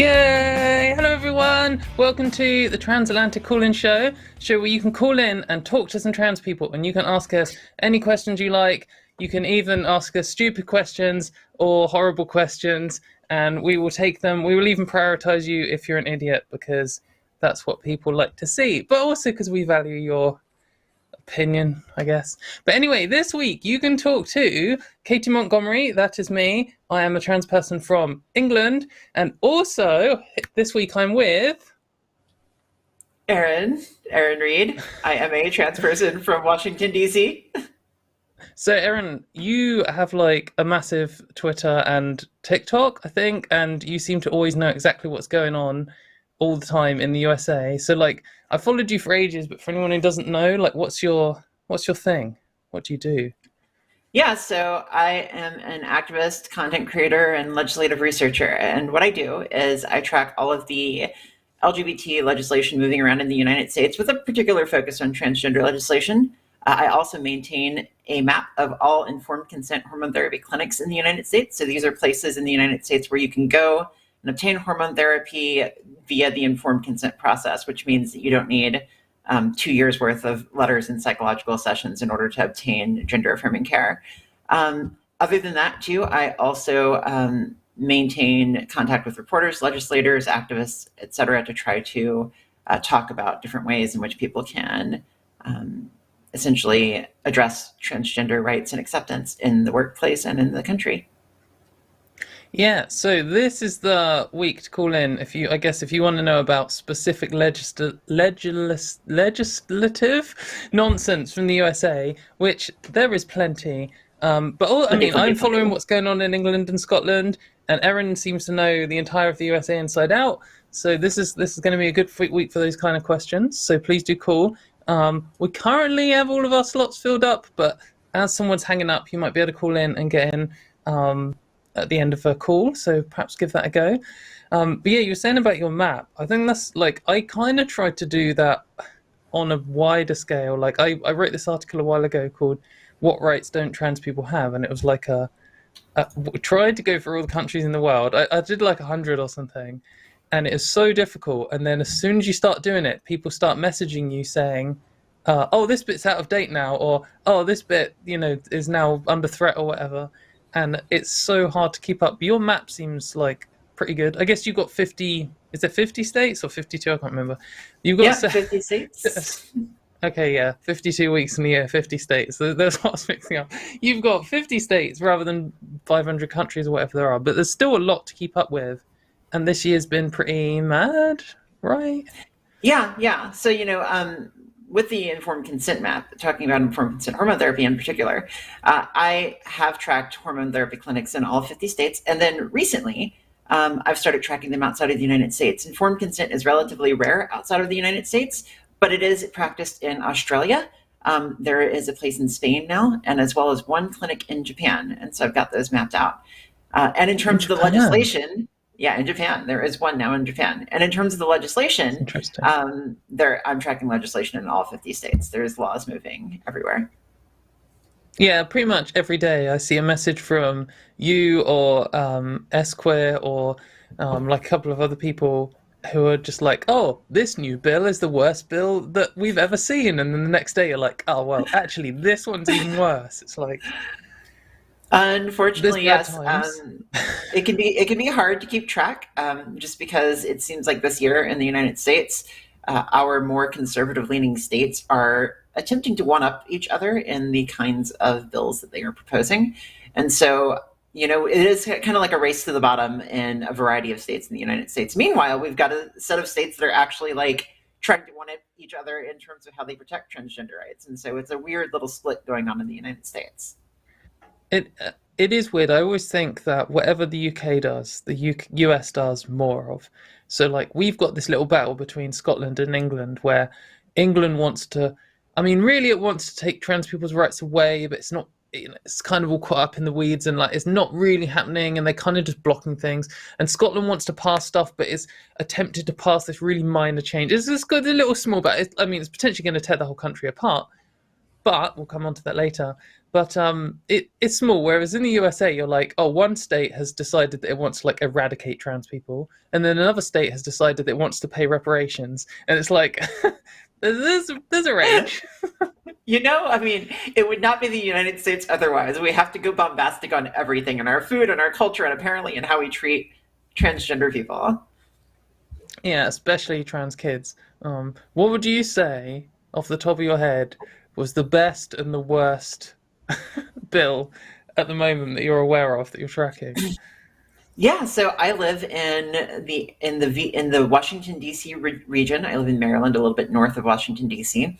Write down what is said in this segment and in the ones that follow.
Yay! Hello everyone! Welcome to the Transatlantic Call-In Show where you can call in and talk to some trans people, and you can ask us any questions you like. You can even ask us stupid questions or horrible questions, and we will take them. We will even prioritize you if you're an idiot, because that's what people like to see, but also because we value your opinion, I guess. But anyway, this week you can talk to Katy Montgomerie. That is me. I am a trans person from England. And also, this week I'm with... Erin Reed. I am a trans person from Washington, D.C. So, Erin, you have like a massive Twitter and TikTok, I think, and you seem to always know exactly what's going on all the time in the USA. So, like, I followed you for ages, but for anyone who doesn't know, like, what's your thing? What do you do? Yeah, so I am an activist, content creator, and legislative researcher. And what I do is I track all of the LGBT legislation moving around in the United States with a particular focus on transgender legislation. I also maintain a map of all informed consent hormone therapy clinics in the United States. So these are places in the United States where you can go and obtain hormone therapy via the informed consent process, which means that you don't need 2 years worth of letters and psychological sessions in order to obtain gender affirming care. Other than that, too, I also maintain contact with reporters, legislators, activists, et cetera, to try to talk about different ways in which people can essentially address transgender rights and acceptance in the workplace and in the country. Yeah, so this is the week to call in if you want to know about specific legislative nonsense from the USA, which there is plenty. I'm following what's going on in England and Scotland, and Erin seems to know the entire of the USA inside out. So this is going to be a good week for those kind of questions. So please do call. We currently have all of our slots filled up, but as someone's hanging up, you might be able to call in and get in at the end of a call, so perhaps give that a go. But yeah, you were saying about your map. I think that's like, I kind of tried to do that on a wider scale. Like I wrote this article a while ago called "What Rights Don't Trans People Have?" and it was like tried to go for all the countries in the world. I did like 100 or something, and it is so difficult. And then as soon as you start doing it, people start messaging you saying, oh, this bit's out of date now, or oh, this bit, is now under threat or whatever. And it's so hard to keep up. Your map seems like pretty good. I guess you've got 50, is it 50 states or 52? I can't remember. You've got 50 states. Okay, yeah, 52 weeks in the year, 50 states. There's what I was mixing up. You've got 50 states rather than 500 countries or whatever there are, but there's still a lot to keep up with. And this year's been pretty mad, right? Yeah. So, with the informed consent map, talking about informed consent hormone therapy in particular, I have tracked hormone therapy clinics in all 50 states. And then recently, I've started tracking them outside of the United States. Informed consent is relatively rare outside of the United States, but it is practiced in Australia. There is a place in Spain now, and as well as one clinic in Japan. And so I've got those mapped out. And in terms of the legislation... Yeah, in Japan. There is one now in Japan. And in terms of the legislation, I'm tracking legislation in all 50 states. There's laws moving everywhere. Yeah, pretty much every day I see a message from you or Esquire or like a couple of other people who are just like, oh, this new bill is the worst bill that we've ever seen. And then the next day you're like, oh, well, actually, this one's even worse. It's like... Unfortunately, yes. It can be hard to keep track, just because it seems like this year in the United States, our more conservative-leaning states are attempting to one-up each other in the kinds of bills that they are proposing. And so, it is kind of like a race to the bottom in a variety of states in the United States. Meanwhile, we've got a set of states that are actually like trying to one-up each other in terms of how they protect transgender rights. And so it's a weird little split going on in the United States. It is weird. I always think that whatever the UK does, the US does more of. So, like, we've got this little battle between Scotland and England where England wants to... I mean, really, it wants to take trans people's rights away, but it's not... It's kind of all caught up in the weeds, and, like, it's not really happening, and they're kind of just blocking things. And Scotland wants to pass stuff, but is attempted to pass this really minor change. It's just got a little small battle. It's potentially going to tear the whole country apart. But we'll come on to that later. But it's small. Whereas in the USA, you're like, oh, one state has decided that it wants to like eradicate trans people, and then another state has decided that it wants to pay reparations, and it's like there's a range. I mean, it would not be the United States otherwise. We have to go bombastic on everything, in our food and our culture, and apparently in how we treat transgender people. Yeah, especially trans kids. What would you say, off the top of your head, was the best and the worst bill at the moment that you're aware of that you're tracking? Yeah, so I live in the Washington D.C. region. I live in Maryland, a little bit north of Washington D.C.,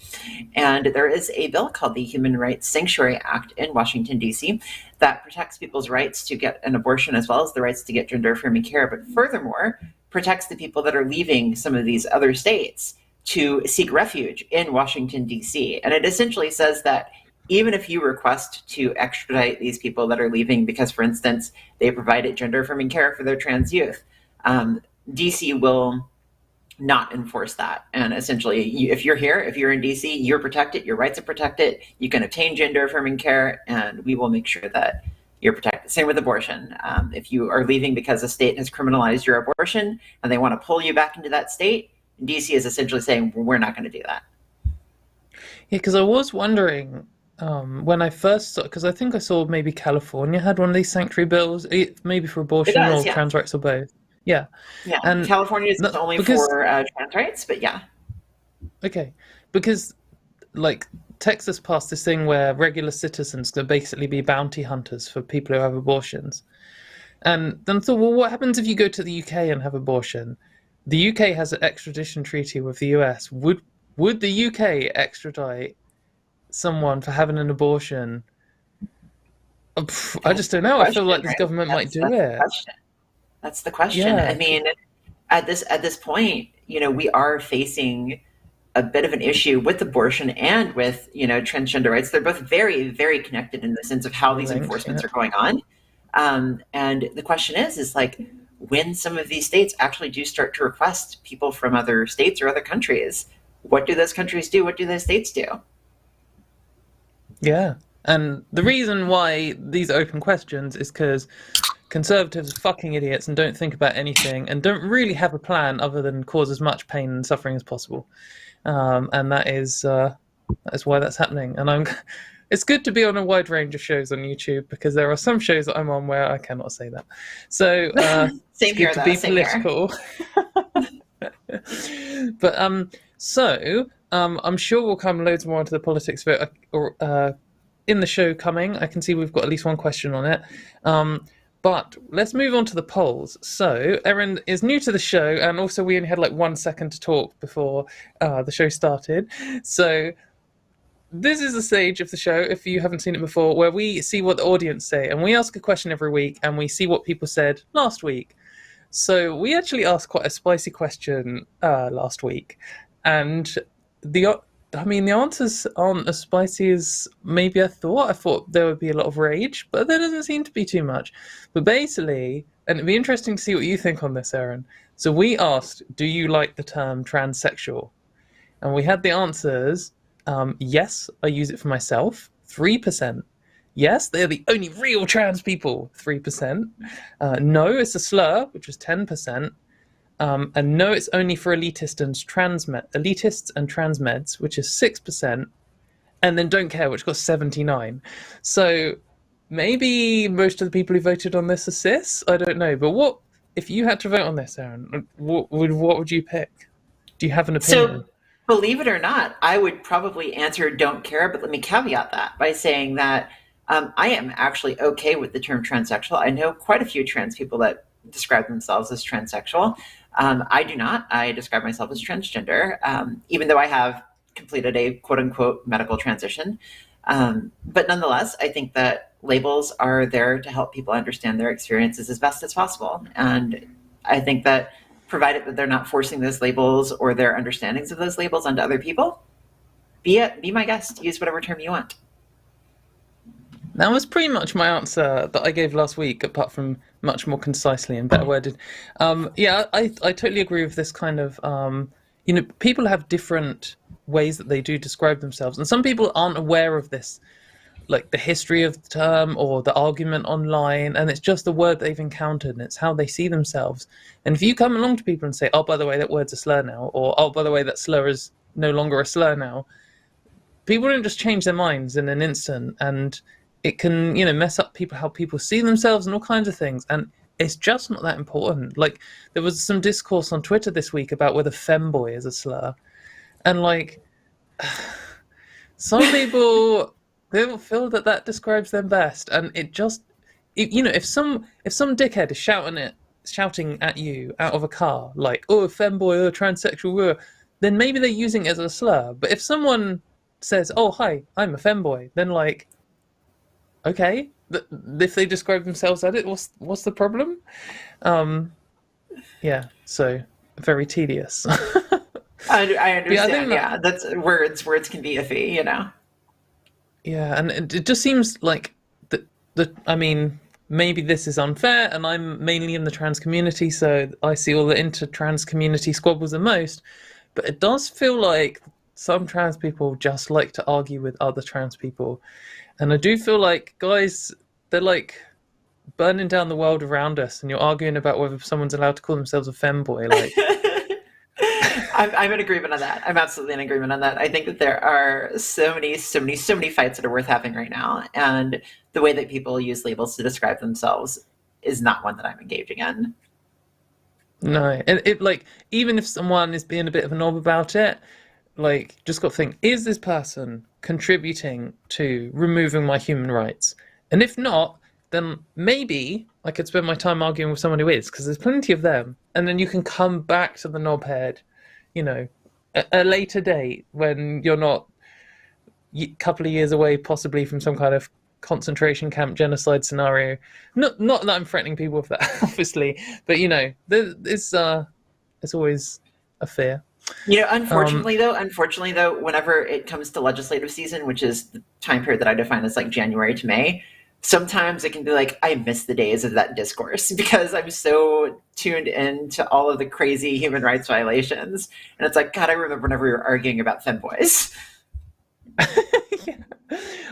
and there is a bill called the Human Rights Sanctuary Act in Washington D.C. that protects people's rights to get an abortion as well as the rights to get gender-affirming care, but furthermore protects the people that are leaving some of these other states to seek refuge in Washington D.C. And it essentially says that even if you request to extradite these people that are leaving because, for instance, they provided gender-affirming care for their trans youth, DC will not enforce that. And essentially, if you're here, if you're in DC, you're protected, your rights are protected, you can obtain gender-affirming care, and we will make sure that you're protected. Same with abortion. If you are leaving because a state has criminalized your abortion and they want to pull you back into that state, DC is essentially saying, well, we're not going to do that. Yeah, because I was wondering when I first saw, because I think I saw maybe California had one of these sanctuary bills, maybe for abortion or trans rights or both. Yeah. Yeah, and California is only for trans rights, but yeah. Okay, because like Texas passed this thing where regular citizens could basically be bounty hunters for people who have abortions. And then I thought, well, what happens if you go to the UK and have abortion? The UK has an extradition treaty with the US. Would the UK extradite someone for having an abortion? I just don't know. I feel like this government might do it. That's the question. Yeah. I mean, at this point, we are facing a bit of an issue with abortion and with, transgender rights. They're both very, very connected in the sense of how these enforcements are going on. And the question is like, when some of these states actually do start to request people from other states or other countries, what do those countries do? What do those states do? Yeah. And the reason why these are open questions is because conservatives are fucking idiots and don't think about anything and don't really have a plan other than cause as much pain and suffering as possible. And that is why that's happening. And it's good to be on a wide range of shows on YouTube because there are some shows that I'm on where I cannot say that. So same here, to be political. But I'm sure we'll come loads more into the politics of it in the show coming. I can see we've got at least one question on it. But let's move on to the polls. So Erin is new to the show, and also we only had like 1 second to talk before the show started. So this is the stage of the show, if you haven't seen it before, where we see what the audience say, and we ask a question every week, and we see what people said last week. So we actually asked quite a spicy question last week, and the answers aren't as spicy as maybe I thought. I thought there would be a lot of rage, but there doesn't seem to be too much. But basically, and it'd be interesting to see what you think on this, Erin. So we asked, do you like the term transsexual? And we had the answers, yes, I use it for myself, 3%. Yes, they're the only real trans people, 3%. No, it's a slur, which was 10%. And no, it's only for elitists and trans meds, which is 6%, and then don't care, which got 79%. So maybe most of the people who voted on this are cis. I don't know, but what if you had to vote on this, Erin? What would you pick? Do you have an opinion? So, believe it or not, I would probably answer "don't care," but let me caveat that by saying that I am actually okay with the term transsexual. I know quite a few trans people that describe themselves as transsexual. I do not. I describe myself as transgender, even though I have completed a quote-unquote medical transition. But nonetheless, I think that labels are there to help people understand their experiences as best as possible. And I think that provided that they're not forcing those labels or their understandings of those labels onto other people, be my guest. Use whatever term you want. That was pretty much my answer that I gave last week, apart from much more concisely and better worded. Yeah, I totally agree with this kind of, people have different ways that they do describe themselves. And some people aren't aware of this, like the history of the term or the argument online, and it's just the word they've encountered and it's how they see themselves. And if you come along to people and say, oh, by the way, that word's a slur now, or oh, by the way, that slur is no longer a slur now, people don't just change their minds in an instant, and it can, mess up how people see themselves and all kinds of things. And it's just not that important. Like, there was some discourse on Twitter this week about whether femboy is a slur, and like some people they don't feel that describes them best, and it just, if some dickhead is shouting at you out of a car like, oh, femboy, oh, transsexual, then maybe they're using it as a slur. But if someone says, oh, hi, I'm a femboy, then like, okay, if they describe themselves as it, what's the problem? Yeah, so very tedious. I understand. Yeah, that's words can be iffy, Yeah, and it just seems like I mean, maybe this is unfair, and I'm mainly in the trans community, so I see all the inter-trans community squabbles the most, but it does feel like some trans people just like to argue with other trans people. And I do feel like, guys, they're like burning down the world around us, and you're arguing about whether someone's allowed to call themselves a femboy. Like, I'm in agreement on that. I'm absolutely in agreement on that. I think that there are so many fights that are worth having right now, and the way that people use labels to describe themselves is not one that I'm engaging in. No, it like, even if someone is being a bit of a knob about it, like, just got to think, is this person contributing to removing my human rights? And if not, then maybe I could spend my time arguing with someone who is, because there's plenty of them. And then you can come back to the knobhead, a later date when you're not a couple of years away, possibly from some kind of concentration camp genocide scenario. Not that I'm threatening people with that, obviously, but it's always a fear. Unfortunately though, whenever it comes to legislative season, which is the time period that I define as like January to May, sometimes it can be like, I miss the days of that discourse because I'm so tuned into all of the crazy human rights violations. And it's like, God, I remember whenever we were arguing about femboys. Yeah.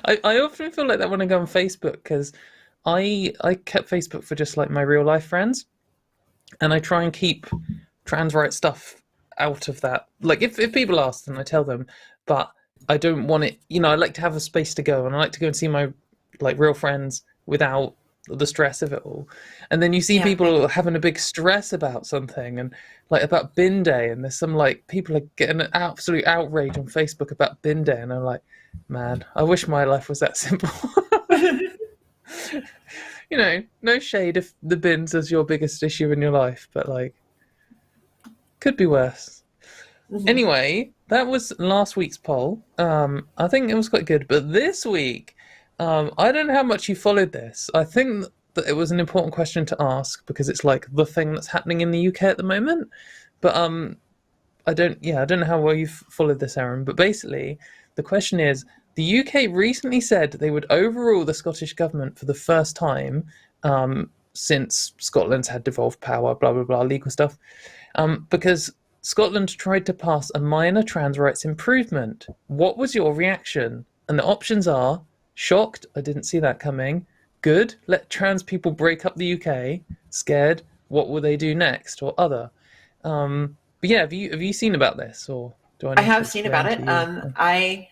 I often feel like that when I go on Facebook, because I kept Facebook for just like my real life friends, and I try and keep trans rights stuff out of that. Like, if people ask, then I tell them, but I don't want it, I like to have a space to go, and I like to go and see my like real friends without the stress of it all. And then you see people having a big stress about something, and like about bin day, and there's some like people are getting an absolute outrage on Facebook about bin day, and I'm like, man, I wish my life was that simple. No shade if the bins is your biggest issue in your life, but like, could be worse. Mm-hmm. Anyway, that was last week's poll. I think it was quite good, but this week, I don't know how much you followed this. I think that it was an important question to ask because it's like the thing that's happening in the UK at the moment. But I don't know how well you've followed this, Erin. But basically, the question is, the UK recently said they would overrule the Scottish government for the first time since Scotland's had devolved power, blah, blah, blah, legal stuff, because Scotland tried to pass a minor trans rights improvement. What was your reaction? And the options are: shocked, I didn't see that coming; good, let trans people break up the UK; scared, what will they do next; or other. But yeah, have you seen about this, or do I? I have seen about it. I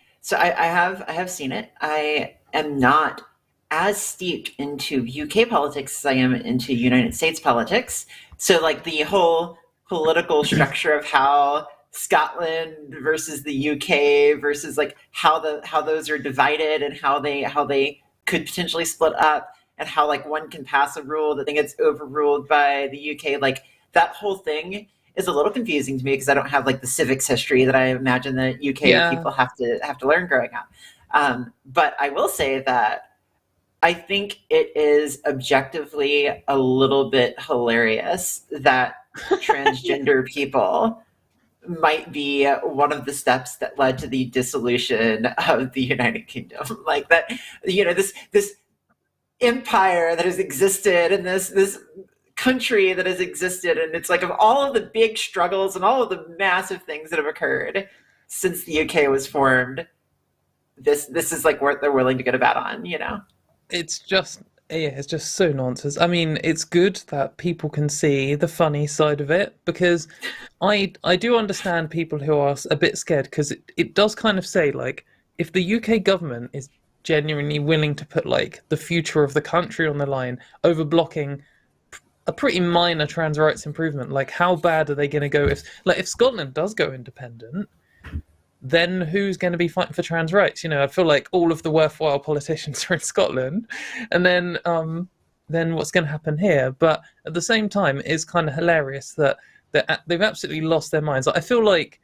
have seen it. I am not as steeped into UK politics as I am into United States politics. So like the whole political structure of how Scotland versus the UK versus like how those are divided and how they could potentially split up, and how like one can pass a rule that then gets overruled by the UK, like that whole thing is a little confusing to me because I don't have like the civics history that I imagine that UK people have to learn growing up. But I will say that I think it is objectively a little bit hilarious that transgender people might be one of the steps that led to the dissolution of the United Kingdom. Like that, this empire that has existed and this country that has existed, and it's like of all of the big struggles and all of the massive things that have occurred since the UK was formed, this is like what they're willing to go to bat on, It's just yeah, it's just so nonsense. I mean, it's good that people can see the funny side of it because I do understand people who are a bit scared because it does kind of say like if the UK government is genuinely willing to put like the future of the country on the line over blocking a pretty minor trans rights improvement, like how bad are they going to go if Scotland does go independent? Then who's going to be fighting for trans rights? I feel like all of the worthwhile politicians are in Scotland, and then what's going to happen here? But at the same time, it's kind of hilarious that they've absolutely lost their minds. I feel like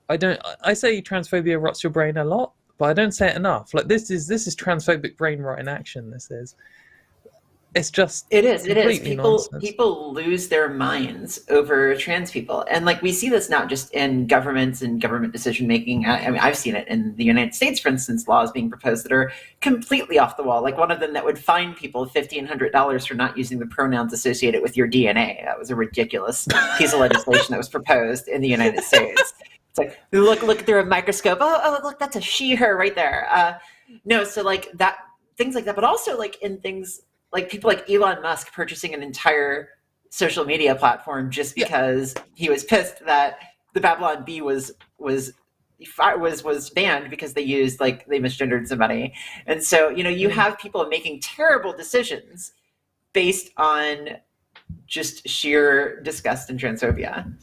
I say transphobia rots your brain a lot, but I don't say it enough. Like this is transphobic brain rot in action. It's just it is nonsense. People lose their minds over trans people, and like we see this not just in governments and government decision making. I mean, I've seen it in the United States, for instance, laws being proposed that are completely off the wall, like one of them that would fine people $1,500 for not using the pronouns associated with your DNA. That was a ridiculous piece of legislation that was proposed in the United States. It's like look through a microscope, oh look, that's a she her right there. No, so like that, things like that, but also like in things like people like Elon Musk purchasing an entire social media platform just because he was pissed that the Babylon Bee was banned because they misgendered somebody. And so, you have people making terrible decisions based on just sheer disgust and transphobia.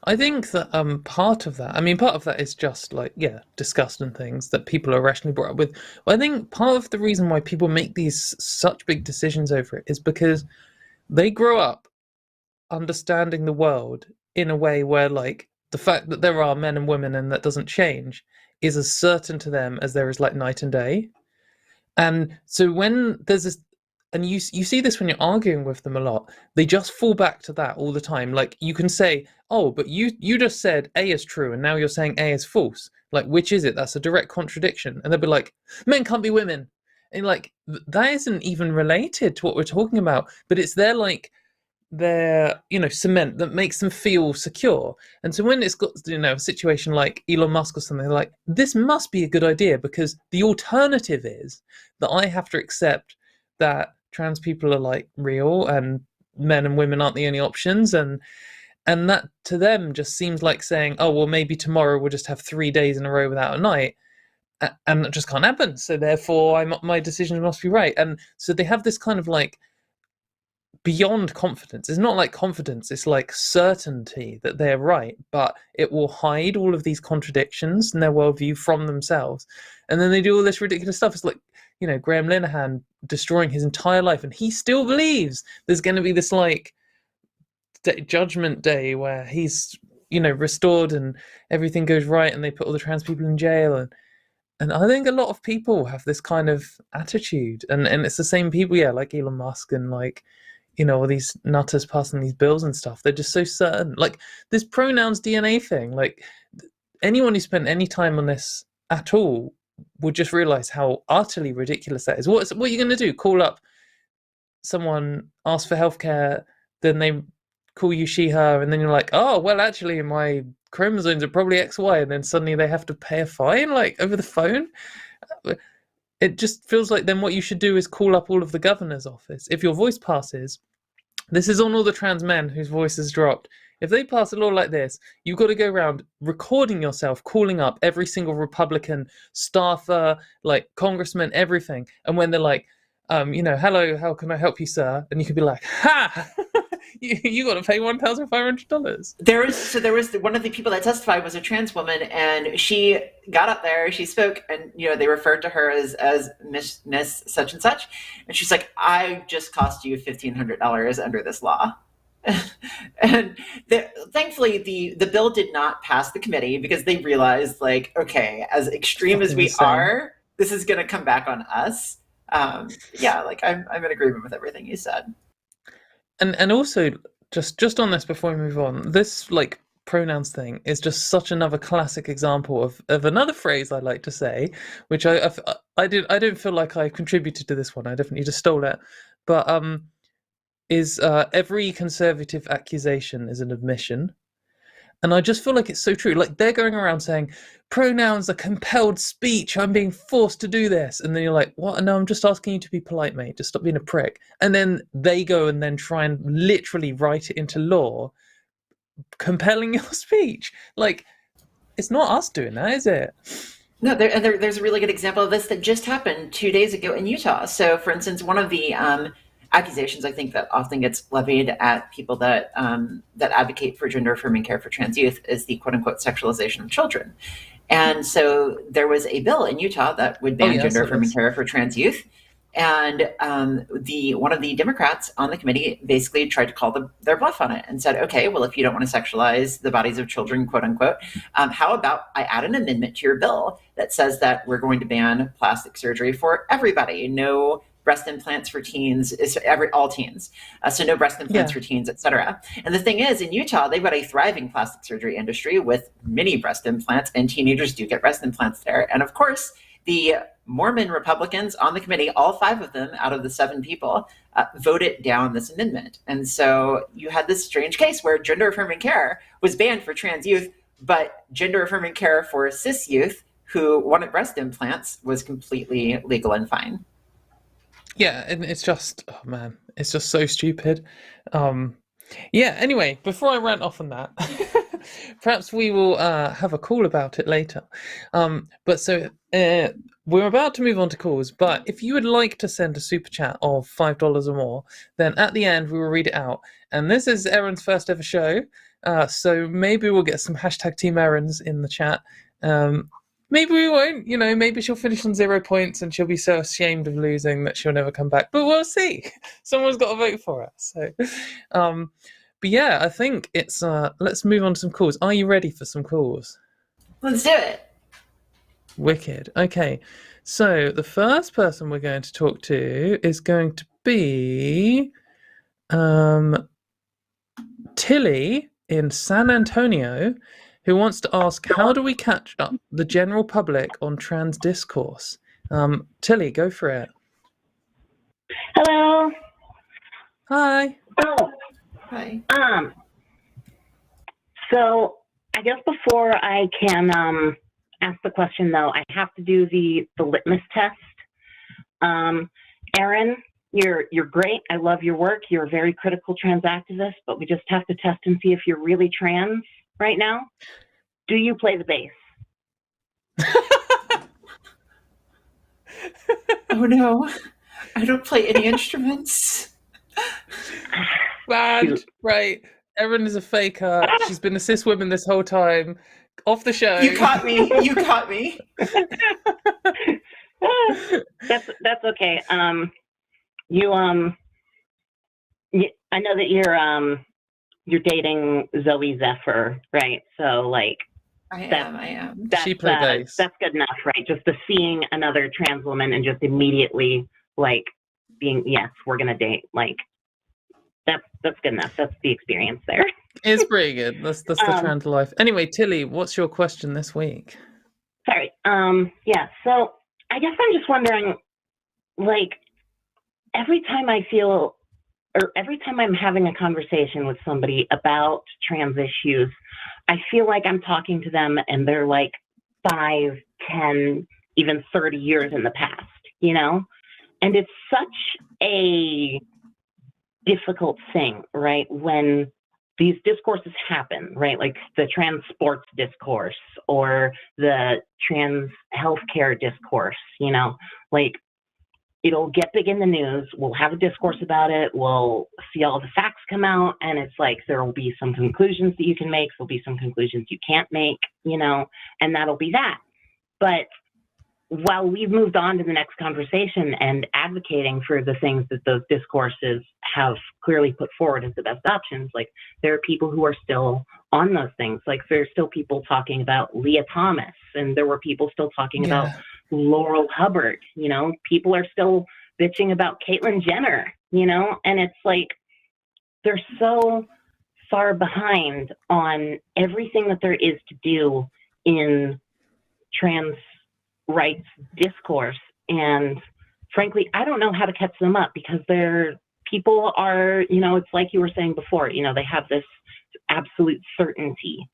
I think that part of that is just like disgust and things that people are rationally brought up with. But I think part of the reason why people make these such big decisions over it is because they grow up understanding the world in a way where like the fact that there are men and women and that doesn't change is as certain to them as there is like night and day. And so when there's this, and you see this when you're arguing with them a lot, they just fall back to that all the time. Like you can say, oh, but you just said A is true and now you're saying A is false. Like, which is it? That's a direct contradiction. And they'll be like, men can't be women. And like, that isn't even related to what we're talking about, but it's their cement that makes them feel secure. And so when it's got a situation like Elon Musk or something, they're like, this must be a good idea because the alternative is that I have to accept that trans people are like real and men and women aren't the only options, and that to them just seems like saying, oh well, maybe tomorrow we'll just have 3 days in a row without a night, and that just can't happen, so therefore my decisions must be right. And so they have this kind of like beyond confidence. It's not like confidence, it's like certainty that they're right, but it will hide all of these contradictions in their worldview from themselves. And then they do all this ridiculous stuff. It's like, Graham Linehan destroying his entire life, and he still believes there's going to be this like judgment day where he's restored and everything goes right and they put all the trans people in jail. And I think a lot of people have this kind of attitude, and it's the same people, like Elon Musk and like all these nutters passing these bills and stuff. They're just so certain. Like this pronouns DNA thing, like anyone who spent any time on this at all would just realize how utterly ridiculous that is. What are you going to do? Call up someone, ask for healthcare, then they call you she, her, and then you're like, oh, well, actually, my chromosomes are probably XY, and then suddenly they have to pay a fine, like, over the phone? It just feels like then what you should do is call up all of the governor's office. If your voice passes, this is on all the trans men whose voices dropped. If they pass a law like this, you've got to go around recording yourself, calling up every single Republican staffer, like congressman, everything. And when they're like, hello, how can I help you, sir? And you could be like, ha! you got to pay $1,500. There was one of the people that testified was a trans woman, and she got up there, she spoke, and they referred to her as Miss such and such, and she's like, I just cost you $1,500 under this law. And thankfully the bill did not pass the committee because they realized, like, okay, as extreme as we are, this is going to come back on us. I'm in agreement with everything you said. And also, just on this before we move on, this like pronouns thing is just such another classic example of another phrase I like to say, which I don't feel like I contributed to this one. I definitely just stole it, but every conservative accusation is an admission. And I just feel like it's so true. Like, they're going around saying, pronouns are compelled speech. I'm being forced to do this. And then you're like, what? No, I'm just asking you to be polite, mate. Just stop being a prick. And then they go and then try and literally write it into law, compelling your speech. Like, it's not us doing that, is it? No, there's a really good example of this that just happened 2 days ago in Utah. So, for instance, one of the accusations I think that often gets levied at people that that advocate for gender affirming care for trans youth is the quote unquote sexualization of children. And so there was a bill in Utah that would ban gender affirming care for trans youth. And one of the Democrats on the committee basically tried to call their bluff on it and said, okay, well, if you don't want to sexualize the bodies of children, quote unquote, how about I add an amendment to your bill that says that we're going to ban plastic surgery for everybody, no breast implants for teens, all teens. So no breast implants for teens, et cetera. And the thing is, in Utah, they've got a thriving plastic surgery industry with many breast implants, and teenagers do get breast implants there. And of course, the Mormon Republicans on the committee, all 5 of them out of the 7 people, voted down this amendment. And so you had this strange case where gender affirming care was banned for trans youth, but gender affirming care for cis youth who wanted breast implants was completely legal and fine. Yeah, and it's just, oh man, it's just so stupid. Anyway, before I rant off on that, perhaps we will have a call about it later. We're about to move on to calls, but if you would like to send a super chat of $5 or more, then at the end we will read it out. And this is Erin's first ever show, so maybe we'll get some hashtag Team Erins in the chat. Maybe we won't, maybe she'll finish on 0 points and she'll be so ashamed of losing that she'll never come back. But we'll see. Someone's got to vote for us. So, but yeah, I think it's, let's move on to some calls. Are you ready for some calls? Let's do it. Wicked. Okay. So the first person we're going to talk to is going to be Tilly in San Antonio, who wants to ask, how do we catch up the general public on trans discourse? Tilly, go for it. Hello. Hi. Oh. Hi. So I guess before I can ask the question, though, I have to do the litmus test. Erin, you're great. I love your work. You're a very critical trans activist, but we just have to test and see if you're really trans right now. Do you play the bass? Oh no, I don't play any instruments. Bad. Right. Erin is a faker. She's been a cis woman this whole time. Off the show. You caught me. You caught me. That's okay. I know that you're dating Zoe Zephyr, right? So like, I am. She played bass. That's good enough, right? Just the seeing another trans woman and just immediately like being, yes, we're gonna date. Like that's good enough. That's the experience there. It's pretty good. That's the trans life. Anyway, Tilly, what's your question this week? Sorry. Yeah. So I guess I'm just wondering, like, every time I'm having a conversation with somebody about trans issues, I feel like I'm talking to them and they're like 5, 10, even 30 years in the past, And it's such a difficult thing, right? When these discourses happen, right? Like the trans sports discourse or the trans healthcare discourse, like it'll get big in the news. We'll have a discourse about it. We'll see all the facts come out. And it's like, there will be some conclusions that you can make. There'll be some conclusions you can't make, and that'll be that. But while we've moved on to the next conversation and advocating for the things that those discourses have clearly put forward as the best options, like there are people who are still on those things. Like there's still people talking about Leah Thomas, and there were people still talking about Laurel Hubbard, people are still bitching about Caitlyn Jenner, and it's like, they're so far behind on everything that there is to do in trans rights discourse. And frankly, I don't know how to catch them up because people are, it's like you were saying before, they have this absolute certainty,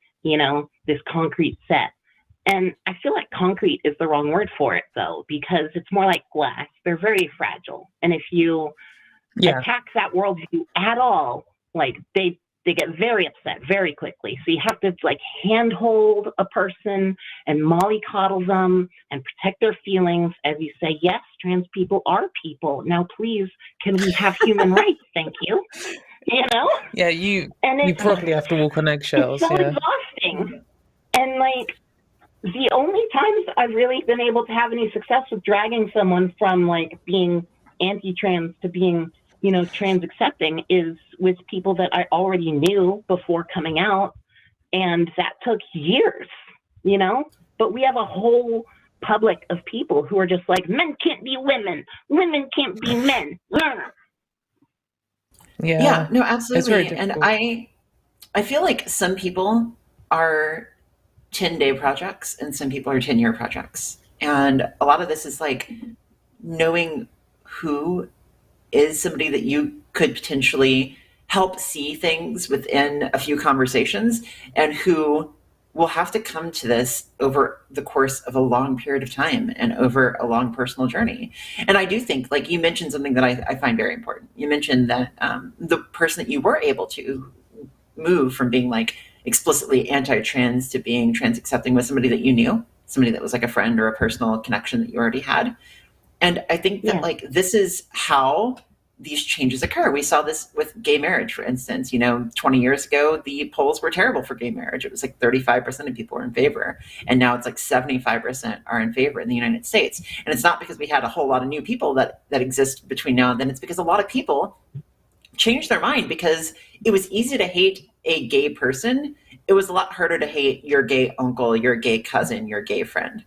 this concrete set. And I feel like concrete is the wrong word for it, though, because it's more like glass. They're very fragile. And if you attack that worldview at all, like they get very upset very quickly. So you have to like handhold a person and mollycoddle them and protect their feelings as you say, yes, trans people are people. Now, please, can we have human rights? Thank you. Yeah, you probably have to walk on eggshells. It's so exhausting. And like, the only times I've really been able to have any success with dragging someone from like being anti-trans to being, trans accepting is with people that I already knew before coming out. And that took years, but we have a whole public of people who are just like, men can't be women, women can't be men. Yeah, no, absolutely. And I feel like some people are 10-day projects and some people are 10-year projects. And a lot of this is like knowing who is somebody that you could potentially help see things within a few conversations and who will have to come to this over the course of a long period of time and over a long personal journey. And I do think, like you mentioned something that I find very important. You mentioned that the person that you were able to move from being like explicitly anti-trans to being trans accepting was somebody that you knew, somebody that was like a friend or a personal connection that you already had. And I think that like this is how these changes occur. We saw this with gay marriage, for instance. 20 years ago, the polls were terrible for gay marriage. It was like 35% of people were in favor. And now it's like 75% are in favor in the United States. And it's not because we had a whole lot of new people that exist between now and then. It's because a lot of people changed their mind because it was easy to hate a gay person. It was a lot harder to hate your gay uncle, your gay cousin, your gay friend.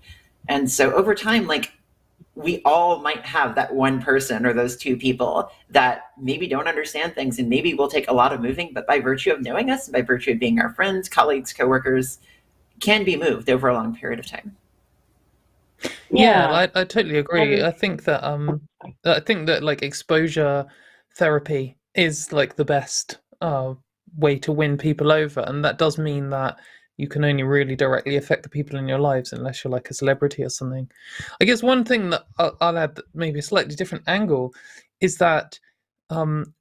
And so over time, like, we all might have that one person or those two people that maybe don't understand things and maybe will take a lot of moving, but by virtue of knowing us, by virtue of being our friends, colleagues, coworkers, can be moved over a long period of time. Yeah, I totally agree. I think that like exposure therapy is like the best way to win people over, and that does mean that you can only really directly affect the people in your lives unless you're like a celebrity or something. I guess one thing that I'll add, that maybe a slightly different angle, is that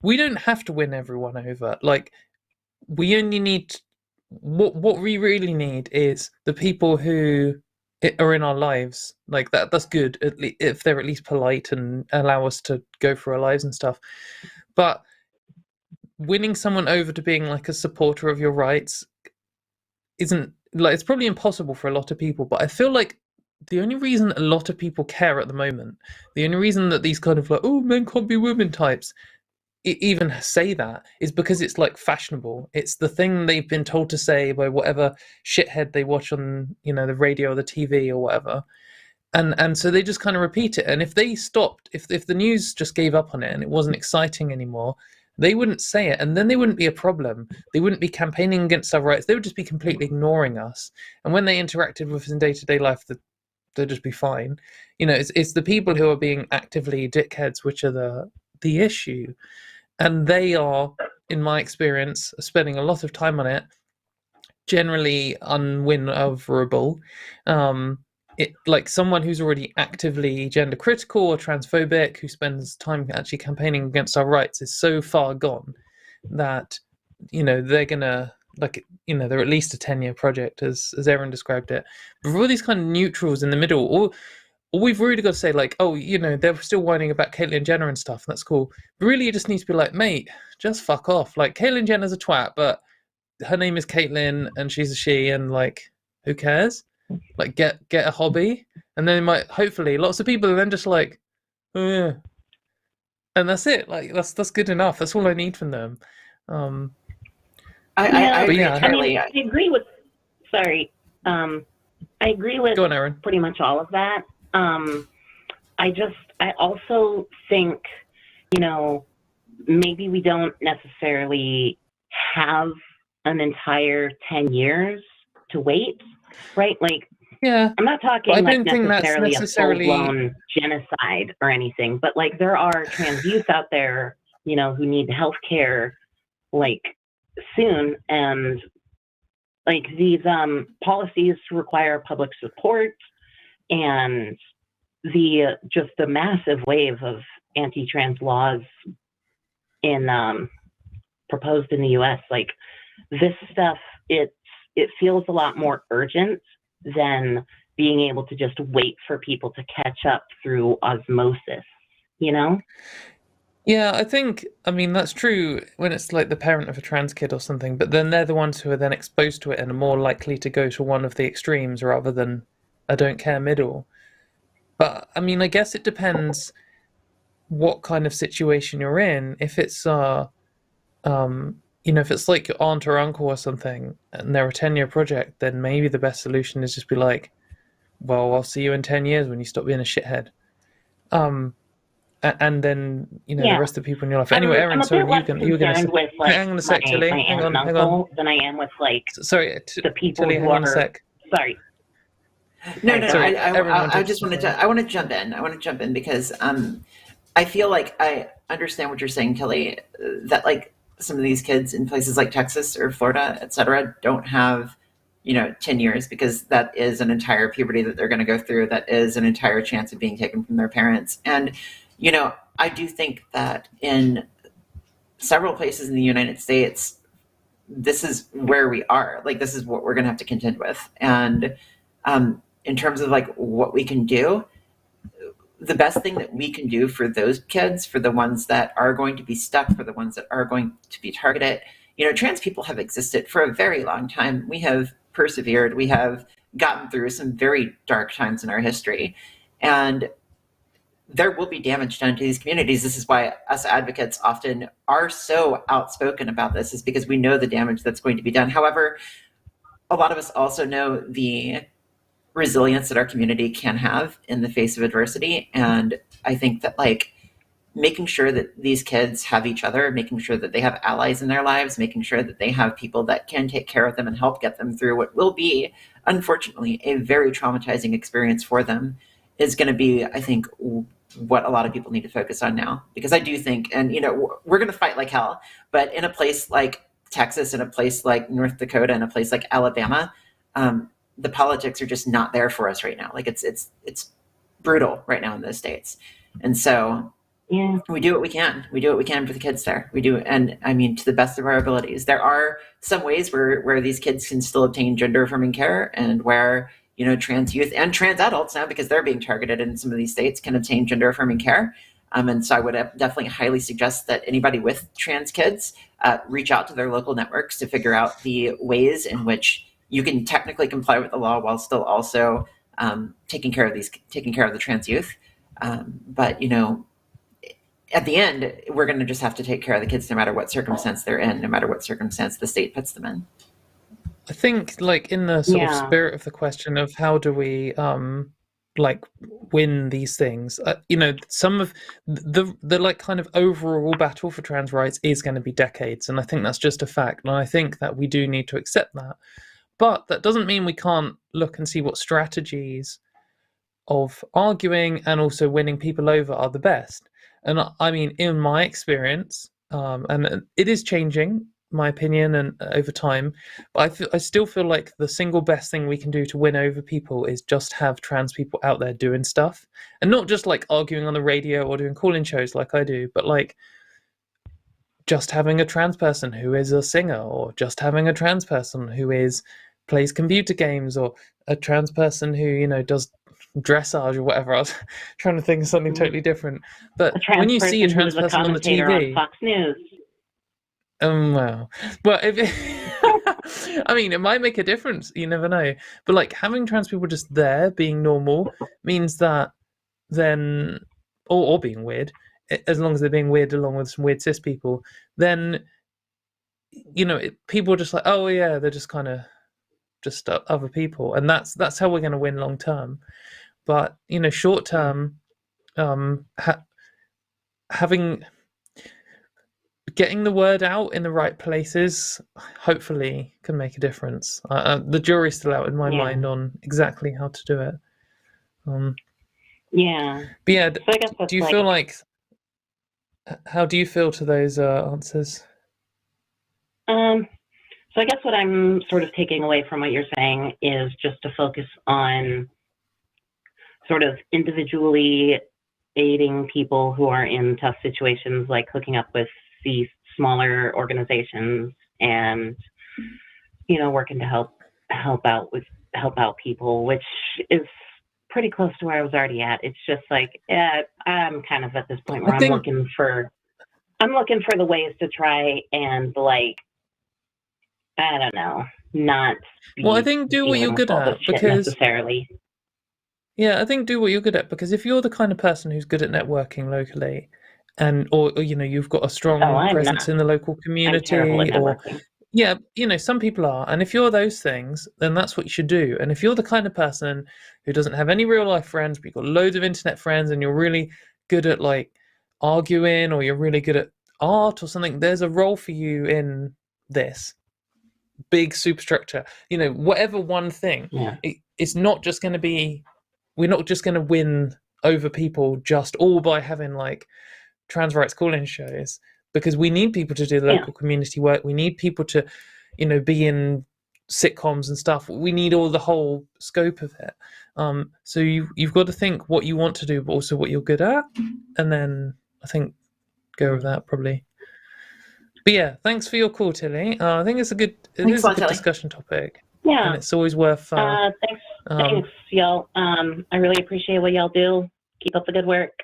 we don't have to win everyone over. Like, we only need what we really need is the people who are in our lives. Like that's good, if they're at least polite and allow us to go through our lives and stuff. But winning someone over to being like a supporter of your rights isn't, like, it's probably impossible for a lot of people, but I feel like the only reason a lot of people care at the moment, the only reason that these kind of like, oh, men can't be women types even say that, is because it's like fashionable. It's the thing they've been told to say by whatever shithead they watch on, the radio or the TV or whatever. And so they just kind of repeat it. And if they stopped, if the news just gave up on it and it wasn't exciting anymore, they wouldn't say it, and then they wouldn't be a problem. They wouldn't be campaigning against our rights. They would just be completely ignoring us. And when they interacted with us in day-to-day life, they'd just be fine. It's the people who are being actively dickheads which are the issue. And they are, in my experience, spending a lot of time on it, generally unwinable. Like someone who's already actively gender critical or transphobic, who spends time actually campaigning against our rights, is so far gone that they're gonna, like, they're at least a 10-year project, as Erin described it. But for all these kind of neutrals in the middle, all we've really got to say, like, oh, they're still whining about Caitlyn Jenner and stuff, and that's cool. But really, you just need to be like, mate, just fuck off. Like, Caitlyn Jenner's a twat, but her name is Caitlyn and she's a she, and like, who cares? Like, get a hobby, and then hopefully lots of people are then just like, oh yeah, and that's it. Like, that's good enough. That's all I need from them. I agree entirely. I agree with. Sorry, I agree with Go on, Erin. Pretty much all of that. I also think, maybe we don't necessarily have an entire 10 years to wait. Right, like, yeah, I'm not talking I like don't necessarily think that's necessarily a full-blown genocide or anything, but like there are trans youth out there, who need health care like soon, and Like these policies require public support, and the massive wave of anti-trans laws proposed in the U.S. Like this stuff, it feels a lot more urgent than being able to just wait for people to catch up through osmosis, you know? Yeah, I mean, that's true when it's like the parent of a trans kid or something, but then they're the ones who are then exposed to it and are more likely to go to one of the extremes rather than a don't care middle. But I mean, I guess it depends what kind of situation you're in. If it's if it's like your aunt or uncle or something and they're a 10-year project, then maybe the best solution is just be like, well, I'll see you in 10 years when you stop being a shithead. And then, the rest of the people in your life. Anyway, Erin, sorry, you were going to say... With, like, hang on a sec, Tilly. Hang on. Than I am with, like, sorry, the people Tilly, who hang on are... a sec. Sorry. No. Sorry, I just wanted to... I want to jump in. Because I feel like I understand what you're saying, Tilly, that, like, some of these kids in places like Texas or Florida, et cetera, don't have 10 years, because that is an entire puberty that they're going to go through. That is an entire chance of being taken from their parents. And, I do think that in several places in the United States, this is where we are. Like, this is what we're going to have to contend with. And in terms of like what we can do, the best thing that we can do for those kids, for the ones that are going to be stuck, for the ones that are going to be targeted, trans people have existed for a very long time. We have persevered. We have gotten through some very dark times in our history. And there will be damage done to these communities. This is why us advocates often are so outspoken about this, is because we know the damage that's going to be done. However, a lot of us also know the resilience that our community can have in the face of adversity. And I think that, like, making sure that these kids have each other, making sure that they have allies in their lives, making sure that they have people that can take care of them and help get them through what will be, unfortunately, a very traumatizing experience for them, is going to be, I think, what a lot of people need to focus on now. Because I do think, and we're going to fight like hell, but in a place like Texas, in a place like North Dakota, in a place like Alabama, the politics are just not there for us right now. Like, it's brutal right now in those states. And so we do what we can. We do what we can for the kids there. We do. And I mean, to the best of our abilities. There are some ways where these kids can still obtain gender affirming care, and where, trans youth and trans adults now, because they're being targeted in some of these states, can obtain gender affirming care. And so I would definitely highly suggest that anybody with trans kids reach out to their local networks to figure out the ways in which you can technically comply with the law while still also taking care of the trans youth. But at the end, we're going to just have to take care of the kids no matter what circumstance they're in, no matter what circumstance the state puts them in. I think, like, in the sort of spirit of the question of how do we win these things, some of the like kind of overall battle for trans rights is going to be decades, and I think that's just a fact, and I think that we do need to accept that. But that doesn't mean we can't look and see what strategies of arguing and also winning people over are the best. And I mean, in my experience, and it is changing, my opinion, and over time, but I still feel like the single best thing we can do to win over people is just have trans people out there doing stuff, and not just like arguing on the radio or doing call-in shows like I do, but like just having a trans person who is a singer, or just having a trans person who plays computer games, or a trans person who does dressage or whatever. I was trying to think of something totally different, but when you see a trans person on the TV, on Fox News. Well, I mean, it might make a difference. You never know. But like having trans people just there being normal means that then, or being weird, as long as they're being weird along with some weird cis people, then people are just like, oh yeah, they're just kind of just other people, and that's how we're going to win long term. But short term, getting the word out in the right places hopefully can make a difference. The jury's still out in my mind on exactly how to do it. But yeah, so I guess do you feel like? How do you feel to those answers? So I guess what I'm sort of taking away from what you're saying is just to focus on sort of individually aiding people who are in tough situations, like hooking up with these smaller organizations and, working to help out people, which is pretty close to where I was already at. It's just like, I'm kind of at this point where I'm looking for the ways to try and, like, I don't know, not be Well, I think do what you're good at, because necessarily. Yeah, I think do what you're good at, because if you're the kind of person who's good at networking locally, and or you've got a strong presence in the local community, I'm terrible at networking. Some people are, and if you're those things, then that's what you should do. And if you're the kind of person who doesn't have any real life friends, but you've got loads of internet friends, and you're really good at like arguing, or you're really good at art or something, there's a role for you in this big superstructure. Whatever one thing, it's not just going to be. We're not just going to win over people just all by having like trans rights call-in shows, because we need people to do the local community work. We need people to, be in sitcoms and stuff. We need all the whole scope of it. So you've got to think what you want to do, but also what you're good at, and then I think go with that probably. But yeah, thanks for your call, Tilly. I think it's a good discussion topic. Yeah, and it's always worth. Thanks, y'all. I really appreciate what y'all do. Keep up the good work.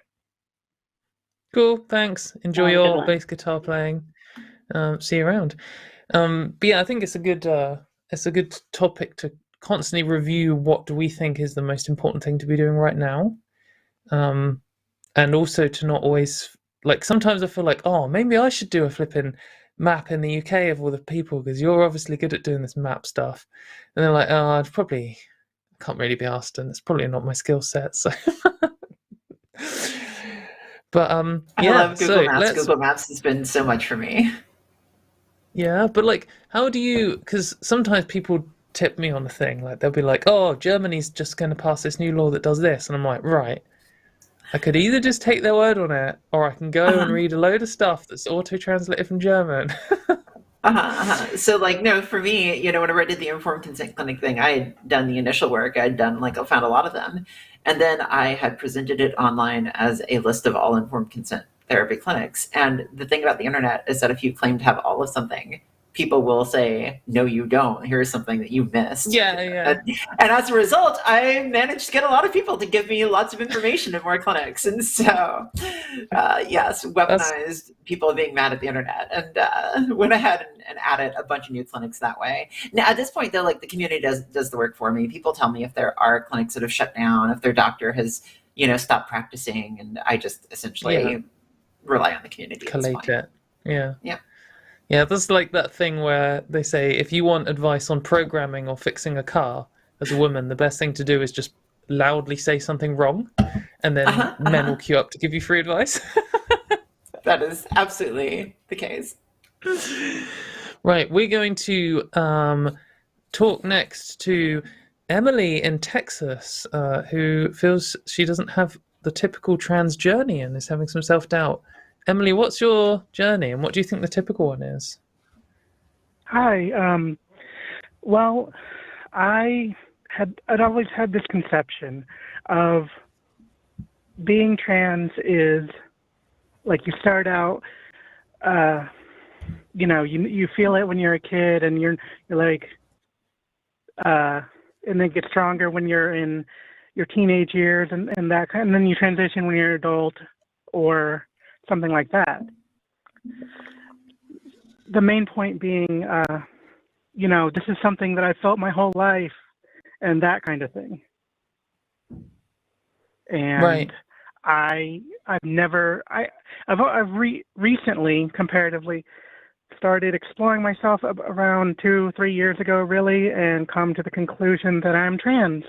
Cool, thanks. Enjoy your bass guitar playing. See you around. But yeah, I think it's a good topic to constantly review. What do we think is the most important thing to be doing right now? And also to not always, like, sometimes I feel like, oh, maybe I should do a flipping map in the UK of all the people, because you're obviously good at doing this map stuff. And they're like, oh, I'd probably can't really be asked, and it's probably not my skill set. So, but I love Google Maps. Google Maps has been so much for me. Yeah, but like, how do you? Because sometimes people tip me on a thing, like they'll be like, "Oh, Germany's just going to pass this new law that does this," and I'm like, right. I could either just take their word on it, or I can go and read a load of stuff that's auto-translated from German. So, like, no, for me, whenever I did the informed consent clinic thing, I had done the initial work. I found a lot of them. And then I had presented it online as a list of all informed consent therapy clinics. And the thing about the internet is that if you claim to have all of something, people will say, no, you don't. Here's something that you missed. Yeah. And as a result, I managed to get a lot of people to give me lots of information in more clinics. And so, yes, weaponized people being mad at the internet, and went ahead and added a bunch of new clinics that way. Now, at this point, though, like, the community does the work for me. People tell me if there are clinics that have shut down, if their doctor has, stopped practicing, and I just essentially rely on the community. Collate it. Yeah. Yeah. Yeah, that's like that thing where they say if you want advice on programming or fixing a car as a woman, the best thing to do is just loudly say something wrong, and then men will queue up to give you free advice. That is absolutely the case. Right, we're going to talk next to Emily in Texas, who feels she doesn't have the typical trans journey and is having some self-doubt. Emily, what's your journey, and what do you think the typical one is? Hi. Well, I'd always had this conception of being trans is like you start out, you feel it when you're a kid, and you're like, and then it gets stronger when you're in your teenage years, and that kind, and then you transition when you're an adult, or something like that. The main point being, this is something that I felt my whole life, and that kind of thing. And I've recently, comparatively, started exploring myself around 2-3 years ago, really, and come to the conclusion that I'm trans.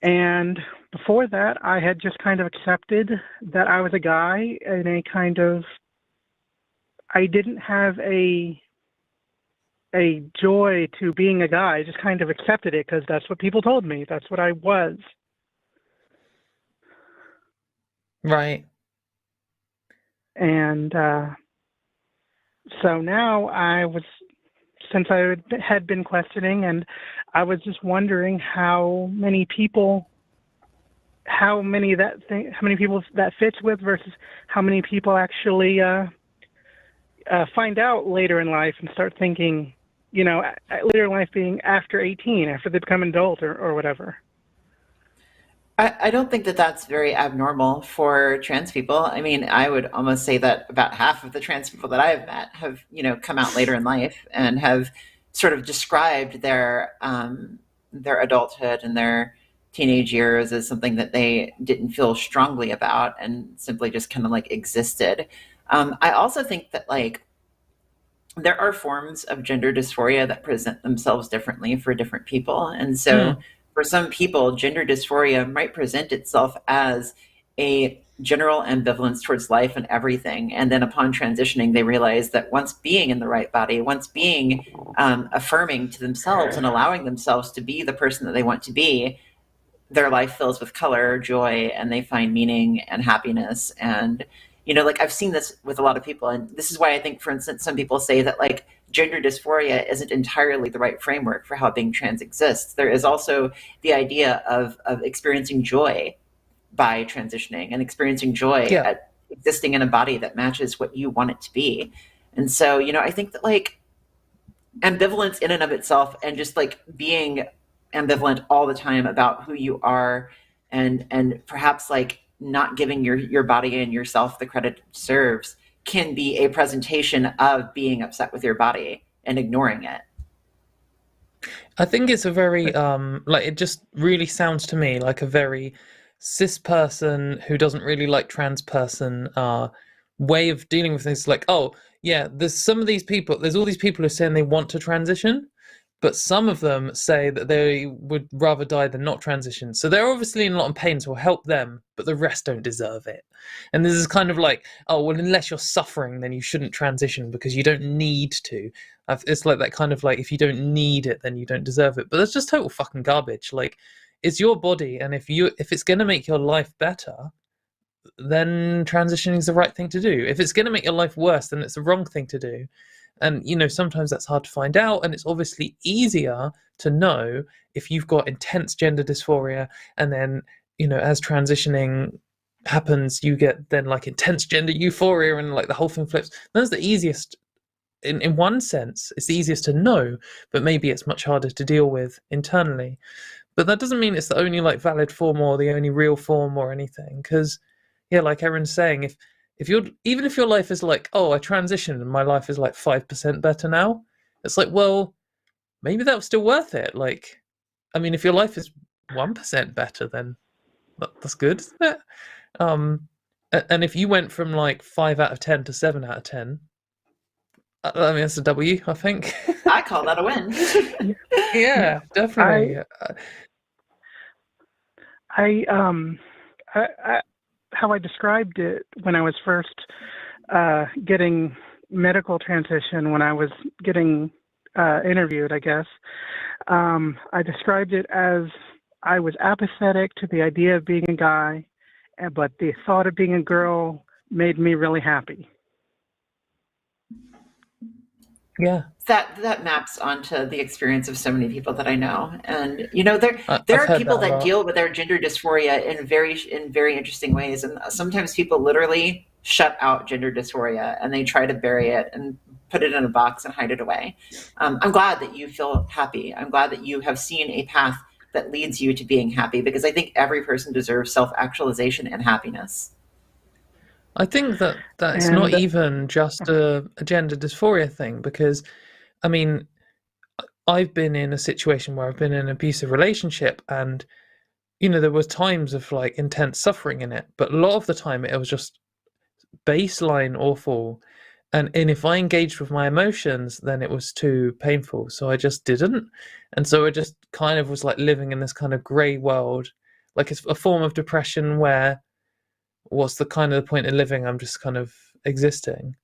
And before that, I had just kind of accepted that I was a guy, in a kind of, I didn't have a joy to being a guy. I just kind of accepted it because that's what people told me. That's what I was. Right. And so now I was since I had been questioning, and I was just wondering how many people that fits with versus how many people actually find out later in life and start thinking, later in life being after 18, after they become an adult or whatever. I don't think that that's very abnormal for trans people. I mean, I would almost say that about half of the trans people that I've met have, come out later in life and have sort of described their adulthood and their teenage years as something that they didn't feel strongly about and simply just kind of like existed. I also think that like there are forms of gender dysphoria that present themselves differently for different people. And so for some people, gender dysphoria might present itself as a general ambivalence towards life and everything. And then upon transitioning, they realize that once being in the right body, once being affirming to themselves and allowing themselves to be the person that they want to be, their life fills with color, joy, and they find meaning and happiness. And, like I've seen this with a lot of people. And this is why I think, for instance, some people say that like gender dysphoria isn't entirely the right framework for how being trans exists. There is also the idea of experiencing joy by transitioning and experiencing joy at existing in a body that matches what you want it to be. And so, I think that like ambivalence in and of itself and just like being ambivalent all the time about who you are and perhaps like not giving your body and yourself the credit it deserves can be a presentation of being upset with your body and ignoring it. I think it's a very it just really sounds to me like a very cis person who doesn't really like trans person way of dealing with things. Like, oh yeah, there's all these people who are saying they want to transition, but some of them say that they would rather die than not transition. So they're obviously in a lot of pain, so we'll help them, but the rest don't deserve it. And this is kind of like, oh, well, unless you're suffering, then you shouldn't transition because you don't need to. It's like that kind of like, if you don't need it, then you don't deserve it. But that's just total fucking garbage. Like, it's your body, and if it's going to make your life better, then transitioning is the right thing to do. If it's going to make your life worse, then it's the wrong thing to do. And, sometimes that's hard to find out. And it's obviously easier to know if you've got intense gender dysphoria. And then, as transitioning happens, you get then like intense gender euphoria and like the whole thing flips. That's the easiest, in one sense, it's the easiest to know, but maybe it's much harder to deal with internally. But that doesn't mean it's the only like valid form or the only real form or anything. Because, yeah, like Erin's saying, even if your life is like, oh, I transitioned and my life is like 5% better now, it's like, well, maybe that was still worth it. Like, I mean, if your life is 1% better, then that's good, isn't it? And if you went from like 5 out of 10 to 7 out of 10, I mean, that's a W, I think. I call that a win. Yeah, definitely. How I described it when I was first getting medical transition, when I was getting interviewed, I guess, I described it as I was apathetic to the idea of being a guy, but the thought of being a girl made me really happy. Yeah. That maps onto the experience of so many people that I know. And, there are people that deal with their gender dysphoria in very interesting ways. And sometimes people literally shut out gender dysphoria and they try to bury it and put it in a box and hide it away. I'm glad that you feel happy. I'm glad that you have seen a path that leads you to being happy, because I think every person deserves self-actualization and happiness. I think that it's not even just a gender dysphoria thing, because, I mean, I've been in a situation where I've been in an abusive relationship, and, there was times of like intense suffering in it, but a lot of the time it was just baseline awful. And if I engaged with my emotions, then it was too painful. So I just didn't. And so I just kind of was like living in this kind of grey world. Like, it's a form of depression where what's the kind of the point of living? I'm just kind of existing.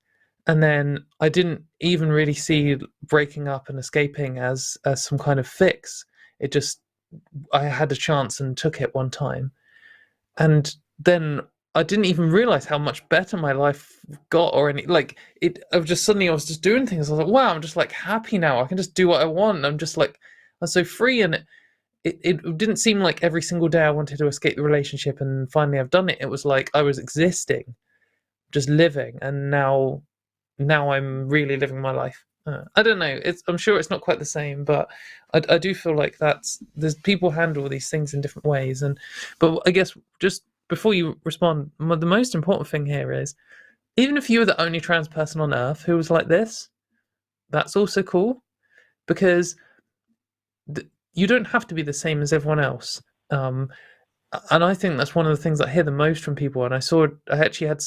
And then I didn't even really see breaking up and escaping as some kind of fix. I had a chance and took it one time. And then I didn't even realize how much better my life got, or any like it. I was just doing things. I was like, wow, I'm just like happy now. I can just do what I want. I'm just like, I'm so free, and it didn't seem like every single day I wanted to escape the relationship, and finally I've done it. It was like I was existing, just living, and now I'm really living my life. I don't know. I'm sure it's not quite the same, but I do feel like there's people handle these things in different ways, but I guess just before you respond, the most important thing here is, even if you were the only trans person on Earth who was like this, that's also cool, because you don't have to be the same as everyone else. And I think that's one of the things I hear the most from people. And I actually had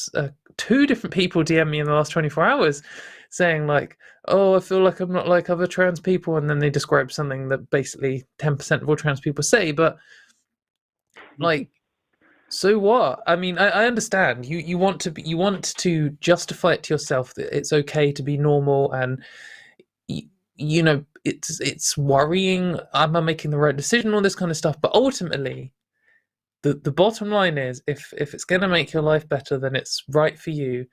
2 different people DM me in the last 24 hours saying like, oh, I feel like I'm not like other trans people. And then they describe something that basically 10% of all trans people say. But like, so what? I mean, I understand you want to justify it to yourself that it's okay to be normal, and you know, it's worrying. Am I making the right decision? All this kind of stuff. But ultimately, the bottom line is, if it's going to make your life better, then it's right for you,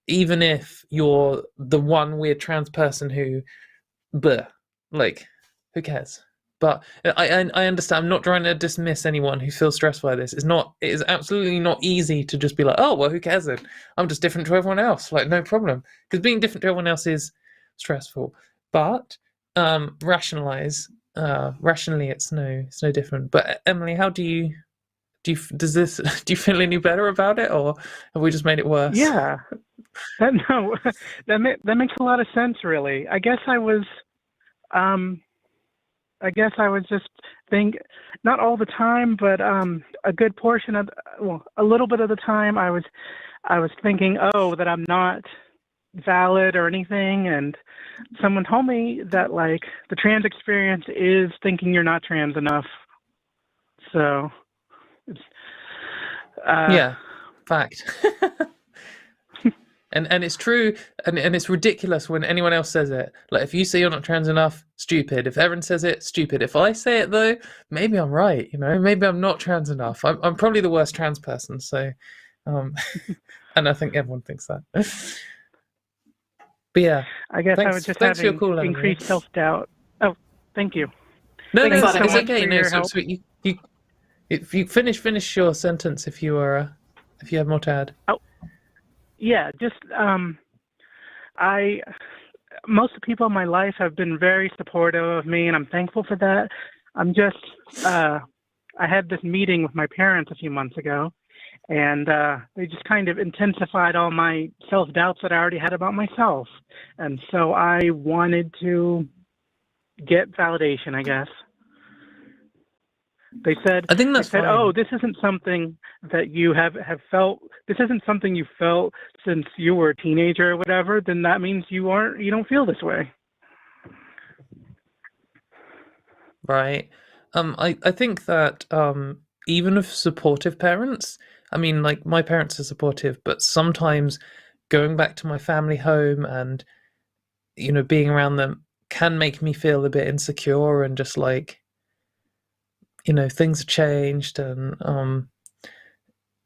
even if you're the one weird trans person who, like, who cares? But I understand. I'm not trying to dismiss anyone who feels stressed by this. It is absolutely not easy to just be like, oh, well, who cares then? I'm just different to everyone else. Like, no problem. Because being different to everyone else is stressful. But rationally, it's no different. But Emily, how do you do you feel any better about it, or have we just made it worse? Yeah, that makes a lot of sense, really. I guess I was just not all the time, but a good portion of, a little bit of the time, I was thinking, oh, that I'm not valid or anything, and someone told me that like the trans experience is thinking you're not trans enough. So it's yeah, fact. And it's true, and it's ridiculous when anyone else says it. Like, if you say you're not trans enough, stupid. If Erin says it, stupid. If I say it though, maybe I'm right. You know, maybe I'm not trans enough. I'm probably the worst trans person. So, and I think everyone thinks that. But yeah, I guess I was just having increased self-doubt. Oh, thank you. No, Thanks it's so okay. No, so if you finish your sentence, if you have more to add. Oh, yeah, just most of the people in my life have been very supportive of me, and I'm thankful for that. I'm just I had this meeting with my parents a few months ago, and they just kind of intensified all my self-doubts that I already had about myself. And so I wanted to get validation, I guess. They said, I think that's fine. Oh, this isn't something that you have felt. This isn't something you felt since you were a teenager or whatever. Then that means you don't feel this way. Right. I think that even with supportive parents, I mean, like, my parents are supportive, but sometimes going back to my family home and, you know, being around them can make me feel a bit insecure, and just like, you know, things have changed, and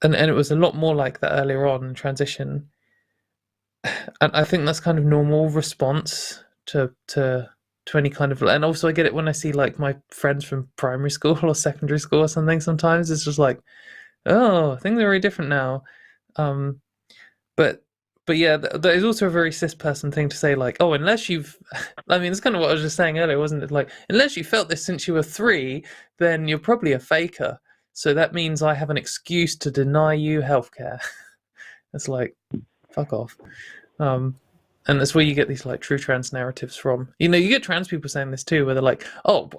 it was a lot more like that earlier on in transition. And I think that's kind of normal response to any kind of, and also I get it when I see like my friends from primary school or secondary school or something. Sometimes it's just like, oh, things are very different now. But yeah, that is also a very cis person thing to say, like, oh, unless you've, I mean, it's kind of what I was just saying earlier, wasn't it? Like, unless you felt this since you were 3, then you're probably a faker. So that means I have an excuse to deny you healthcare. It's like, fuck off. And that's where you get these like true trans narratives from. You know, you get trans people saying this too, where they're like, oh,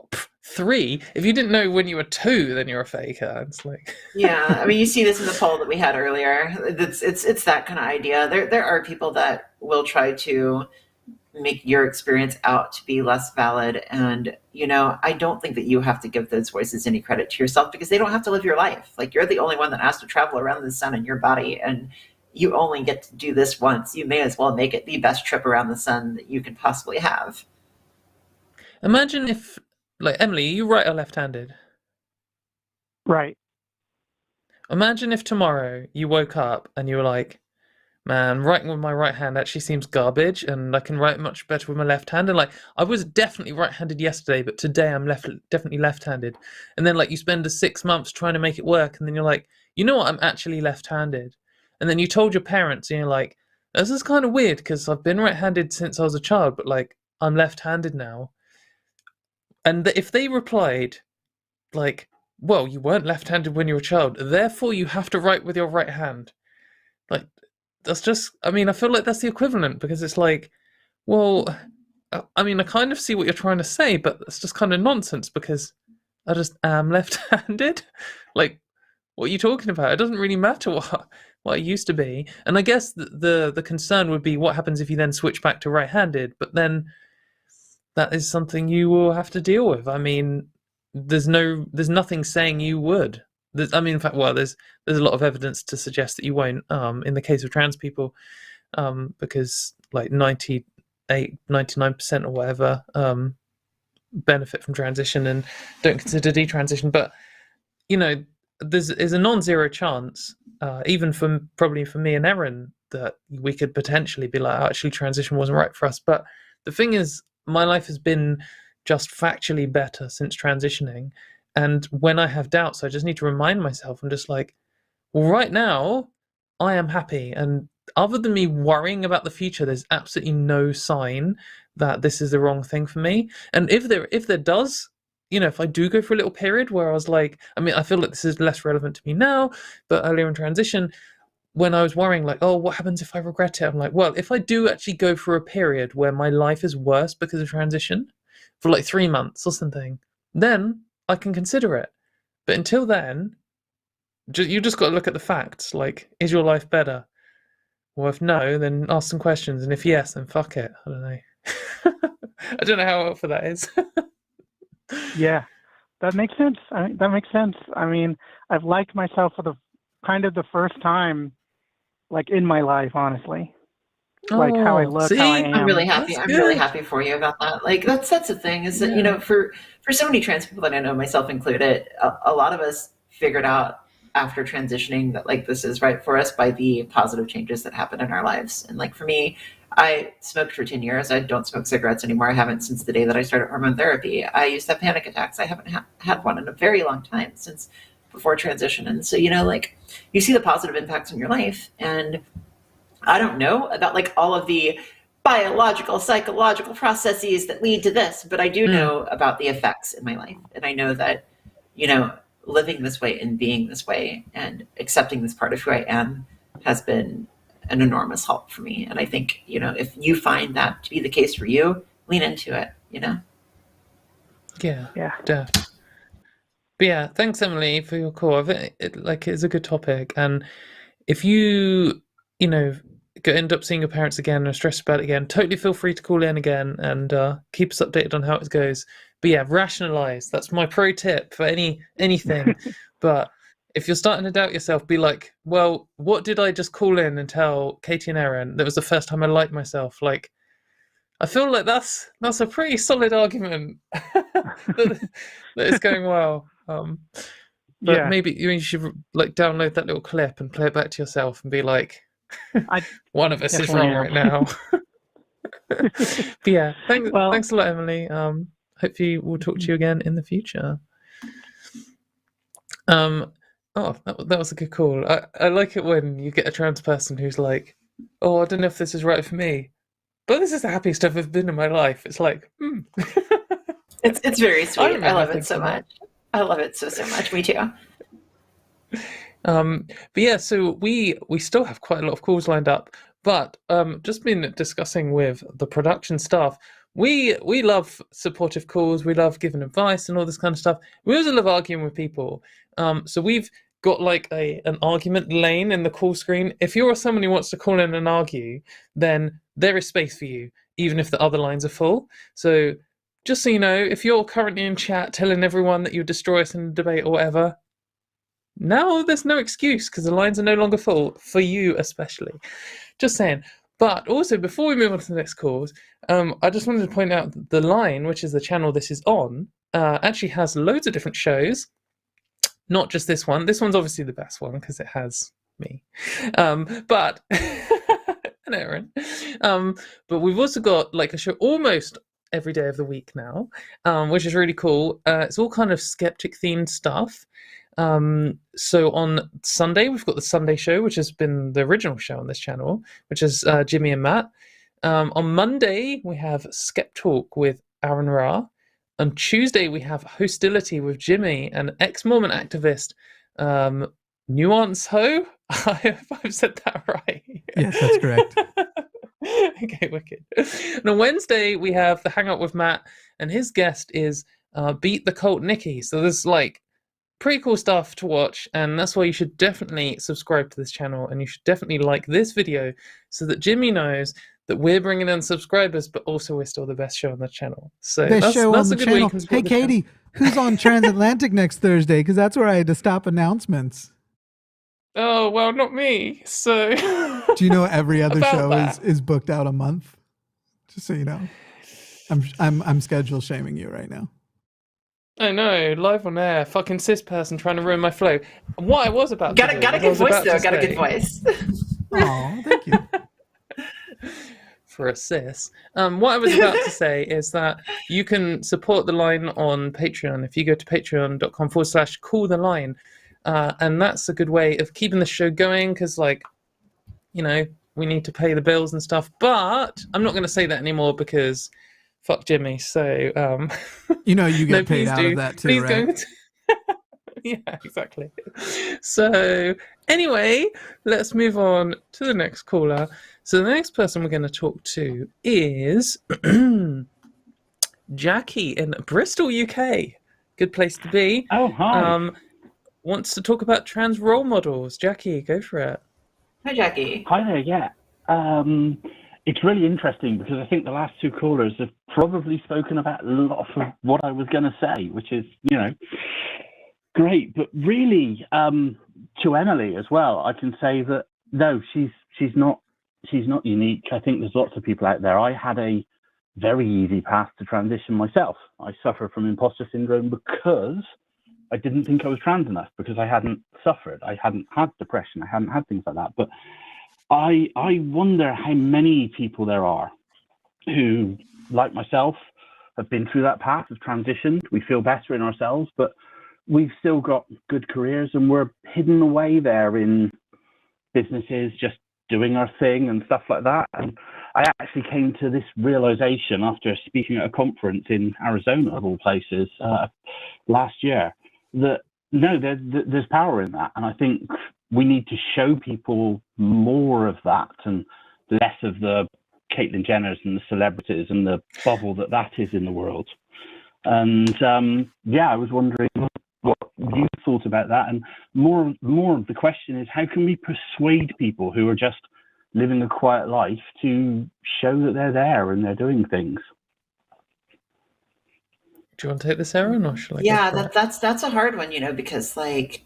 3? If you didn't know when you were 2, then you're a faker. It's like, yeah, I mean, you see this in the poll that we had earlier. It's that kind of idea. There are people that will try to make your experience out to be less valid, and you know, I don't think that you have to give those voices any credit to yourself, because they don't have to live your life. Like, you're the only one that has to travel around the sun in your body, and you only get to do this once. You may as well make it the best trip around the sun that you can possibly have. imagine if, like, Emily, are you right or left-handed? Right. Imagine if tomorrow you woke up and you were like, man, writing with my right hand actually seems garbage, and I can write much better with my left hand. And like, I was definitely right-handed yesterday, but today I'm definitely left-handed. And then like you spend 6 months trying to make it work, and then you're like, you know what, I'm actually left-handed. And then you told your parents, and you're like, this is kind of weird because I've been right-handed since I was a child, but like I'm left-handed now. And if they replied, like, well, you weren't left-handed when you were a child, therefore you have to write with your right hand. Like, that's just, I mean, I feel like that's the equivalent, because it's like, well, I mean, I kind of see what you're trying to say, but it's just kind of nonsense because I just am left-handed. Like, what are you talking about? It doesn't really matter what I used to be. And I guess the concern would be what happens if you then switch back to right-handed, but then that is something you will have to deal with. I mean, there's nothing saying you would. I mean, in fact, well, there's a lot of evidence to suggest that you won't. In the case of trans people, because like 98, 99% or whatever benefit from transition and don't consider detransition. But you know, there's a non-zero chance, even probably for me and Erin, that we could potentially be like, oh, actually, transition wasn't right for us. But the thing is, my life has been just factually better since transitioning. And when I have doubts, I just need to remind myself, I'm just like, well, right now, I am happy. And other than me worrying about the future, there's absolutely no sign that this is the wrong thing for me. And if there does, you know, if I do go for a little period where I was like, I mean, I feel like this is less relevant to me now, but earlier in transition, when I was worrying, like, oh, what happens if I regret it? I'm like, well, if I do actually go for a period where my life is worse because of transition for like 3 months or something, then I can consider it. But until then, you just got to look at the facts. Like, is your life better? Well, if no, then ask some questions. And if yes, then fuck it. I don't know. I don't know how helpful that is. Yeah, that makes sense. That makes sense. I mean, I've liked myself for the first time, like in my life, honestly. Like how I look, see? how I am. I'm really happy. That's I'm good. really happy for you about that. Like that's the thing is that, you know, for so many trans people that I know, myself included, a lot of us figured out after transitioning that like this is right for us by the positive changes that happen in our lives. And like for me, I smoked for 10 years. I don't smoke cigarettes anymore. I haven't since the day that I started hormone therapy. I used to have panic attacks. I haven't had one in a very long time, since before transition. And so, you know, like you see the positive impacts in your life. And I don't know about like all of the biological, psychological processes that lead to this, but I do know about the effects in my life. And I know that, you know, living this way and being this way and accepting this part of who I am has been an enormous help for me. And I think, you know, if you find that to be the case for you, lean into it, you know? Yeah. Yeah. But yeah, thanks, Emily, for your call. I think it's a good topic. And if you know, end up seeing your parents again and are stressed about it again, totally feel free to call in again and keep us updated on how it goes. But yeah, rationalize. That's my pro tip for anything. But if you're starting to doubt yourself, be like, well, what did I just call in and tell Katy and Erin that was the first time I liked myself? Like, I feel like that's a pretty solid argument that it's going well. But maybe you should like download that little clip and play it back to yourself and be like, one of us is wrong right now. But yeah, thanks a lot, Emily. Hopefully we'll talk to you again in the future. That was a good call. I like it when you get a trans person who's like, oh, I don't know if this is right for me, but this is the happiest I've ever been in my life. It's like, It's very sweet. I love it so much. I love it so much. Me too. But yeah, so we still have quite a lot of calls lined up, but just been discussing with the production staff. We love supportive calls. We love giving advice and all this kind of stuff. We also love arguing with people. So we've got like an argument lane in the call screen. If you're someone who wants to call in and argue, then there is space for you, even if the other lines are full. So just so you know, if you're currently in chat telling everyone that you destroy us in a debate or whatever, now there's no excuse because the lines are no longer full, for you especially. Just saying. But also, before we move on to the next calls, I just wanted to point out that The Line, which is the channel this is on, actually has loads of different shows. not just this one. This one's obviously the best one because it has me, but and Erin. But we've also got like a show almost every day of the week now, which is really cool. It's all kind of skeptic themed stuff. So on Sunday we've got the Sunday show, which has been the original show on this channel, which is Jimmy and Matt. On Monday we have Skeptalk with Aron Ra. On Tuesday we have Hostility with Jimmy and ex-Mormon activist Nuance Ho. I hope I've said that right. Yes, that's correct. Okay, wicked. And on Wednesday we have the Hangout with Matt, and his guest is Beat the Cult Nikki. So there's like pretty cool stuff to watch, and that's why you should definitely subscribe to this channel, and you should definitely like this video so that Jimmy knows that we're bringing in subscribers, but also we're still the best show on the channel. So that's a good way you can support the channel. Hey, Katy, who's on Transatlantic next Thursday? Because that's where I had to stop announcements. Oh, well, not me. So do you know every other show that is booked out a month? Just so you know. I'm schedule shaming you right now. I know, live on air, fucking cis person trying to ruin my flow. What I was about got to a do, good voice though. Got a good voice. Oh, thank you. For a cis. What I was about to say is that you can support the line on Patreon if you go to patreon.com/calltheline. And that's a good way of keeping the show going because, like, you know, we need to pay the bills and stuff. But I'm not going to say that anymore because fuck Jimmy. So, you know, you get no, paid out of that too, please right? Yeah, exactly. So anyway, let's move on to the next caller. So the next person we're going to talk to is Jackie in Bristol, UK. Good place to be. Oh, hi. Wants to talk about trans role models. Jackie, go for it. Hi, Jackie. Hi there, yeah. It's really interesting because I think the last two callers have probably spoken about a lot of what I was going to say, which is, you know, great. But really, to Emily as well, I can say that, no, she's not unique. I think there's lots of people out there. I had a very easy path to transition myself. I suffer from imposter syndrome because I didn't think I was trans enough, because I hadn't suffered. I hadn't had depression. I hadn't had things like that. But I wonder how many people there are who, like myself, have been through that path of transition. We feel better in ourselves, but we've still got good careers and we're hidden away there in businesses, just doing our thing and stuff like that. And I actually came to this realization after speaking at a conference in Arizona, of all places, last year, that no, there's power in that. And I think we need to show people more of that and less of the Caitlyn Jenners and the celebrities and the bubble that is in the world. And yeah, I was wondering what you thought about that. And more of the question is, how can we persuade people who are just living a quiet life to show that they're there and they're doing things? Do you want to take this, Erin, or shall I? Yeah, that's a hard one, you know, because like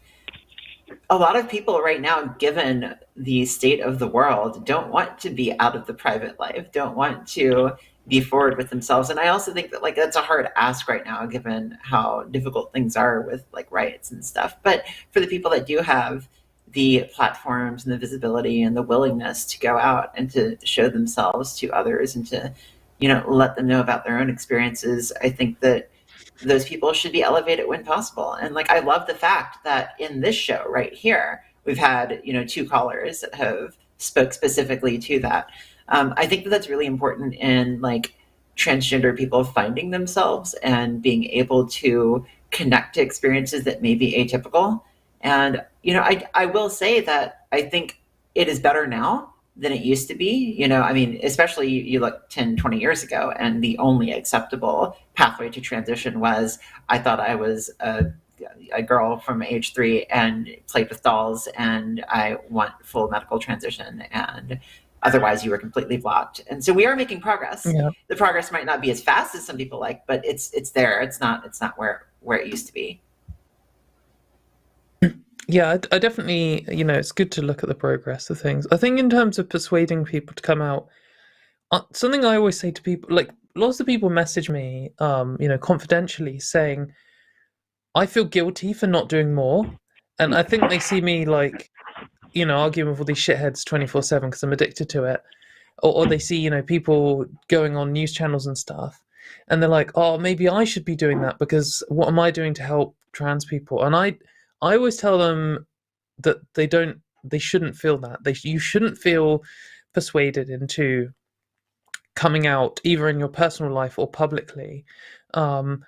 a lot of people right now, given the state of the world, don't want to be out of the private life, don't want to be forward with themselves. And I also think that like that's a hard ask right now, given how difficult things are with like riots and stuff. But for the people that do have the platforms and the visibility and the willingness to go out and to show themselves to others and to, you know, let them know about their own experiences, I think that those people should be elevated when possible. And like, I love the fact that in this show right here, we've had, you know, 2 callers that have spoke specifically to that. I think that that's really important in like transgender people finding themselves and being able to connect to experiences that may be atypical. And, you know, I will say that I think it is better now than it used to be. You know, I mean, especially you look 10, 20 years ago, and the only acceptable pathway to transition was, I thought I was a girl from age 3 and played with dolls, and I want full medical transition, and otherwise you were completely blocked. And so we are making progress. Yeah. The progress might not be as fast as some people like, but it's there. It's not where it used to be. Yeah, I definitely, you know, it's good to look at the progress of things. I think in terms of persuading people to come out, something I always say to people, like lots of people message me, you know, confidentially saying, I feel guilty for not doing more, and I think they see me like, arguing with all these shitheads 24/7 because I'm addicted to it, or they see people going on news channels and stuff, and they're like, oh, maybe I should be doing that because what am I doing to help trans people? And I always tell them that they shouldn't feel that. You shouldn't feel persuaded into coming out either in your personal life or publicly. And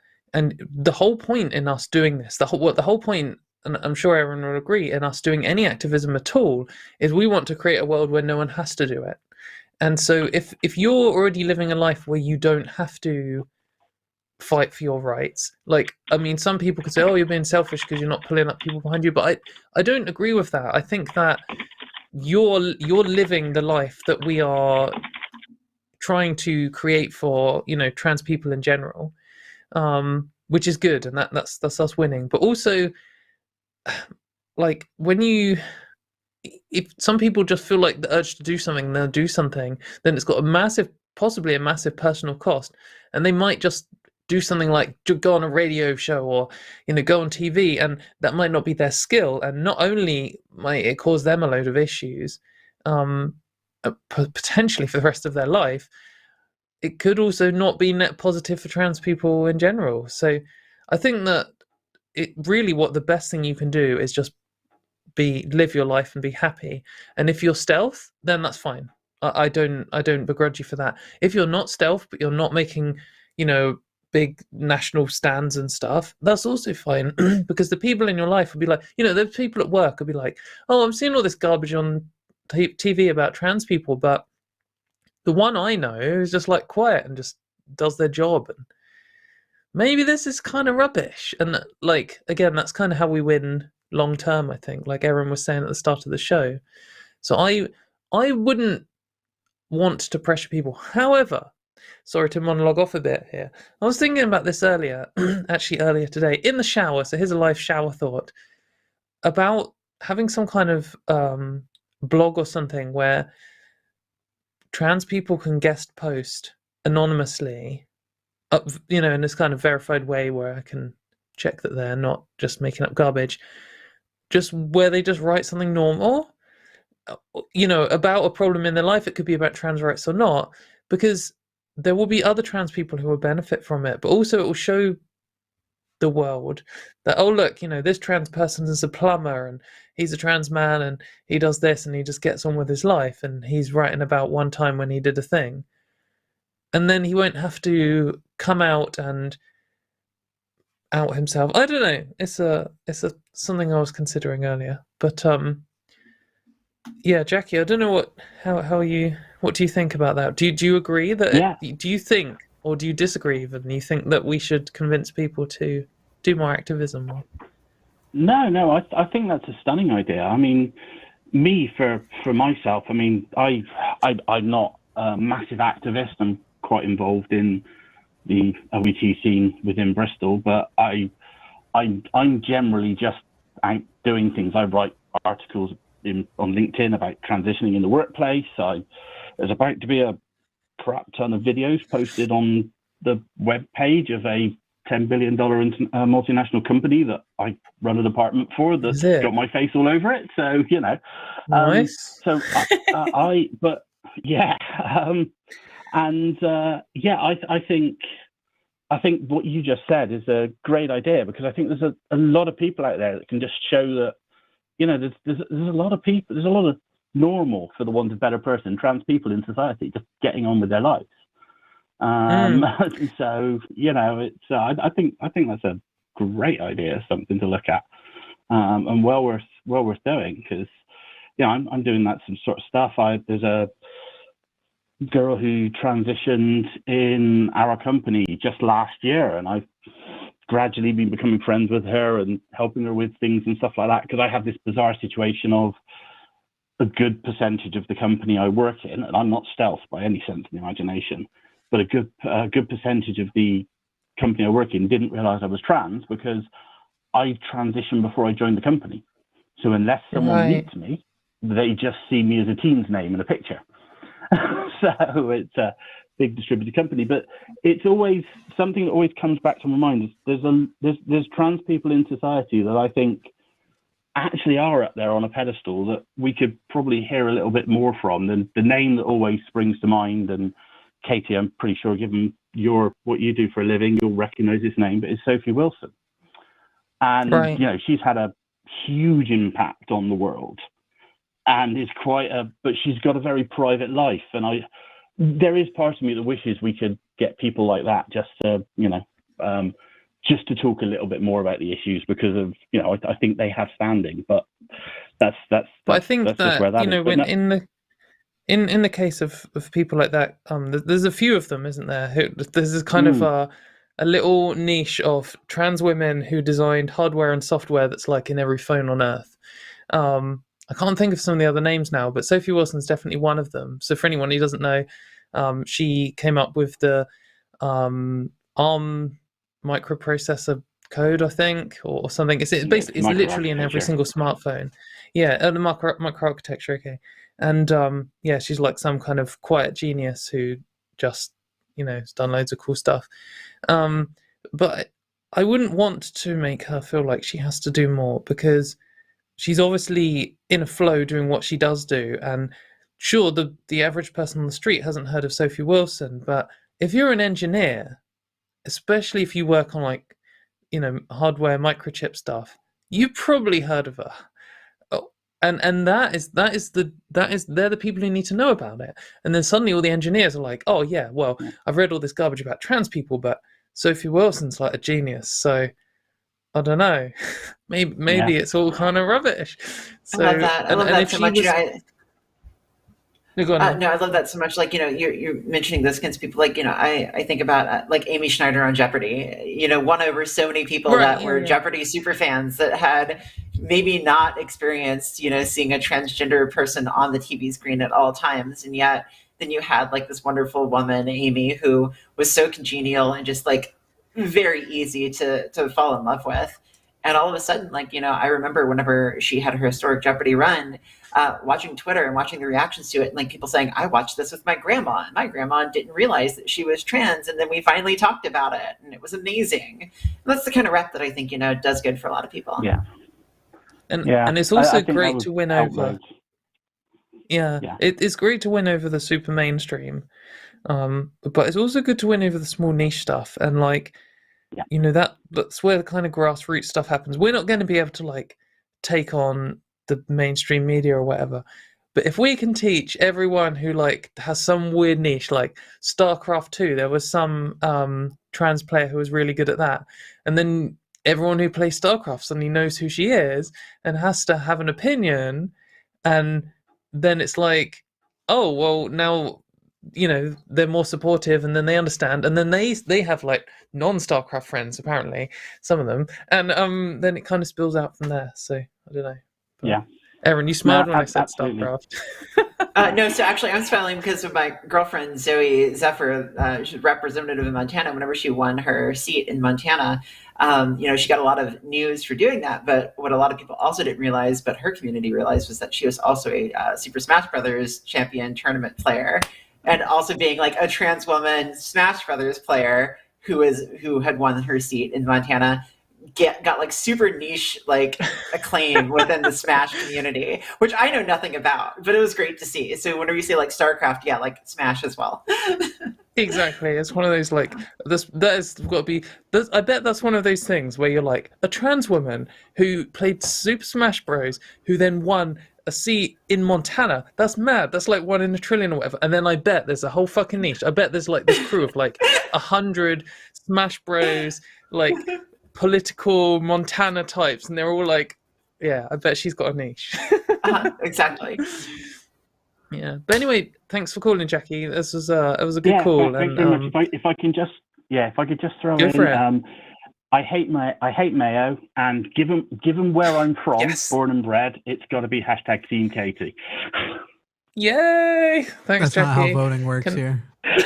the whole point in us doing this, the whole point, and I'm sure everyone will agree, in us doing any activism at all, is we want to create a world where no one has to do it. And so if you're already living a life where you don't have to fight for your rights, some people could say, oh, you're being selfish because you're not pulling up people behind you, but I don't agree with that. I think that you're living the life that we are trying to create for trans people in general, which is good, and that's us winning. But also, if some people just feel like the urge to do something, they'll do something, then it's got possibly a massive personal cost, and they might just do something like go on a radio show or go on TV, and that might not be their skill, and not only might it cause them a load of issues, potentially for the rest of their life, it could also not be net positive for trans people in general. So I think that what the best thing you can do is just live your life and be happy. And if you're stealth, then that's fine. I don't begrudge you for that. If you're not stealth, but you're not making big national stands and stuff, that's also fine. Because the people in your life will be like, the people at work will be like, oh, I'm seeing all this garbage on TV about trans people, but the one I know is just like quiet and just does their job, and maybe this is kind of rubbish. And again, that's kind of how we win long term, I think, like Erin was saying at the start of the show. So I wouldn't want to pressure people. However, sorry to monologue off a bit here, I was thinking about this earlier actually earlier today in the shower. So here's a live shower thought about having some kind of blog or something where trans people can guest post anonymously, in this kind of verified way where I can check that they're not just making up garbage, just where they just write something normal, about a problem in their life. It could be about trans rights or not, because there will be other trans people who will benefit from it, but also it will show the world that, oh, look, this trans person is a plumber and he's a trans man and he does this and he just gets on with his life, and he's writing about one time when he did a thing, and then he won't have to come out and out himself. I don't know. It's something I was considering earlier, but yeah, Jackie, I don't know what do you think about that? Do you agree that do you think, or do you disagree even? You think that we should convince people to do more activism? Or? No, I think that's a stunning idea. I mean, for myself, I mean, I'm not a massive activist. I'm quite involved in the LGBT scene within Bristol, but I'm generally just out doing things. I write articles on LinkedIn about transitioning in the workplace. There's about to be a crap ton of videos posted on the web page of a $10 billion multinational company that I run a department for that's got my face all over it. So, nice. But yeah. I think what you just said is a great idea, because I think there's a lot of people out there that can just show that, there's a lot of people, there's a lot of normal, for the want of a better person, trans people in society just getting on with their lives. So, it's I think that's a great idea, something to look at, and well worth doing, because I'm doing that some sort of stuff. There's a girl who transitioned in our company just last year, and I've gradually been becoming friends with her and helping her with things and stuff like that, because I have this bizarre situation of a good percentage of the company I work in, and I'm not stealth by any sense of the imagination, but a good percentage of the company I work in didn't realize I was trans, because I transitioned before I joined the company. So unless someone meets me, they just see me as a teen's name in a picture. So big distributed company. But it's always something that always comes back to my mind. There's trans people in society that I think actually are up there on a pedestal that we could probably hear a little bit more from. Than the name that always springs to mind, and Katy, I'm pretty sure, given what you do for a living, you'll recognize his name, but it's Sophie Wilson. And, Right. you know, she's had a huge impact on the world, and is but she's got a very private life. And there is part of me that wishes we could get people like that just to, you know, just to talk a little bit more about the issues, because of, you know, I think they have standing, but that's But I think that's that, just where that you know, is. when in the case of people like that, there's a few of them, isn't there? There's this kind of a little niche of trans women who designed hardware and software that's like in every phone on Earth. I can't think of some of the other names now, but Sophie Wilson's definitely one of them. So for anyone who doesn't know, she came up with the ARM microprocessor code, I think, or something. It's basically, it's literally in every single smartphone. Yeah, the microarchitecture. Okay, and yeah, she's like some kind of quiet genius who just, you know, has done loads of cool stuff. But I wouldn't want to make her feel like she has to do more, because she's obviously in a flow doing what she does do. And sure, the average person on the street hasn't heard of Sophie Wilson, but if you're an engineer, especially if you work on, like, you know, hardware microchip stuff, you've probably heard of her. Oh, and they're the people who need to know about it. And then suddenly all the engineers are like, oh yeah, well, I've read all this garbage about trans people, but Sophie Wilson's like a genius, so I don't know. maybe it's all kind of rubbish. So, I love that. I love that so much. No, I love that so much. Like, you know, you're mentioning those kinds of people. Like, you know, I think about like Amy Schneider on Jeopardy. You know, won over so many people that were Jeopardy super fans that had maybe not experienced, you know, seeing a transgender person on the TV screen at all times, and yet then you had like this wonderful woman, Amy, who was so congenial and just like very easy to fall in love with. And all of a sudden, like, you know, I remember whenever she had her historic Jeopardy run, watching Twitter and watching the reactions to it, and like people saying, I watched this with my grandma, and my grandma didn't realize that she was trans, and then we finally talked about it, and it was amazing. And that's the kind of rep that I think, you know, does good for a lot of people. Yeah. And it's also great to win over. Yeah. It's great to win over the super mainstream, but it's also good to win over the small niche stuff. And like, you know, that's where the kind of grassroots stuff happens. We're not going to be able to like take on the mainstream media or whatever, but if we can teach everyone who like has some weird niche, like StarCraft 2, there was some trans player who was really good at that, and then everyone who plays StarCraft suddenly knows who she is and has to have an opinion, and then it's like, oh well, now, you know, they're more supportive, and then they understand, and then they have like non-StarCraft friends, apparently, some of them, and then it kind of spills out from there. So I don't know. But, yeah. Erin, you smiled when I said StarCraft. No, so actually I'm smiling because of my girlfriend, Zoe Zephyr. She's representative in Montana. Whenever she won her seat in Montana, you know, she got a lot of news for doing that. But what a lot of people also didn't realize, but her community realized, was that she was also a Super Smash Brothers champion tournament player, and also being like a trans woman Smash Brothers player who had won her seat in Montana. Got like super niche like acclaim within the Smash community, which I know nothing about, but it was great to see. So whenever you say like StarCraft, yeah, like Smash as well. Exactly. It's one of those like that has got to be. I bet that's one of those things where you're like a trans woman who played Super Smash Bros. Who then won a seat in Montana. That's mad. That's like 1 in a trillion or whatever. And then I bet there's a whole fucking niche. I bet there's like this crew of like 100 Smash Bros. Like political Montana types, and they're all like, yeah, I bet she's got a niche. Exactly. Yeah, but anyway, thanks for calling, Jackie. This was it was a good call. Thanks very much. If I could just throw go in, for it. I hate mayo, and given where I'm from, born and bred, it's got to be hashtag Team Katy. Yay! Thanks, That's Jackie. not how voting works here.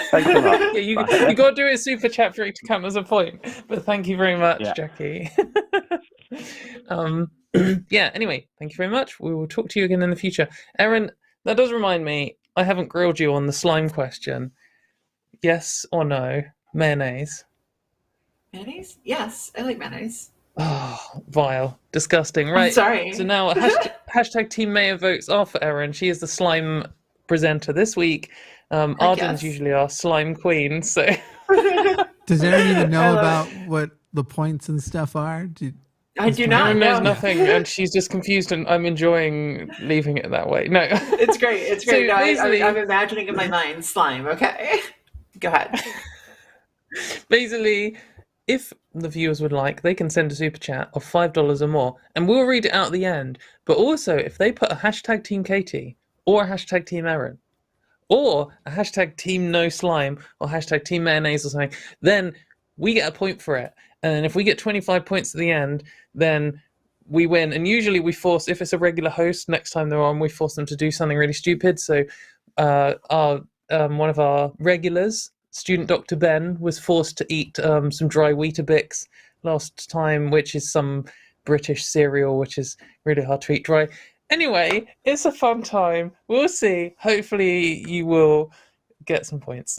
Thanks a lot. Yeah, you got to do a super chat for it to count as a point. But thank you very much, Jackie. Yeah. Anyway, thank you very much. We will talk to you again in the future. Erin, that does remind me, I haven't grilled you on the slime question. yes or no, mayonnaise? Mayonnaise? Yes, I like mayonnaise. Oh, vile. Disgusting. I'm Right. sorry. So now hashtag Team Mayo votes are for Erin. She is the slime presenter this week. Arden's yes. usually our slime queen, so... Does Erin even I know love about it. what the points and stuff are? I do not Erin know. knows nothing, and she's just confused, and I'm enjoying leaving it that way. No. It's great. It's great. So No, basically- I'm imagining in my mind slime. Okay. Go ahead. Basically, if the viewers would like, they can send a super chat of $5 or more, and we'll read it out at the end. But also, if they put a hashtag Team Katy or a hashtag Team Erin or a hashtag Team No Slime or hashtag Team Mayonnaise or something, then we get a point for it. And then if we get 25 points at the end, then we win. And usually we force, if it's a regular host, next time they're on, we force them to do something really stupid. So one of our regulars, student Dr. Ben, was forced to eat some dry Weetabix last time, which is some British cereal, which is really hard to eat dry. Anyway, it's a fun time. We'll see. Hopefully you will get some points.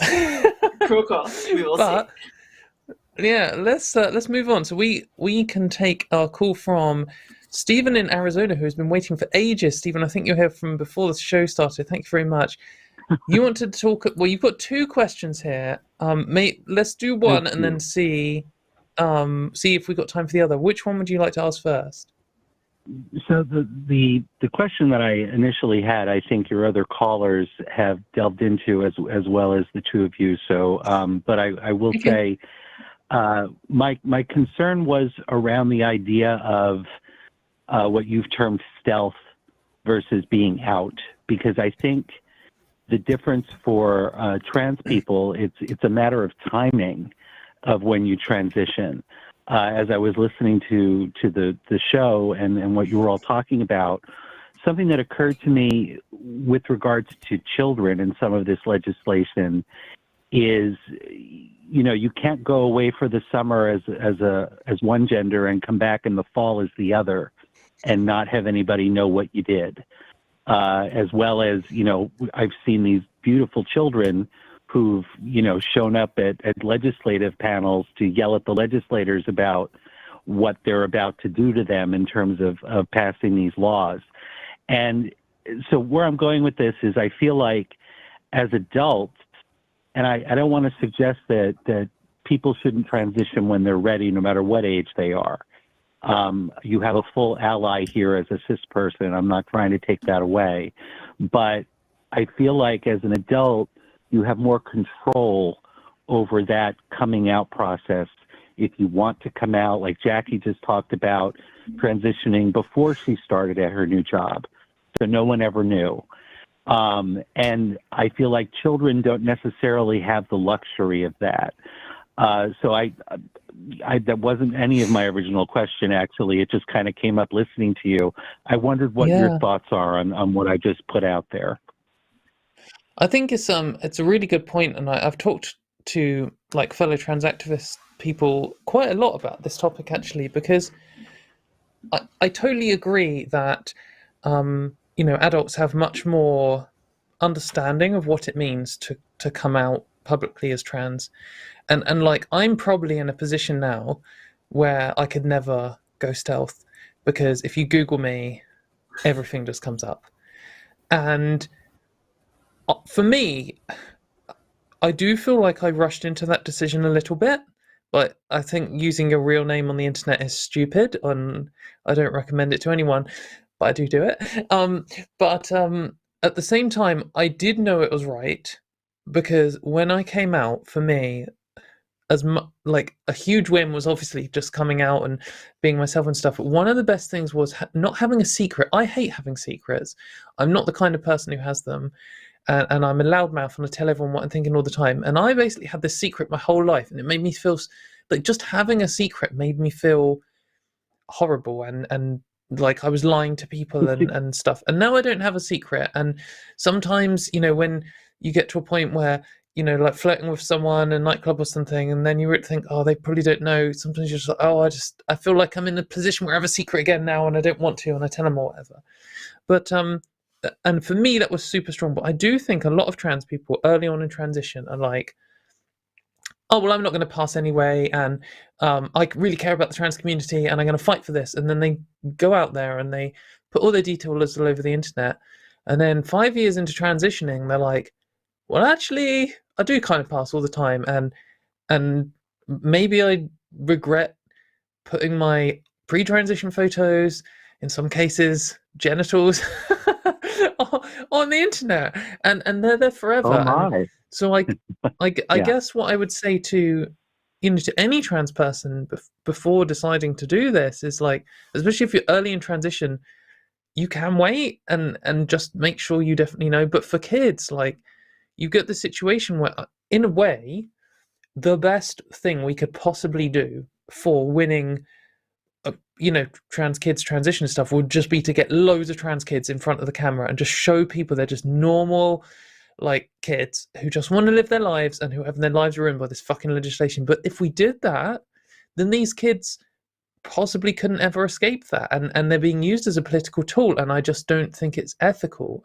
Cool. We will see. Yeah, let's move on. So we can take our call from Stephen in Arizona, who's been waiting for ages. Stephen, I think you're here from before the show started. Thank you very much. You want to talk? Well, you've got two questions here. Let's do one and then see if we got time for the other. Which one would you like to ask first? So the question that I initially had, I think your other callers have delved into as well as the two of you. So, but I will say, my concern was around the idea of what you've termed stealth versus being out, because I think the difference for trans people, it's a matter of timing of when you transition. As I was listening to the show and what you were all talking about, something that occurred to me with regards to children and some of this legislation is, you can't go away for the summer as one gender and come back in the fall as the other and not have anybody know what you did. As well as, I've seen these beautiful children who've, shown up at legislative panels to yell at the legislators about what they're about to do to them in terms of passing these laws. And so where I'm going with this is I feel like as adults, and I don't want to suggest that people shouldn't transition when they're ready, no matter what age they are. You have a full ally here as a cis person. I'm not trying to take that away. But I feel like as an adult, you have more control over that coming out process. If you want to come out, like Jackie just talked about, transitioning before she started at her new job, so no one ever knew. And I feel like children don't necessarily have the luxury of that. So that wasn't any of my original question, actually. It just kind of came up listening to you. I wondered what your thoughts are on what I just put out there. I think it's a really good point, and I've talked to fellow trans activist people quite a lot about this topic, actually, because I totally agree that adults have much more understanding of what it means to come out publicly as trans, and I'm probably in a position now where I could never go stealth, because if you Google me, everything just comes up. And for me, I do feel like I rushed into that decision a little bit, but I think using your real name on the internet is stupid, and I don't recommend it to anyone, but I do it. But at the same time, I did know it was right, because when I came out, for me, a huge win was obviously just coming out and being myself and stuff. But one of the best things was not having a secret. I hate having secrets. I'm not the kind of person who has them. And I'm a loudmouth and I tell everyone what I'm thinking all the time. And I basically had this secret my whole life, and it made me feel like just having a secret made me feel horrible and like I was lying to people and stuff. And now I don't have a secret. And sometimes, when you get to a point where, like flirting with someone in a nightclub or something, and then you would think, oh, they probably don't know. Sometimes you're just like, oh, I feel like I'm in a position where I have a secret again now and I don't want to, and I tell them or whatever. But and for me, that was super strong. But I do think a lot of trans people early on in transition are like, oh well, I'm not going to pass anyway, and I really care about the trans community, and I'm going to fight for this. And then they go out there and they put all their details all over the internet, and then 5 years into transitioning, they're like, well, actually, I do kind of pass all the time, and maybe I regret putting my pre-transition photos, in some cases genitals, on the internet, and they're there forever. Oh my. And so I Yeah. guess what I would say to to any trans person before deciding to do this is, like, especially if you're early in transition, you can wait and just make sure you definitely know. But for kids, like, you get the situation where, in a way, the best thing we could possibly do for winning trans kids transition stuff would just be to get loads of trans kids in front of the camera and just show people they're just normal, like, kids who just want to live their lives and who have their lives ruined by this fucking legislation. But if we did that, then these kids possibly couldn't ever escape that, and they're being used as a political tool, and I just don't think it's ethical.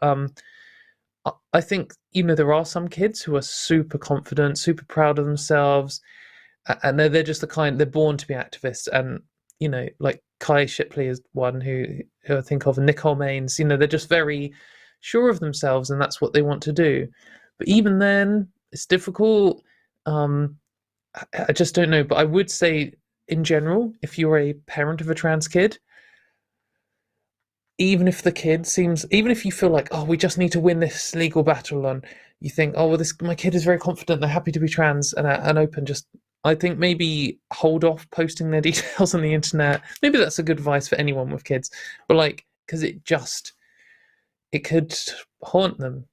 I think there are some kids who are super confident, super proud of themselves, and they're just the kind, they're born to be activists. And like Kai Shipley is one who I think of, and Nicole Maines, they're just very sure of themselves and that's what they want to do. But even then, it's difficult. I just don't know. But I would say, in general, if you're a parent of a trans kid, even if you feel like, oh, we just need to win this legal battle, and you think, oh well, my kid is very confident, they're happy to be trans and open, just, I think maybe hold off posting their details on the internet. Maybe that's a good advice for anyone with kids, but like, because it could haunt them,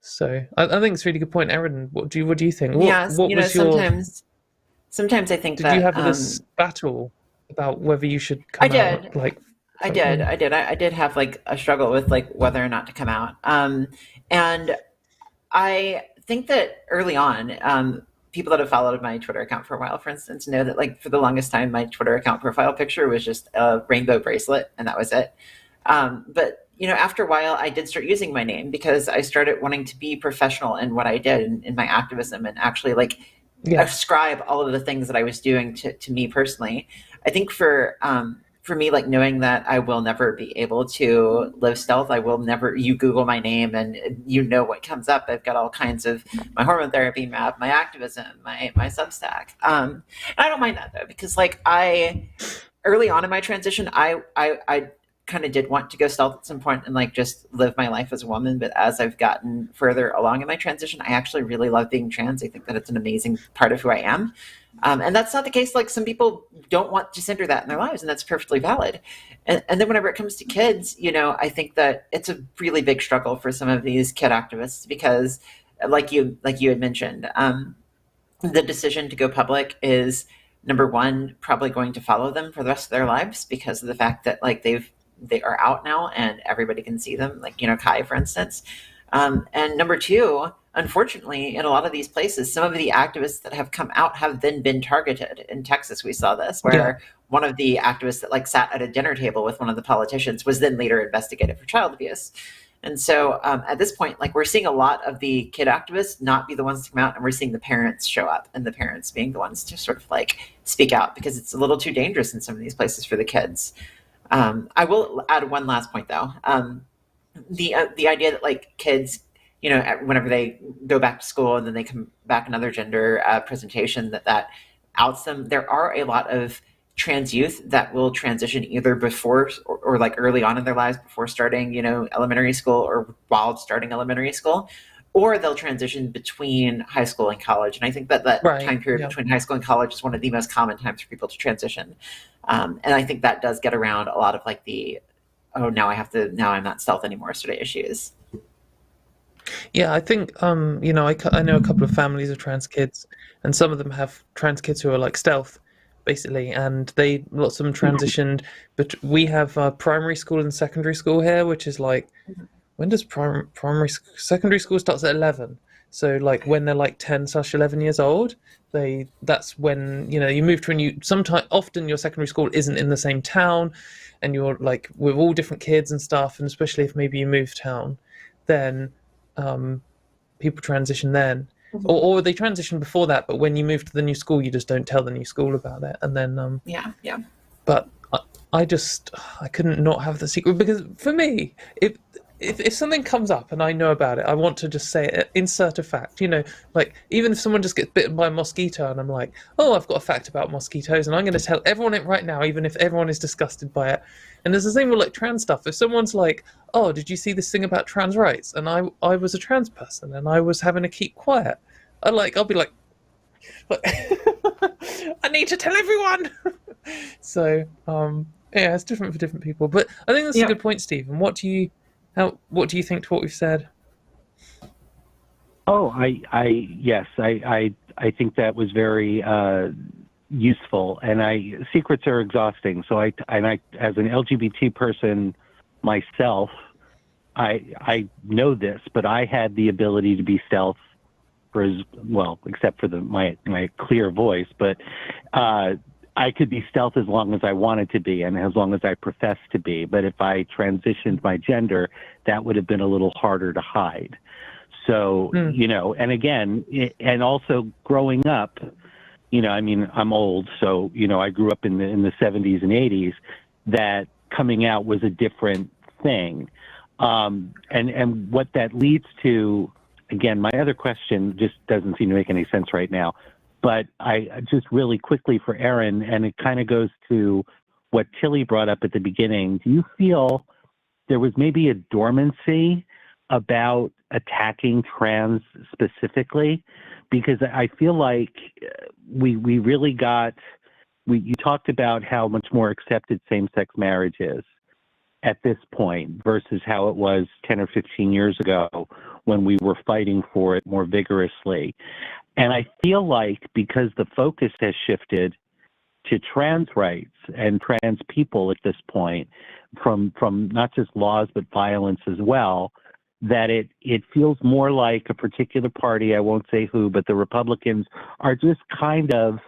So I think it's a really good point, Erin. What do you think? Yes, what was your? Sometimes I think did you have this battle about whether you should come I out? did. Like, I did have like a struggle with like whether or not to come out. And I think that early on, people that have followed my Twitter account for a while, for instance, know that like for the longest time, my Twitter account profile picture was just a rainbow bracelet, and that was it. But after a while, I did start using my name because I started wanting to be professional in what I did in my activism, and actually like ascribe all of the things that I was doing to me personally. I think for me, like, knowing that I will never be able to live stealth, you Google my name and what comes up. I've got all kinds of my hormone therapy map, my activism, my Substack. And I don't mind that though, because like early on in my transition, I kind of did want to go stealth at some point and like just live my life as a woman. But as I've gotten further along in my transition, I actually really love being trans. I think that it's an amazing part of who I am. And that's not the case. Like, some people don't want to center that in their lives, and that's perfectly valid. And then whenever it comes to kids, I think that it's a really big struggle for some of these kid activists because, like you had mentioned, the decision to go public is, number one, probably going to follow them for the rest of their lives because of the fact that like they are out now and everybody can see them, like, Kai, for instance. And number two, unfortunately, in a lot of these places, some of the activists that have come out have then been targeted. In Texas, we saw this, where one of the activists that like sat at a dinner table with one of the politicians was then later investigated for child abuse. And so at this point, like, we're seeing a lot of the kid activists not be the ones to come out, and we're seeing the parents show up, and the parents being the ones to sort of like speak out because it's a little too dangerous in some of these places for the kids. I will add one last point though. The idea that like kids, whenever they go back to school and then they come back another gender presentation, that outs them. There are a lot of trans youth that will transition either before or like early on in their lives before starting, elementary school, or while starting elementary school, or they'll transition between high school and college. And I think that time period between high school and college is one of the most common times for people to transition. And I think that does get around a lot of like the, oh, now I'm not stealth anymore sort of issues. Yeah, I think, I know a couple of families of trans kids, and some of them have trans kids who are like stealth, basically, and lots of them transitioned. But we have primary school and secondary school here, which is like, when does secondary school starts at 11? So like when they're like 10/11 years old, that's when, you move to often your secondary school isn't in the same town, and you're like with all different kids and stuff, and especially if maybe you move town, then people transition then. or they transitioned before that, but when you move to the new school, you just don't tell the new school about it, and then Yeah. But I couldn't not have the secret, because for me, if something comes up and I know about it, I want to just say it, insert a fact. Like even if someone just gets bitten by a mosquito and I'm like, oh, I've got a fact about mosquitoes, and I'm going to tell everyone it right now, even if everyone is disgusted by it. And there's the same with like trans stuff. If someone's like, oh, did you see this thing about trans rights? And I was a trans person and I was having to keep quiet. I'll be like I need to tell everyone. So yeah, it's different for different people, but I think that's a good point, Stephen. What do you think to what we've said? Oh, yes, I think that was very useful, and secrets are exhausting. So I as an LGBT person myself, I know this, but I had the ability to be stealth for as well, except for my clear voice, but I could be stealth as long as I wanted to be and as long as I professed to be. But if I transitioned my gender, that would have been a little harder to hide. So, and again, and also growing up, I mean, I'm old, so, I grew up in the 70s and 80s, that coming out was a different thing. And what that leads to, again, my other question just doesn't seem to make any sense right now. But I just really quickly for Erin, and it kind of goes to what Tilly brought up at the beginning. Do you feel there was maybe a dormancy about attacking trans specifically? Because I feel like we really you talked about how much more accepted same-sex marriage is at this point versus how it was 10 or 15 years ago when we were fighting for it more vigorously. And I feel like because the focus has shifted to trans rights and trans people at this point, from not just laws but violence as well, that it feels more like a particular party, I won't say who, but the Republicans are just kind of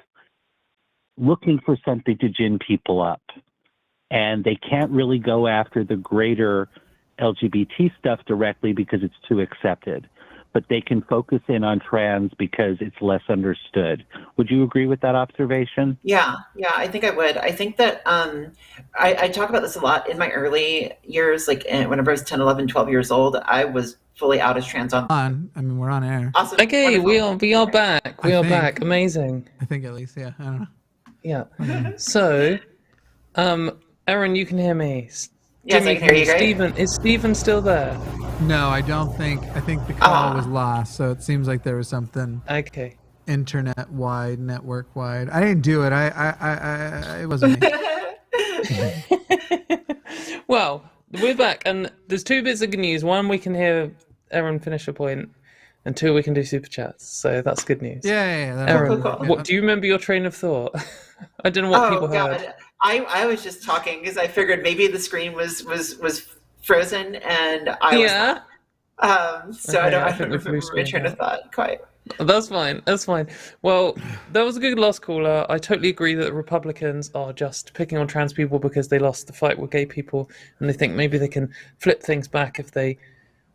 looking for something to gin people up. And they can't really go after the greater LGBT stuff directly because it's too accepted. But they can focus in on trans because it's less understood. Would you agree with that observation? Yeah, I think I would. I think that I talk about this a lot in my early years, like whenever I was 10, 11, 12 years old, I was fully out as trans on. I mean, we're on air. Awesome. Okay, wonderful. we are back. We are back. Amazing. I think at least, yeah. I don't know. Yeah. So, Erin, you can hear me. Yes, I can hear you. Stephen, is Stephen still there? No, I don't think. I think the call was lost, so it seems like there was something. Okay. Internet-wide, network-wide. I didn't do it. It wasn't me. Well, we're back, and there's two bits of good news. One, we can hear Erin finish a point, and two, we can do super chats. So that's good news. Yeah. Erin, cool. what do you remember your train of thought? I don't know what people heard. I was just talking because I figured maybe the screen was frozen and I was not. So okay, I don't remember my train of thought quite. That's fine. Well, that was a good last caller. I totally agree that the Republicans are just picking on trans people because they lost the fight with gay people, and they think maybe they can flip things back if they,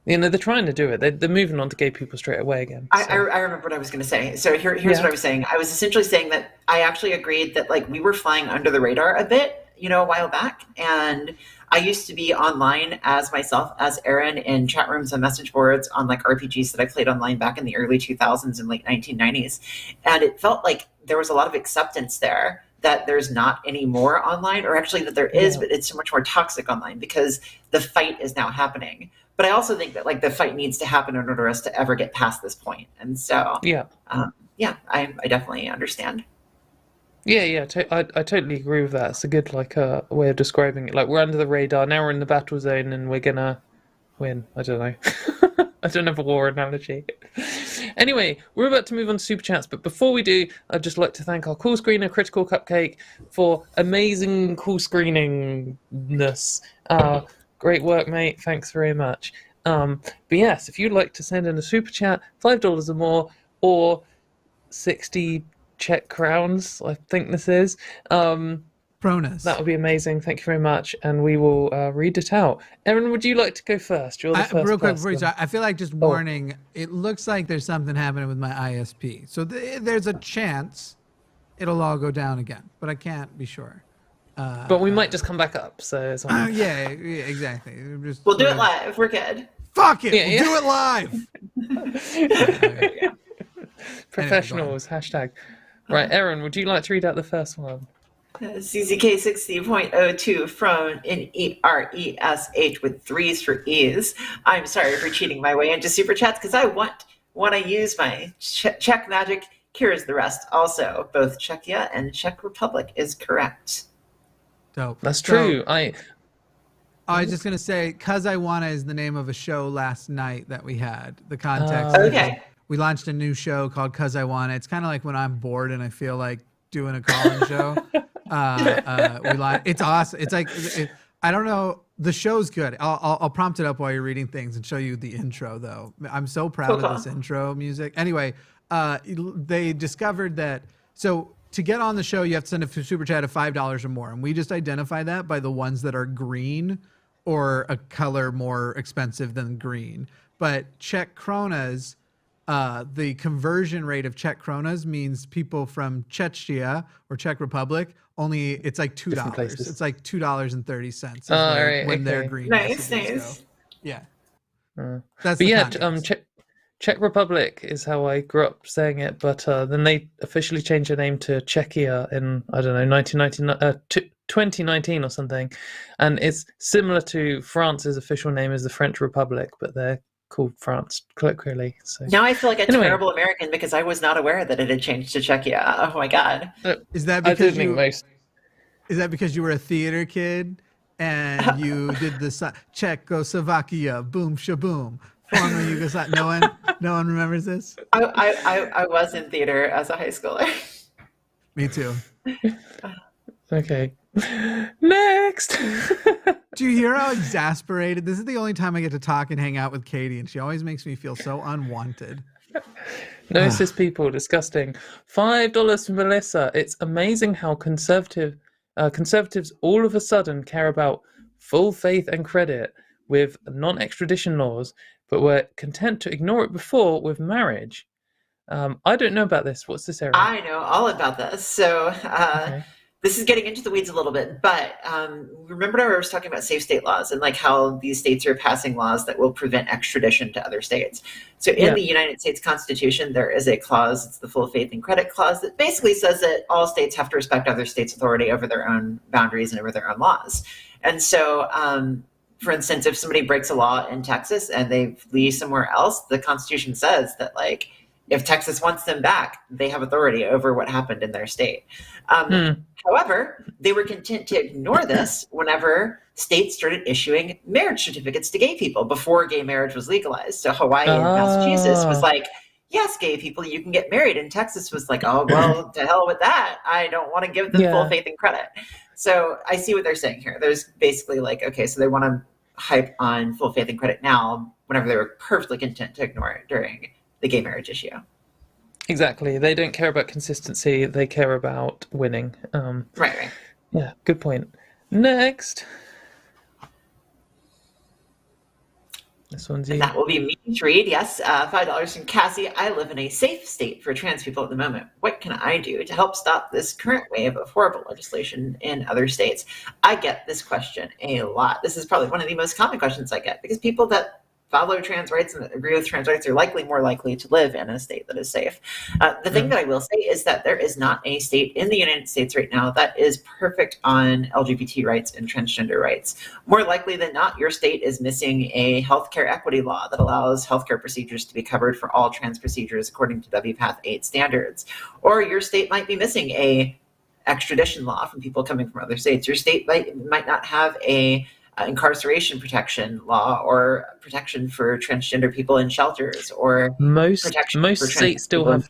they're trying to do it. They're moving on to gay people straight away again. So. I remember what I was going to say. So here's what I was saying. I was essentially saying that I actually agreed that like we were flying under the radar a bit, a while back, and I used to be online as myself, as Erin, in chat rooms and message boards on like RPGs that I played online back in the early 2000s and late 1990s. And it felt like there was a lot of acceptance there that there's not any more online, or actually that there is, but it's so much more toxic online because the fight is now happening. But I also think that like the fight needs to happen in order for us to ever get past this point. And so, I definitely understand. Yeah, I totally agree with that. It's a good way of describing it. Like we're under the radar now. We're in the battle zone, and we're gonna win. I don't know. I don't have a war analogy. Anyway, we're about to move on to super chats, but before we do, I'd just like to thank our call screener, Critical Cupcake, for amazing call screeningness. Great work, mate. Thanks very much. But yes, if you'd like to send in a super chat, $5 or more, or 60 Czech crowns, I think this is, Pronus. That would be amazing. Thank you very much. And we will read it out. Erin, would you like to go first? You're the first real quick person. before you start, I feel like just warning, it looks like there's something happening with my ISP. So there's a chance it'll all go down again, but I can't be sure. But we might just come back up, so it's all yeah, exactly. We'll do it live. We're good. Fuck it. We'll do it live. Professionals, hashtag. Right, Erin, would you like to read out the first one? CZK 60.02 from NERESH with 3s for E's. I'm sorry for cheating my way into super chats because I want when I use my Czech magic cures the rest. Also, both Czechia and Czech Republic is correct. Dope. That's true. I was just gonna say, "Cause I Wanna" is the name of a show last night that we had. The context. Okay. We launched a new show called "Cause I Wanna." It's kind of like when I'm bored and I feel like doing a call-in show. It's awesome. It's like I don't know. The show's good. I'll prompt it up while you're reading things and show you the intro though. I'm so proud of this intro music. Anyway, they discovered that to get on the show, you have to send a super chat of $5 or more. And we just identify that by the ones that are green or a color more expensive than green. But Czech kronas, the conversion rate of Czech kronas means people from Czechia or Czech Republic, only it's like $2. It's like $2.30 when they're green. Nice. Yeah. That's Czech Republic is how I grew up saying it, but then they officially changed their name to Czechia in, I don't know, 2019 or something. And it's similar to France's official name is the French Republic, but they're called France colloquially. So now I feel like a terrible American because I was not aware that it had changed to Czechia. Oh my God. Is that because you were a theater kid and you did the Czechoslovakia, boom, shaboom? Former Yugoslavia. No one remembers this. I was in theater as a high schooler. Me too. Okay. Next. Do you hear how exasperated? This is the only time I get to talk and hang out with Katie, and she always makes me feel so unwanted. Notice people disgusting. $5 for Melissa. It's amazing how conservatives all of a sudden care about full faith and credit with non-extradition laws, but were content to ignore it before with marriage. I don't know about this. What's this, Erin? I know all about this. So this is getting into the weeds a little bit, but remember I was talking about safe state laws and like how these states are passing laws that will prevent extradition to other states. So in the United States Constitution, there is a clause, it's the full faith and credit clause, that basically says that all states have to respect other states' authority over their own boundaries and over their own laws. And so, for instance, if somebody breaks a law in Texas and they flee somewhere else, the Constitution says that, like, if Texas wants them back, they have authority over what happened in their state. However, they were content to ignore this whenever states started issuing marriage certificates to gay people before gay marriage was legalized. So Hawaii and Massachusetts was like, yes, gay people, you can get married. And Texas was like, oh, well, to hell with that. I don't want to give them full faith and credit. So I see what they're saying here. There's basically like, okay, so they want to hype on full faith and credit now whenever they were perfectly content to ignore it during the gay marriage issue. Exactly. They don't care about consistency. They care about winning. Right. Yeah, good point. Next. This one's you. And that will be me to read. Yes, $5 from Cassie. I live in a safe state for trans people at the moment. What can I do to help stop this current wave of horrible legislation in other states? I get this question a lot. This is probably one of the most common questions I get because people that follow trans rights and agree with trans rights are more likely to live in a state that is safe. The thing that I will say is that there is not a state in the United States right now that is perfect on LGBT rights and transgender rights. More likely than not, your state is missing a healthcare equity law that allows healthcare procedures to be covered for all trans procedures according to WPATH 8 standards. Or your state might be missing a extradition law from people coming from other states. Your state might not have a incarceration protection law or protection for transgender people in shelters or most states still have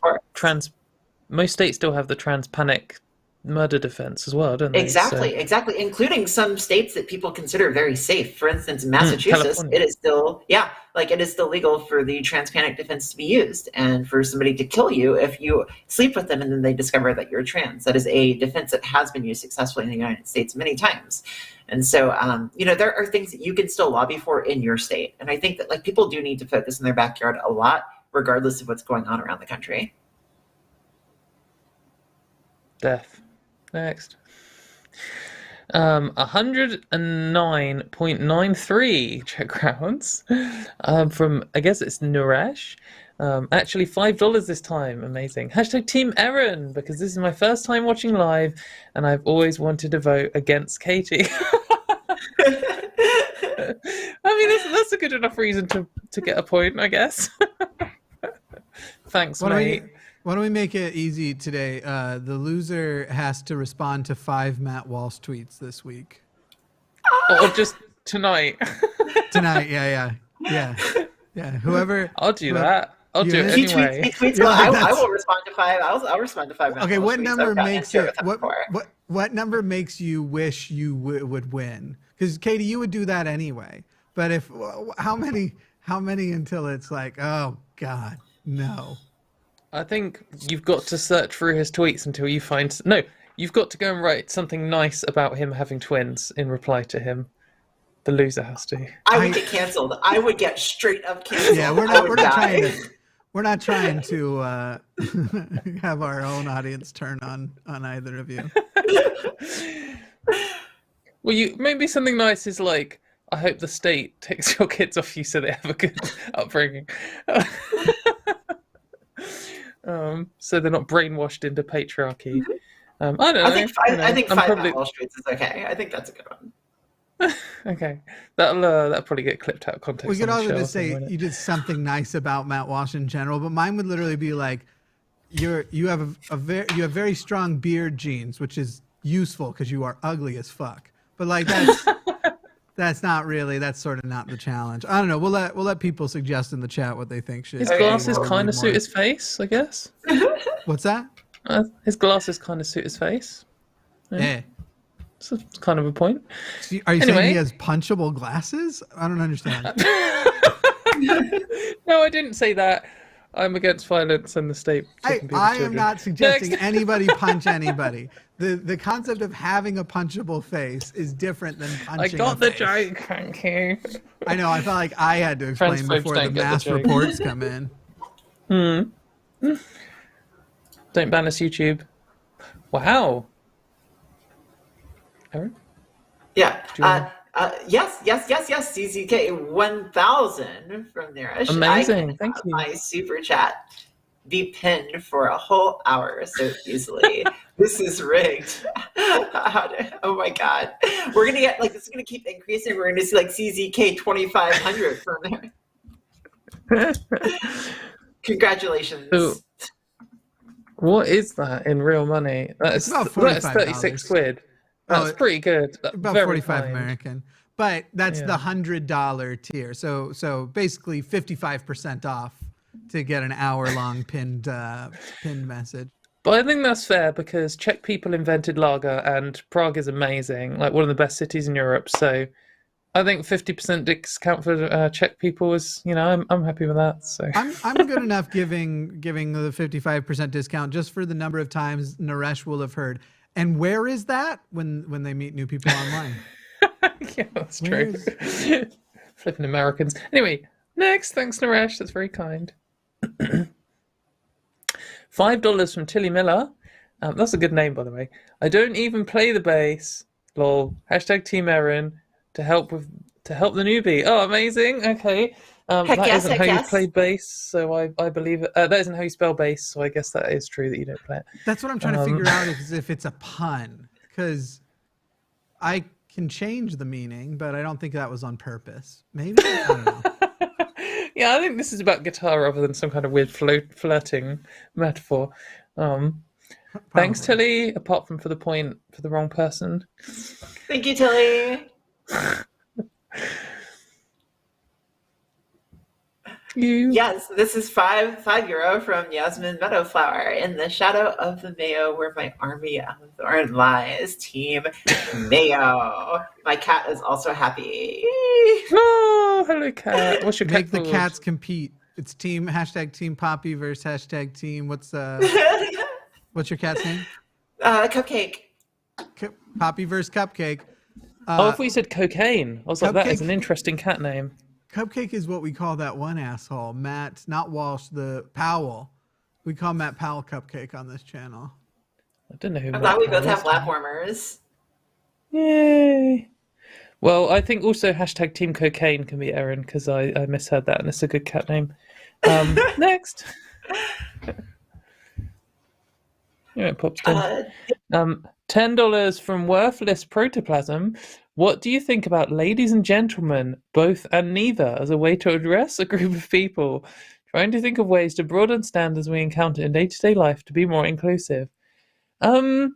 the trans panic murder defense as well, don't they? Exactly. Including some states that people consider very safe. For instance, in Massachusetts, it is still, it is still legal for the transpanic defense to be used, and for somebody to kill you if you sleep with them and then they discover that you're trans. That is a defense that has been used successfully in the United States many times. And so, there are things that you can still lobby for in your state. And I think that people do need to focus in their backyard a lot, regardless of what's going on around the country. Death. Next. 109.93 Czech crowns from, I guess it's Naresh. Actually $5 this time. Amazing. Hashtag Team Erin, because this is my first time watching live and I've always wanted to vote against Katy. I mean, that's a good enough reason to get a point, I guess. Thanks, mate. Why don't we make it easy today? The loser has to respond to 5 Matt Walsh tweets this week. Or just tonight. Tonight, yeah. Whoever. I'll do that. I'll do it anyway. He tweets. I will respond to 5. I'll respond to 5. Okay, what number makes you? What number makes you wish you would win? Because Katy, you would do that anyway. But how many until it's like, oh God, no. I think you've got to search through his tweets until you find... No, you've got to go and write something nice about him having twins in reply to him. The loser has to. I would get canceled. I would get straight up canceled. Yeah, we're not trying to have our own audience turn on either of you. Well, maybe something nice is like, I hope the state takes your kids off you so they have a good upbringing. So they're not brainwashed into patriarchy. I don't know. I think 5 Wall Streets is okay. I think that's a good one. Okay, that'll probably get clipped out of context. We could also just say you did something nice about Matt Walsh in general, but mine would literally be like, you have very strong beard genes, which is useful because you are ugly as fuck. But like that's not really. That's sort of not the challenge. I don't know. We'll let people suggest in the chat what they think should. His glasses kind of suit his face, I guess. What's that? His glasses kind of suit his face. Yeah. So it's kind of a point. Are you saying he has punchable glasses? I don't understand. No, I didn't say that. I'm against violence and the state. I am not suggesting anybody punch anybody. The concept of having a punchable face is different than punching. I got the joke, thank you. I know. I felt like I had to explain before the mass reports come in. Don't ban us, YouTube. Wow. Erin? Yeah. Yes. CZK 1000 from there. Amazing. Thank you. My super chat be pinned for a whole hour so easily. This is rigged. Oh my God. We're going to get this is going to keep increasing. We're going to see CZK 2500 from there. Congratulations. So, what is that in real money? That's 36 quid. That's pretty good. About 45 American. But that's the $100 tier. So basically 55% off to get an hour-long pinned message. But I think that's fair because Czech people invented lager and Prague is amazing, like one of the best cities in Europe. So I think 50% discount for Czech people is, I'm happy with that. So I'm good enough giving the 55% discount just for the number of times Naresh will have heard. And where is that when they meet new people online? Yeah, that's true. Flipping Americans. Anyway, next. Thanks, Naresh. That's very kind. $5 from Tilly Miller. That's a good name, by the way. I don't even play the bass. Lol. Hashtag Team Erin to help the newbie. Oh, amazing. Okay. That isn't how you play bass, so I believe it. That isn't how you spell bass, so I guess that is true that you don't play it. That's what I'm trying to figure out is if it's a pun, because I can change the meaning, but I don't think that was on purpose. Maybe? I don't know. Yeah, I think this is about guitar rather than some kind of weird flirting metaphor. Thanks, Tilly, apart from for the point for the wrong person. Thank you, Tilly. You. Yes, this is €5 from Yasmin Meadowflower. In the shadow of the Mayo, where my army of thorn lies, Team Mayo. My cat is also happy. Oh, hello, cat. What's your cat Make the called? cats compete. It's team Poppy versus #team. What's your cat's name? Cupcake. Poppy versus Cupcake. I thought you said cocaine. I was like, that is an interesting cat name. Cupcake is what we call that one asshole, Matt, not Walsh, the Powell. We call Matt Powell Cupcake on this channel. I don't know who. I'm glad we both have lap warmers. Yay. Well, I think also #team cocaine can be Erin, because I misheard that, and it's a good cat name. Next. Yeah, pops in. $10 from Worthless Protoplasm. What do you think about ladies and gentlemen, both and neither, as a way to address a group of people? Trying to think of ways to broaden standards we encounter in day-to-day life to be more inclusive. That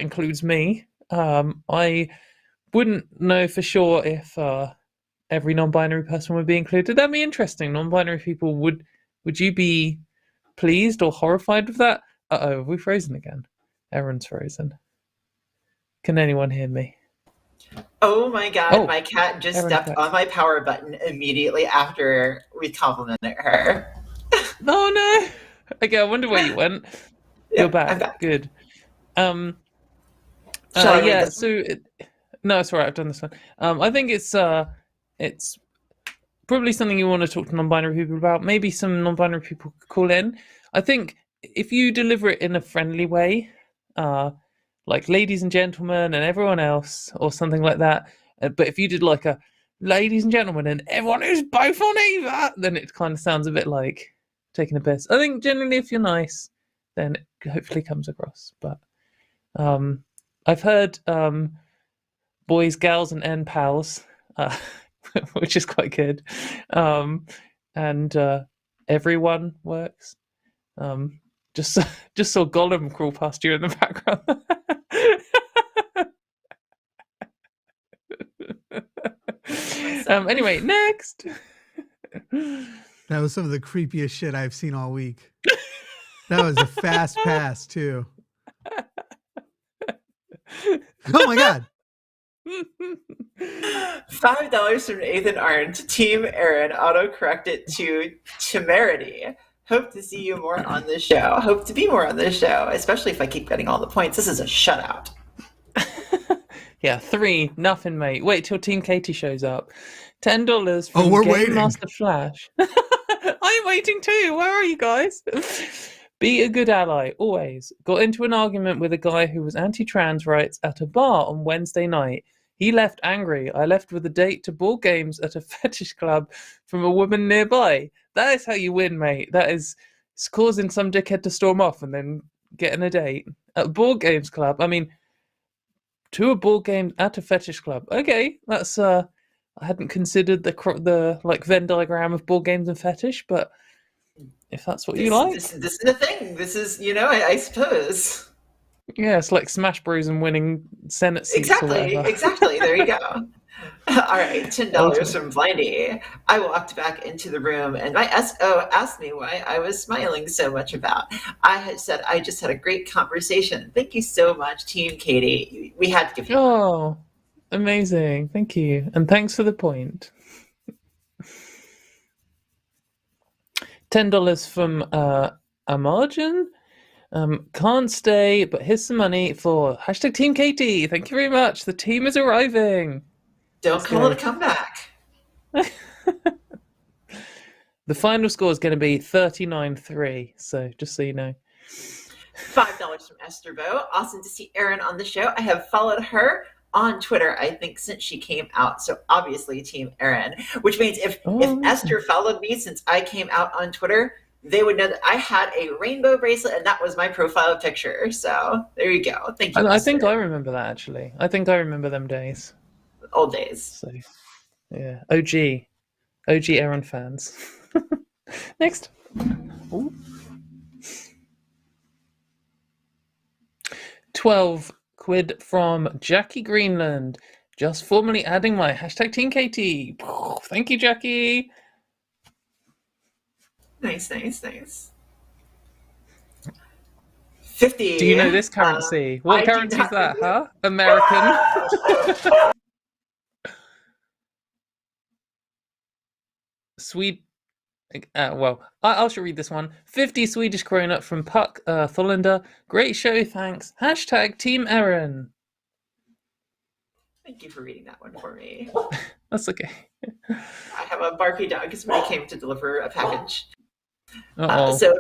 includes me. I wouldn't know for sure if every non-binary person would be included. That'd be interesting. Non-binary people, would you be pleased or horrified with that? Uh-oh, have we frozen again? Erin's frozen. Can anyone hear me? Oh my god, my cat just stepped on my power button immediately after we complimented her. Oh no! Okay, I wonder where you went. You're back. I'm back. Good. Shall I read this? No, it's all right. I've done this one. I think it's probably something you want to talk to non-binary people about. Maybe some non-binary people could call in. I think if you deliver it in a friendly way, like ladies and gentlemen and everyone else, or something like that. But if you did like a ladies and gentlemen and everyone who's both on either, then it kind of sounds a bit like taking a piss. I think generally if you're nice, then it hopefully comes across. But I've heard boys, gals, and N pals, which is quite good. And everyone works. Just saw Gollum crawl past you in the background. Anyway, next. That was some of the creepiest shit I've seen all week. That was a fast pass too. Oh my god. $5 from Nathan Arndt. Team Erin, autocorrect it to temerity. Hope to see you more on this show. Hope to be more on this show, especially if I keep getting all the points. This is a shutout. Yeah, 3, nothing, mate. Wait till Team Katy shows up. $10 from we're Game waiting. Master Flash. I'm waiting too. Where are you guys? Be a good ally, always. Got into an argument with a guy who was anti-trans rights at a bar on Wednesday night. He left angry. I left with a date to board games at a fetish club from a woman nearby. That is how you win, mate. That is causing some dickhead to storm off and then getting a date at a board games club. I mean, to a board game at a fetish club. Okay, that's I hadn't considered the like Venn diagram of board games and fetish, but if that's what you like, this is the thing. This is, I suppose. Yeah, it's like Smash Bros. And winning Senate seats. Exactly. There you go. All right, $10 from Blindy. I walked back into the room and my SO asked me why I was smiling so much about. I had said I just had a great conversation. Thank you so much, Team Katy. We had to give you. Oh, amazing. Thank you. And thanks for the point. $10 from Amarjan. Can't stay, but here's some money for #Team Katy. Thank you very much. The team is arriving. Don't call it a comeback. The final score is going to be 39-3. So just so you know. $5 from Esther Bow. Awesome to see Erin on the show. I have followed her on Twitter, I think, since she came out. So obviously Team Erin, which means if Esther followed me since I came out on Twitter, they would know that I had a rainbow bracelet and that was my profile picture. So there you go. Thank you. I think I remember that, actually. I think I remember them days. Old days. So, yeah. OG Erin fans. Next. Ooh. 12 quid from Jackie Greenland. Just formally adding my hashtag Team Katy. Thank you, Jackie. Nice, nice, nice. 50. Do you know this currency? What currency is that, huh? American. Swede. Well, I'll should read this one. 50 Swedish krona from Puck Tholander. Great show, thanks. Hashtag Team Erin. Thank you for reading that one for me. That's okay. I have a barky dog. Somebody came to deliver a package. So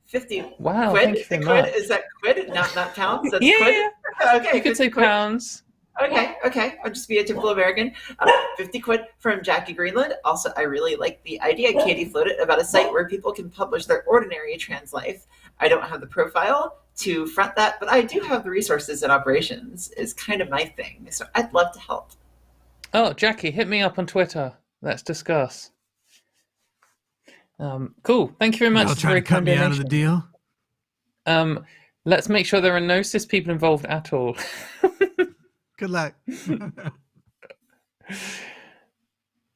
50. Wow, quid? thank you very much. Is that quid? Not pounds? That's yeah, quid? Okay. You could say quid. pounds. Okay. I'll just be a typical American. 50 quid from Jackie Greenland. Also, I really like the idea Katy floated about a site where people can publish their ordinary trans life. I don't have the profile to front that, but I do have the resources and operations is kind of my thing. So I'd love to help. Oh, Jackie, hit me up on Twitter. Let's discuss. Cool. Thank you very much. Y'all trying to cut me out of the deal? Let's make sure there are no cis people involved at all. Good luck.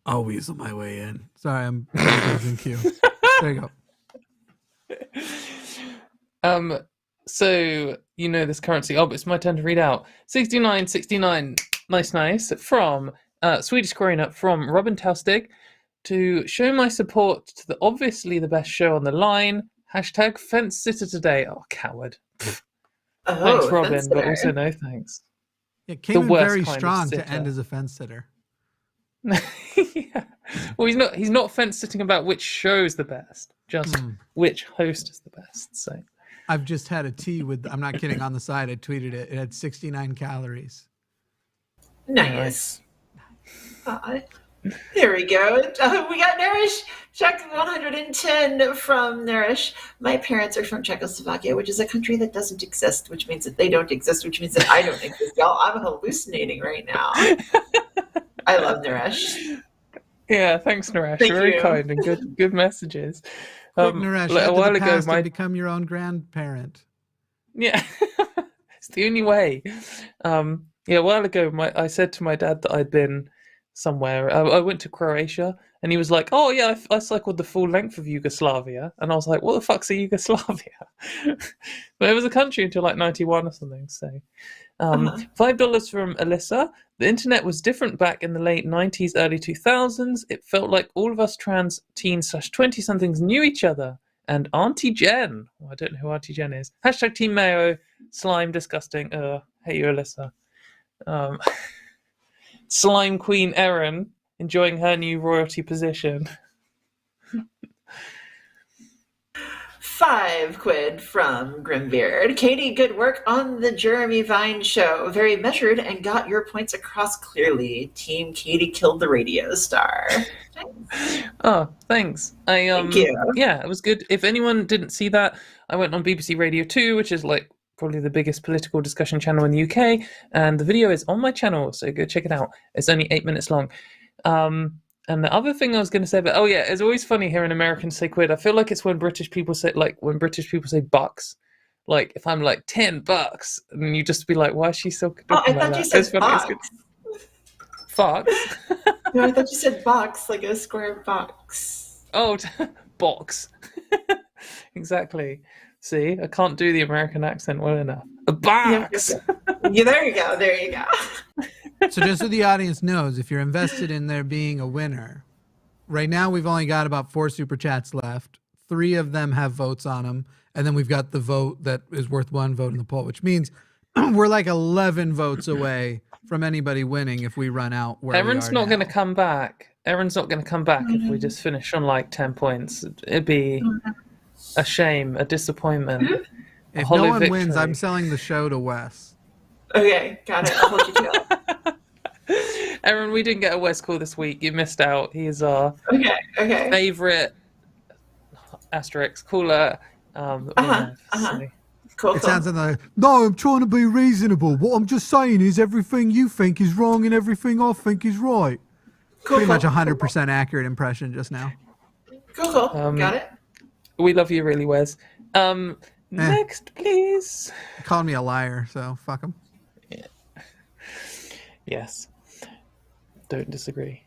I'll weasel my way in. Sorry, I'm in Q. There you go. So you know this currency. Oh, but it's my turn to read out. 69. Nice. From Swedish krona from Robin Taustig. To show my support to the obviously the best show on the line. Hashtag fence sitter today. Oh, coward. Thanks, Robin, but also no thanks. It came in very strong to end as a fence sitter. Yeah. Well, he's not fence sitting about which show's the best, just which host is the best. So I've just had a tea with, I'm not kidding, on the side I tweeted it. It had 69 calories. Nice. There we go. We got Nourish. Check 110 from Nourish. My parents are from Czechoslovakia, which is a country that doesn't exist, which means that they don't exist, which means that I don't exist. Y'all, I'm hallucinating right now. I love Nourish. Yeah, thanks, Nourish. Very kind and good messages. Quick, Nourish, a while ago, become your own grandparent. Yeah, it's the only way. A while ago, I said to my dad that I'd been somewhere. I went to Croatia, and he was like, "Oh yeah, I cycled the full length of Yugoslavia," and I was like, "What the fuck's a Yugoslavia?" But it was a country until like 91 or something. So, $5 from Alyssa. The internet was different back in the late 90s, early 2000s. It felt like all of us trans teens / 20-somethings knew each other. And Auntie Jen, I don't know who Auntie Jen is. Hashtag Team Mayo, slime, disgusting. Hey you, Alyssa. Slime Queen Erin, enjoying her new royalty position. 5 quid from Grimbeard. Katy, good work on the Jeremy Vine show. Very measured and got your points across clearly. Team Katy killed the radio star. Thanks. Oh, thanks. Thank you. Yeah, it was good. If anyone didn't see that, I went on BBC Radio 2, which is like probably the biggest political discussion channel in the UK, and the video is on my channel, so go check it out. It's only 8 minutes long. And the other thing I was going to say, but it's always funny hearing Americans say quid. I feel like it's when British people say bucks. Like if I'm like $10, and you just be like, why is she so? I thought you said box. Fox. No, I thought you said box, like a square box. Oh, box. Exactly. See, I can't do the American accent well enough. A box. Yeah, there you go. There you go. So just so the audience knows, if you're invested in there being a winner, right now we've only got about 4 super chats left. 3 of them have votes on them. And then we've got the vote that is worth 1 vote in the poll, which means we're like 11 votes away from anybody winning if we run out where Erin's not going to come back. Erin's not going to come back if we just finish on like 10 points. It'd be a shame, a disappointment. If no one wins, I'm selling the show to Wes. Okay, got it. I'll hold you to it. Erin, we didn't get a Wes call this week. You missed out. He is our favorite asterisk caller. Cool. It sounds like, no, I'm trying to be reasonable. What I'm just saying is everything you think is wrong and everything I think is right. Pretty much 100% accurate impression just now. Cool. Got it. We love you really, Wes. Next, please. He called me a liar, so fuck him. Yeah. Yes. don't disagree.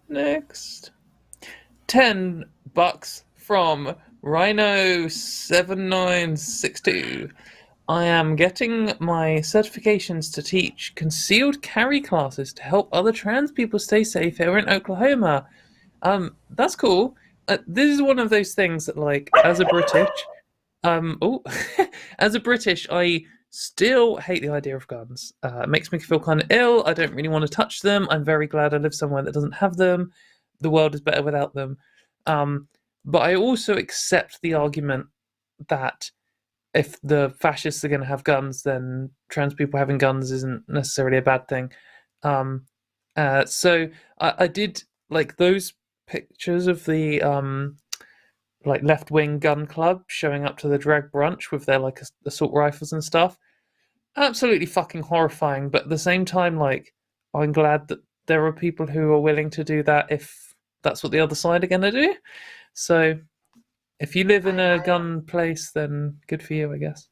Next. $10 from Rhino7962. I am getting my certifications to teach concealed carry classes to help other trans people stay safe here in Oklahoma. That's cool. This is one of those things that, like, as a British, as a British, I still hate the idea of guns. It makes me feel kind of ill. I don't really want to touch them. I'm very glad I live somewhere that doesn't have them. The world is better without them. But I also accept the argument that if the fascists are going to have guns, then trans people having guns isn't necessarily a bad thing. So I did like those pictures of the like left-wing gun club showing up to the drag brunch with their like assault rifles and stuff. Absolutely fucking horrifying, but at the same time, like, I'm glad that there are people who are willing to do that if that's what the other side are going to do. So if you live in a gun place, then good for you, I guess.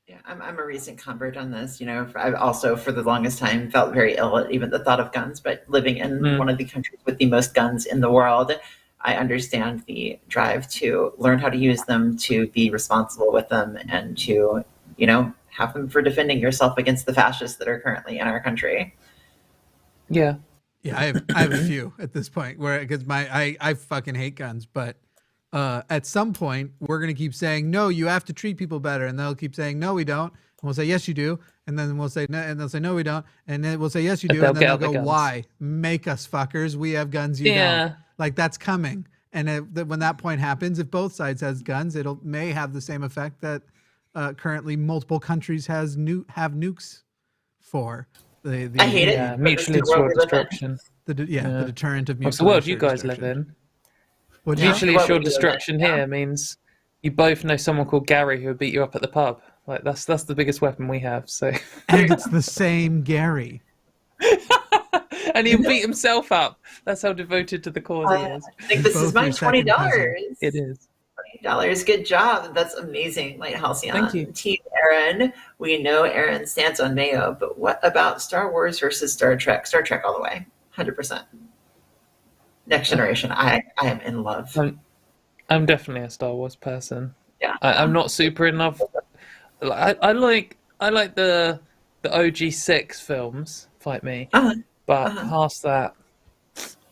Yeah, I'm a recent convert on this. You know, I've also for the longest time felt very ill at even the thought of guns, but living in one of the countries with the most guns in the world, I understand the drive to learn how to use them, to be responsible with them, and to, you know, have them for defending yourself against the fascists that are currently in our country. Yeah. Yeah, I have a few at this point where, because I fucking hate guns, but at some point we're gonna keep saying no, you have to treat people better, and they'll keep saying no, we don't, and we'll say yes, you do, and then we'll say no, and they'll say no, we don't, and then we'll say yes, you do, and then they'll go, why? Make us fuckers. We have guns, you don't. Like, that's coming, and when that point happens, if both sides has guns, may have the same effect that currently multiple countries have nukes for. I hate it. Mutually assured destruction. The deterrent of mutual. What's the world you guys live in? Mutually assured destruction here means you both know someone called Gary who would beat you up at the pub. Like, that's the biggest weapon we have. So, and it's the same Gary. And he'll beat himself up. That's how devoted to the cause he is. I think this is my $20. It is. $20. Good job. That's amazing, Lighthouse. Thank you. Team Erin. We know Erin's stance on Mayo, but what about Star Wars versus Star Trek? Star Trek all the way. 100%. Next generation. I am in love. I'm definitely a Star Wars person. Yeah. I'm not super in love. I like the OG 6 films, Fight Me. But past that,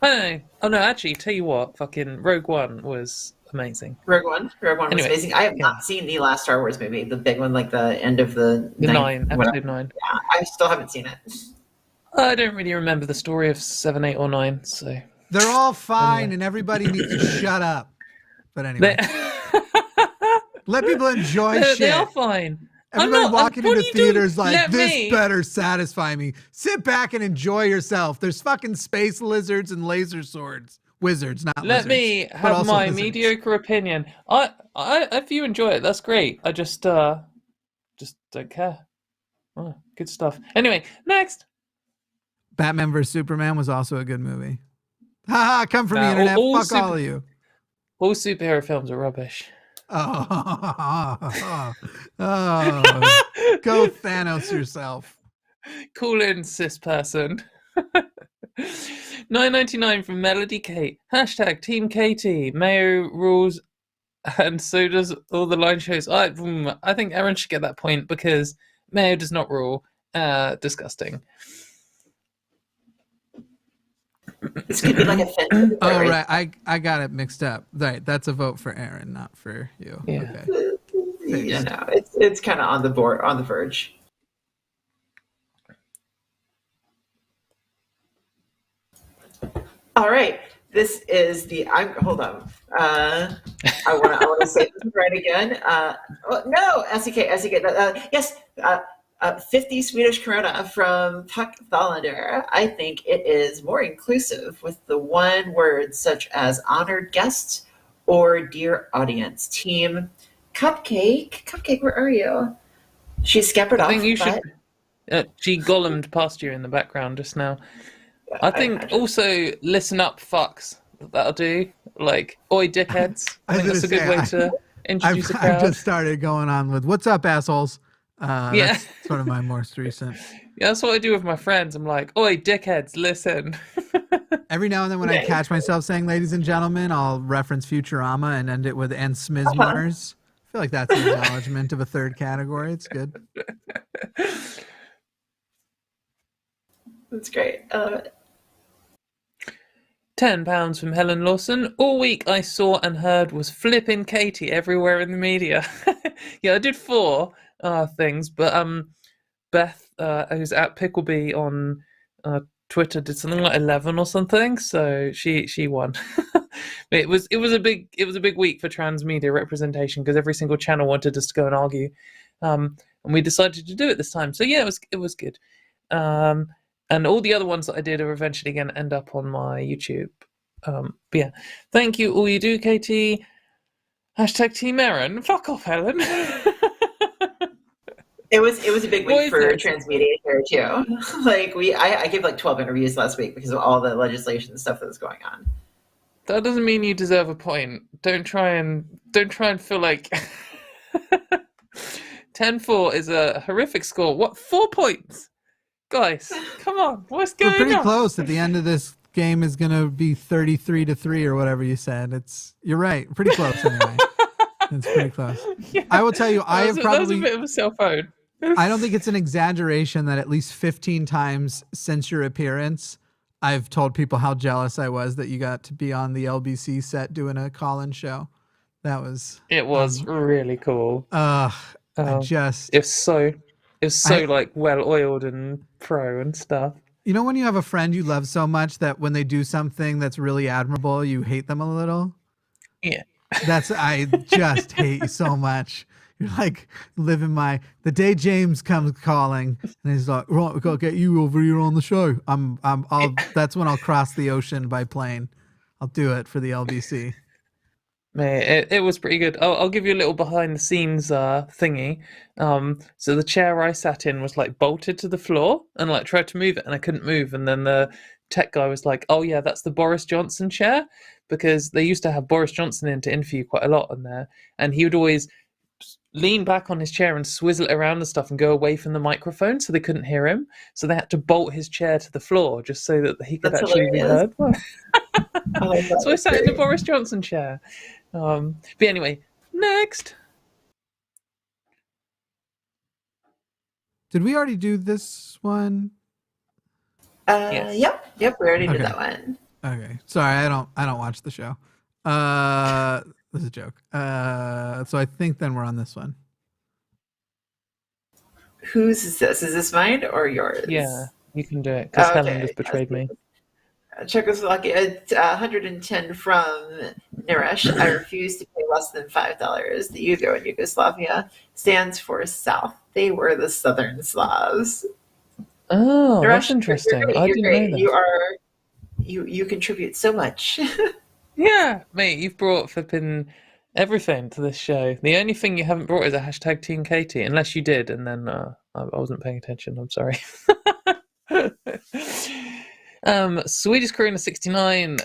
I don't know. Oh no, actually, tell you what, fucking Rogue One was amazing. Rogue One was amazing. I have not seen the last Star Wars movie, the big one, like the end of the episode 9. Yeah, I still haven't seen it. I don't really remember the story of 7, 8, or 9, so they're all fine, and everybody needs to shut up. But anyway, let people enjoy shit. They are fine. Everybody walking into theaters like, this better satisfy me. Sit back and enjoy yourself. There's fucking space lizards and laser swords. Wizards, not Let lizards. Let me have my mediocre opinion. I if you enjoy it, that's great. I just don't care. Oh, good stuff. Anyway, next. Batman vs Superman was also a good movie. Haha, come from the internet. Fuck all of you. All superhero films are rubbish. Oh, go Thanos yourself. Call in, cis person. $9.99 from Melody Kate. # Team Katie. Mayo rules, and so does all the line shows. I think Erin should get that point because Mayo does not rule. Disgusting. This could be like offensive. Oh, right. I got it mixed up. Right. That's a vote for Erin, not for you. Yeah. Okay. Yeah, no, it's kind of on the verge. All right. This is hold on. I want to say this right again. No, SEK. Yes. 50 Swedish krona from Puck Thalander. I think it is more inclusive with the one word such as honored guest or dear audience. Team Cupcake, where are you? She scampered off. I think you should. She gollumed past you in the background just now. I think also listen up, fucks. That'll do. Like, oi, dickheads. I think that's a good way to introduce a crowd. I've just started going on with what's up, assholes. That's sort of my most recent. Yeah, that's what I do with my friends. I'm like, oi, dickheads, listen. Every now and then when I catch myself saying ladies and gentlemen, I'll reference Futurama and end it with and smizmars. I feel like that's an acknowledgement of a third category. It's good. That's great. £10 from Helen Lawson. All week I saw and heard was flipping Katy everywhere in the media. Yeah, I did 4 things, but Beth, who's at Picklebee on Twitter, did something like 11 or something, so she won. it was a big week for trans media representation because every single channel wanted us to go and argue, and we decided to do it this time. So yeah, it was good. And all the other ones that I did are eventually going to end up on my YouTube. But yeah, thank you, all you do, Katy. Hashtag Team Erin. Fuck off, Helen. It was a big week for transmedia here too. Like I gave like 12 interviews last week because of all the legislation stuff that was going on. That doesn't mean you deserve a point. Don't try and feel like 10-4 is a horrific score. What, 4 points? Guys, come on. What's going on? We're pretty close. At the end of this game is going to be 33-3 or whatever you said. You're right. Pretty close anyway. It's pretty close. Yeah. I will tell you, that was a bit of a cell phone. I don't think it's an exaggeration that at least 15 times since your appearance, I've told people how jealous I was that you got to be on the LBC set doing a call-in show. It was really cool. It's so like well-oiled and pro and stuff. You know when you have a friend you love so much that when they do something that's really admirable, you hate them a little? Yeah. I just hate you so much. You're like living the day James comes calling and he's like, right, we gotta get you over here on the show. That's when I'll cross the ocean by plane. I'll do it for the LBC. Man, it was pretty good. I'll give you a little behind the scenes thingy. So the chair I sat in was like bolted to the floor and like tried to move it and I couldn't move. And then the tech guy was like, oh yeah, that's the Boris Johnson chair, because they used to have Boris Johnson in to interview quite a lot on there. And he would always lean back on his chair and swizzle it around and stuff and go away from the microphone so they couldn't hear him. So they had to bolt his chair to the floor just so that he could actually be heard. So I sat in the Boris Johnson chair. But anyway, next. Did we already do this one? Yes. Yep, we already did that one. Okay. Sorry, I don't watch the show. This is a joke. So I think then we're on this one. Whose is this? Is this mine or yours? Yeah, you can do it because Helen just betrayed me. Czechoslovakia, 110 from Naresh. I refuse to pay less than $5. The Yugo in Yugoslavia stands for South. They were the Southern Slavs. Oh, Naresh, that's interesting. I didn't know that. You contribute so much. Yeah, mate, you've brought flipping everything to this show. The only thing you haven't brought is a hashtag Team Katy, unless you did, and then I wasn't paying attention. I'm sorry. Swedish Corona 69.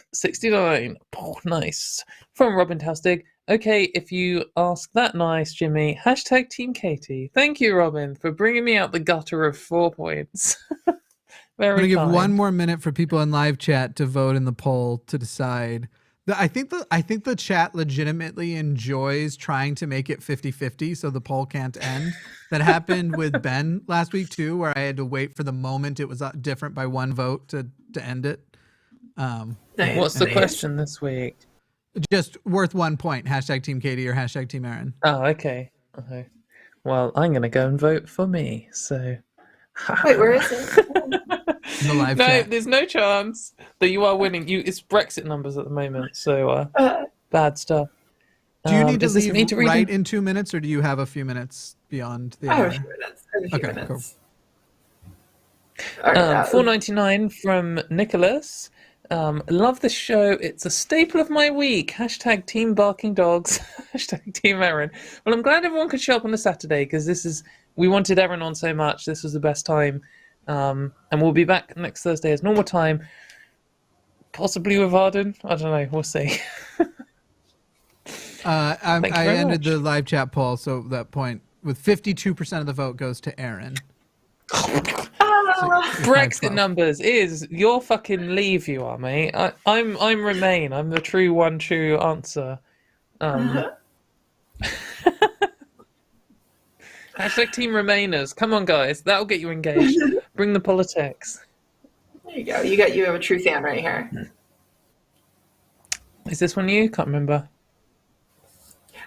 Oh, nice. From Robin Taustig. Okay, if you ask that nice, Jimmy, hashtag Team Katy. Thank you, Robin, for bringing me out the gutter of 4 points. I'm going to give 1 more minute for people in live chat to vote in the poll to decide. I think the chat legitimately enjoys trying to make it 50-50 so the poll can't end. That happened with Ben last week too, where I had to wait for the moment it was different by 1 vote to end it. What's the question this week? Just worth 1 point. Hashtag Team Katy or hashtag Team Erin. Oh, okay. Well, I'm going to go and vote for me. So. Wait, where is it? The live chat. There's no chance that you are winning. It's Brexit numbers at the moment, so bad stuff. Do you need to leave right in 2 minutes, or do you have a few minutes beyond the hour? I have a few minutes. Cool. $4.99 from Nicholas. Love the show. It's a staple of my week. Hashtag Team Barking Dogs. Hashtag Team Erin. Well, I'm glad everyone could show up on a Saturday because we wanted Erin on so much. This was the best time. And we'll be back next Thursday as normal time. Possibly with Arden. I don't know. We'll see. I ended the live chat poll, so that point with 52% of the vote goes to Erin. Brexit numbers is your fucking leave. You are, mate. I'm Remain. I'm the true one true answer. Hashtag Team Remainers. Come on, guys. That'll get you engaged. Bring the politics. There you go. You have a true fan right here. Is this one you? Can't remember.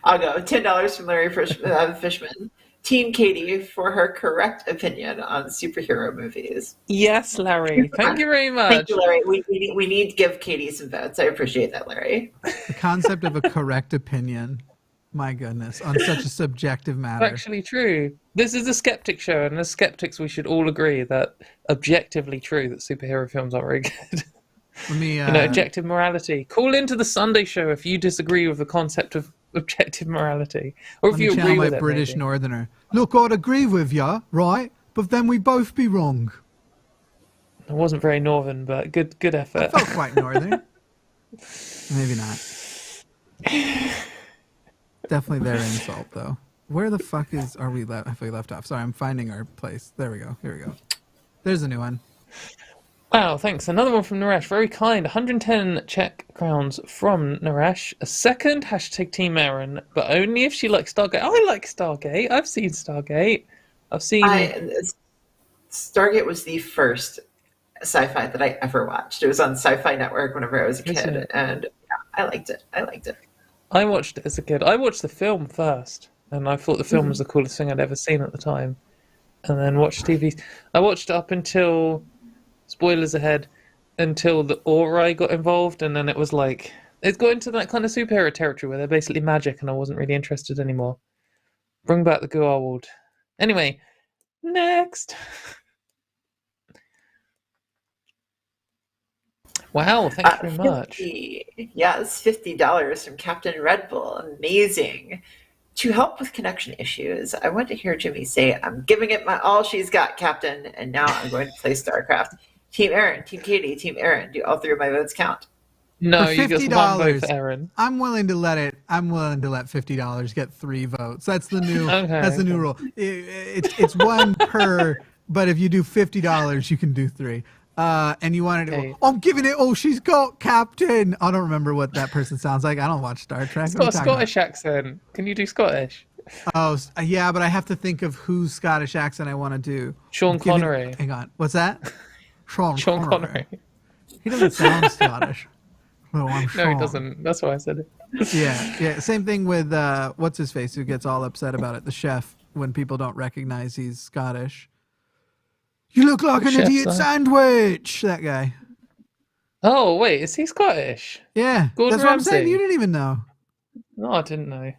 I'll go. $10 from Larry Fishman. Team Katy for her correct opinion on superhero movies. Yes, Larry. Thank you very much. Thank you, Larry. We need to give Katy some votes. I appreciate that, Larry. The concept of a correct opinion. My goodness, on such a subjective matter. Actually true. This is a skeptic show, and as skeptics we should all agree that objectively true that superhero films aren't very good. Let me, objective morality. Call into the Sunday show if you disagree with the concept of objective morality. Or if you agree with it. British maybe. Northerner. Look, I'd agree with you, right? But then we both be wrong. It wasn't very northern, but good effort. I felt quite northern. Maybe not. Definitely their insult, though. Where the fuck are we left? Have we left off? Sorry, I'm finding our place. There we go. Here we go. There's a new one. Wow, thanks. Another one from Naresh. Very kind. 110 Czech crowns from Naresh. A second hashtag Team Erin, but only if she likes Stargate. I like Stargate. I've seen Stargate. Stargate was the first sci-fi that I ever watched. It was on Sci-Fi Network whenever I was a kid, and yeah, I liked it. I watched it as a kid. I watched the film first, and I thought the film was the coolest thing I'd ever seen at the time. And then watched TV. I watched it up until, spoilers ahead, until the Ori got involved, and then it was like, it got into that kind of superhero territory where they're basically magic, and I wasn't really interested anymore. Bring back the Goa'uld. Anyway, next. Wow, thank you very much. Yes, $50 from Captain Red Bull. Amazing. To help with connection issues, I want to hear Jimmy say, I'm giving it my all she's got, Captain, and now I'm going to play StarCraft. Team Erin, Team Katy, Team Erin. Do all three of my votes count? No, for you get one vote for Erin. I'm willing to let $50 get 3 votes. That's the new new rule. It's one per, but if you do $50, you can do 3. And you wanted to, I'm giving it all she's got, Captain. I don't remember what that person sounds like. I don't watch Star Trek. It's got a Scottish accent. Can you do Scottish? Oh, yeah, but I have to think of whose Scottish accent I want to do. Sean Connery. Hang on. What's that? Sean Connery. He doesn't sound Scottish. No, he doesn't. That's why I said it. Yeah. Same thing with, what's his face, who gets all upset about it, the chef, when people don't recognize he's Scottish. You look like an idiot sandwich. That guy. Oh, wait. Is he Scottish? Yeah. Gordon that's what Ramsay. I'm saying. You didn't even know. No, I didn't know.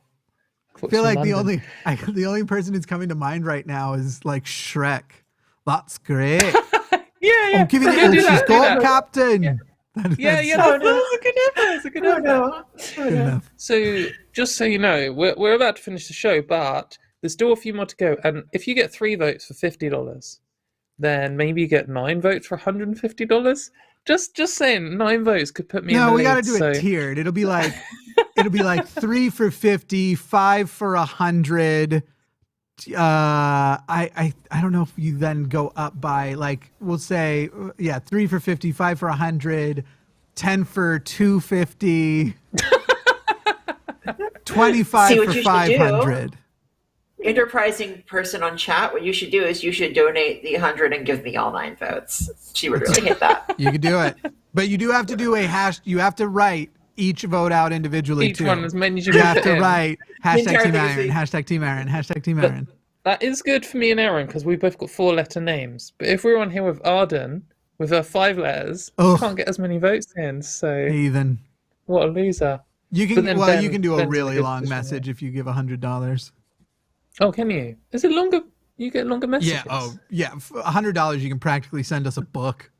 I feel like the only person who's coming to mind right now is like Shrek. That's great. Yeah. I'm giving it all she's got, Captain. Yeah. That's a good effort. So, just so you know, we're about to finish the show, but there's still a few more to go. And if you get 3 votes for $50, then maybe you get 9 votes for $150. Just saying, 9 votes could put me in the lead. No, we got to do it tiered. It'll be like 3 for 50, 5 for 100. I don't know if you then go up by, like, we'll say 3 for 50, 5 for 100, 10 for 250, 25 for 500. Enterprising person on chat, what you should do is you should donate the 100 and give me all 9 votes. She would really hate that. You could do it, but you do have to do a hash. You have to write each vote out individually. Each one as many as you have to write hashtag Team Erin, hashtag Team Erin, hashtag Team Erin. That is good for me and Erin because we both got 4-letter names. But if we're on here with Arden with her 5 letters, we can't get as many votes in. So heathen. What a loser. You can you can do a really long message if you give $100. Oh, can you? Is it longer? You get longer messages? Yeah. Oh, yeah. For $100, you can practically send us a book.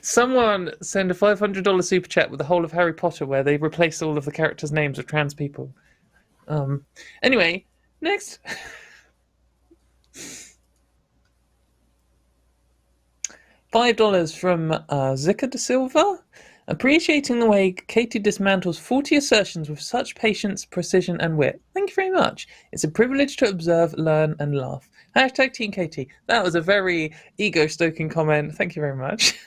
Someone send a $500 super chat with the whole of Harry Potter where they replace all of the characters' names with trans people. Anyway, next. $5 from Zika da Silva. Appreciating the way Katy dismantles faulty assertions with such patience, precision, and wit. Thank you very much. It's a privilege to observe, learn, and laugh. Hashtag Team Katy. That was a very ego-stoking comment. Thank you very much.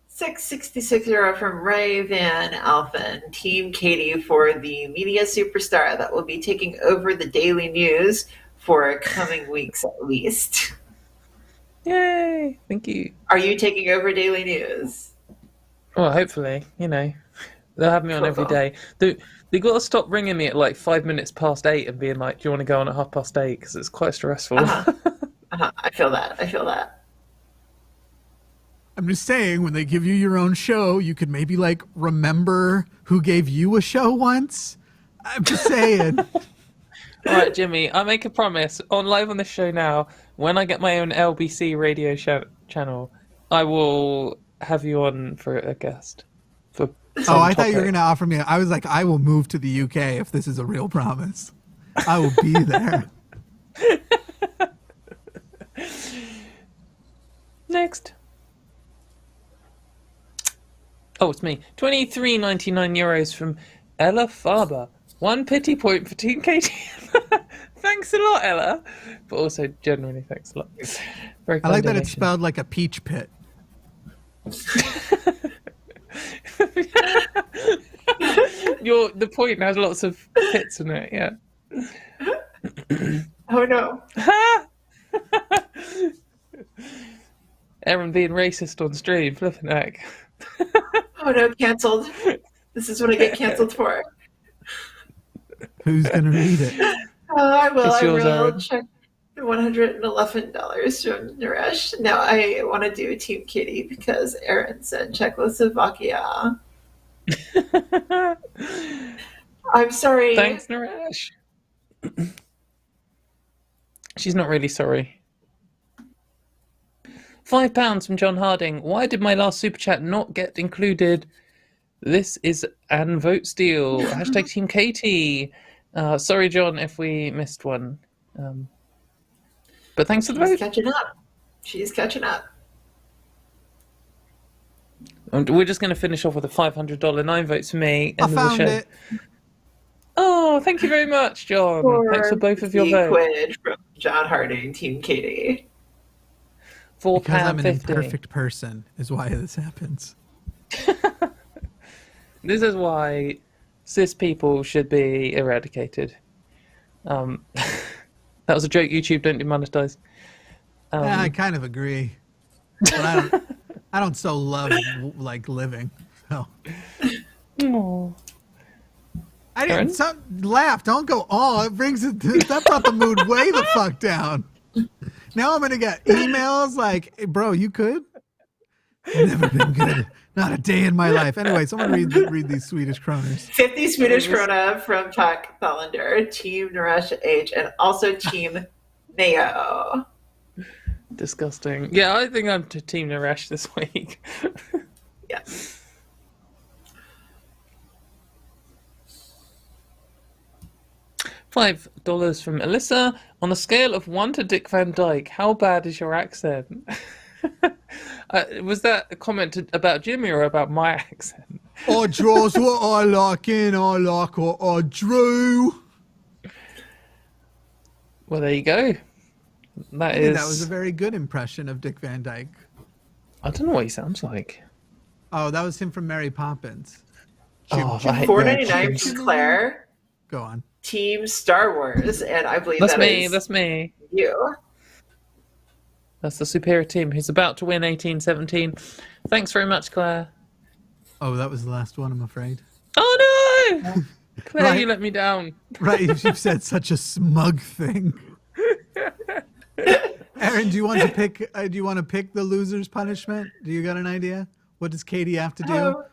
666 from Ray Van Alphen, Team Katy for the media superstar that will be taking over the daily news for coming weeks at least. Yay! Thank you. Are you taking over daily news? Well, hopefully, they'll have me on every day. They got to stop ringing me at like 8 and being like, "Do you want to go on at 8:30?" Because it's quite stressful. I feel that. I'm just saying, when they give you your own show, you could maybe like remember who gave you a show once. I'm just saying. All right, Jimmy, I make a promise on live on this show now. When I get my own LBC radio channel, I will have you on for a guest. I thought you were going to offer me. I was like, I will move to the UK if this is a real promise. I will be there. Next. Oh, it's me. 23.99 euros from Ella Faber. 1 pity point for Team Katy. Thanks a lot, Ella. But also, genuinely, thanks a lot. Very I like donation. that it's spelled like a peach pit. The point has lots of pits in it, yeah. Oh no. Erin being racist on stream, flipping heck. Oh no, cancelled. This is what I get cancelled for. Who's gonna read it? I will. It's yours, I will Erin. check the $111 from Naresh. Now I want to do Team Katy because Erin said Czechoslovakia. I'm sorry. Thanks, Naresh. She's not really sorry. £5 from John Harding. Why did my last super chat not get included? This is an vote steal. Hashtag Team Katy. Sorry, John, if we missed one. But thanks for the vote. She's catching up. And we're just going to finish off with a $500 9 votes for me. I found it. Oh, thank you very much, John. Thanks for both of your votes. Quid from John Harding, Team Katy. Because I'm an imperfect person is why this happens. This is why cis people should be eradicated. That was a joke. YouTube don't demonetize. I kind of agree, but I don't so love like living. So. Aww. I didn't laugh. Don't go. Oh, it brings it. That brought the mood way the fuck down. Now I'm gonna get emails like, hey, "Bro, you could." Never been good. Not a day in my life. Anyway, someone read these Swedish kroners. 50 Swedish krona from Chuck Thallander, Team Naresh H, and also Team Mayo. Disgusting. Yeah, I think I'm to Team Naresh this week. Yeah. $5 from Alyssa. On a scale of 1 to Dick Van Dyke, how bad is your accent? Was that a comment about Jimmy or about my accent? I draws what I like and I like what I drew. Well, there you go. That was a very good impression of Dick Van Dyke. I don't know what he sounds like. Oh, that was him from Mary Poppins. $4.99 from Claire. Go on. Team Star Wars, and I believe that's me. That's me. You. That's the superior team who's about to win 18-17. Thanks very much, Claire. Oh, that was the last one, I'm afraid. Oh no, Claire, right. You let me down. Right, you've said such a smug thing. Erin, do you want to pick? Do you want to pick the loser's punishment? Do you got an idea? What does Katy have to do?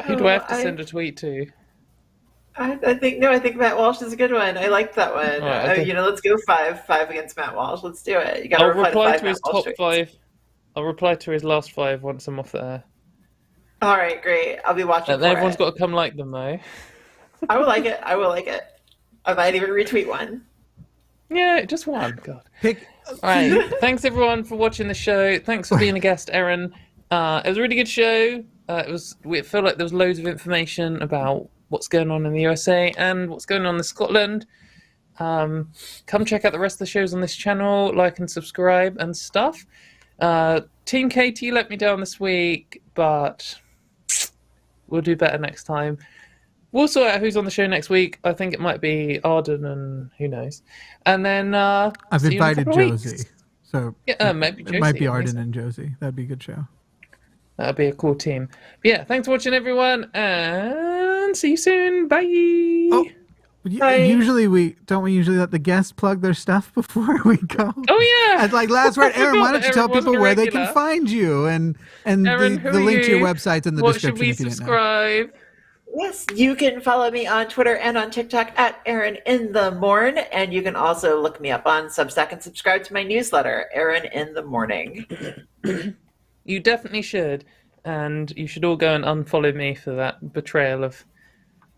Who do I have to send a tweet to? I think Matt Walsh is a good one. I liked that one. Right, let's go 5 against Matt Walsh. Let's do it. You got I'll to reply to his top 5. I'll reply to his last 5 once I'm off the air. All right, great. I'll be watching. And everyone's got to come like them, though. I will like it. I might even retweet one. Yeah, just one. God. Pick. All right. Thanks everyone for watching the show. Thanks for being a guest, Erin. It was a really good show. It felt like there was loads of information about what's going on in the USA and what's going on in Scotland. Come check out the rest of the shows on this channel, like and subscribe and stuff. Team Katy let me down this week, but we'll do better next time. We'll sort out who's on the show next week. I think it might be Arden and who knows. And then I've invited Josie. So yeah, maybe Josie. It might be Arden and Josie. That'd be a good show. That'd be a cool team. But yeah, thanks for watching everyone, and see you soon. Bye. Oh, usually we usually let the guests plug their stuff before we go. Oh yeah. I'd like last word, Erin. Why don't you tell people where they can find you and Erin, the link to your website's in the description. What should we if you subscribe? Yes, you can follow me on Twitter and on TikTok at Erin in the Morn, and you can also look me up on Substack and subscribe to my newsletter, Erin in the Morning. You definitely should, and you should all go and unfollow me for that betrayal of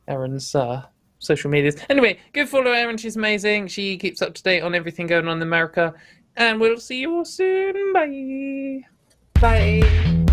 Erin's social medias. Anyway, go follow Erin. She's amazing. She keeps up to date on everything going on in America, and we'll see you all soon. Bye. Bye.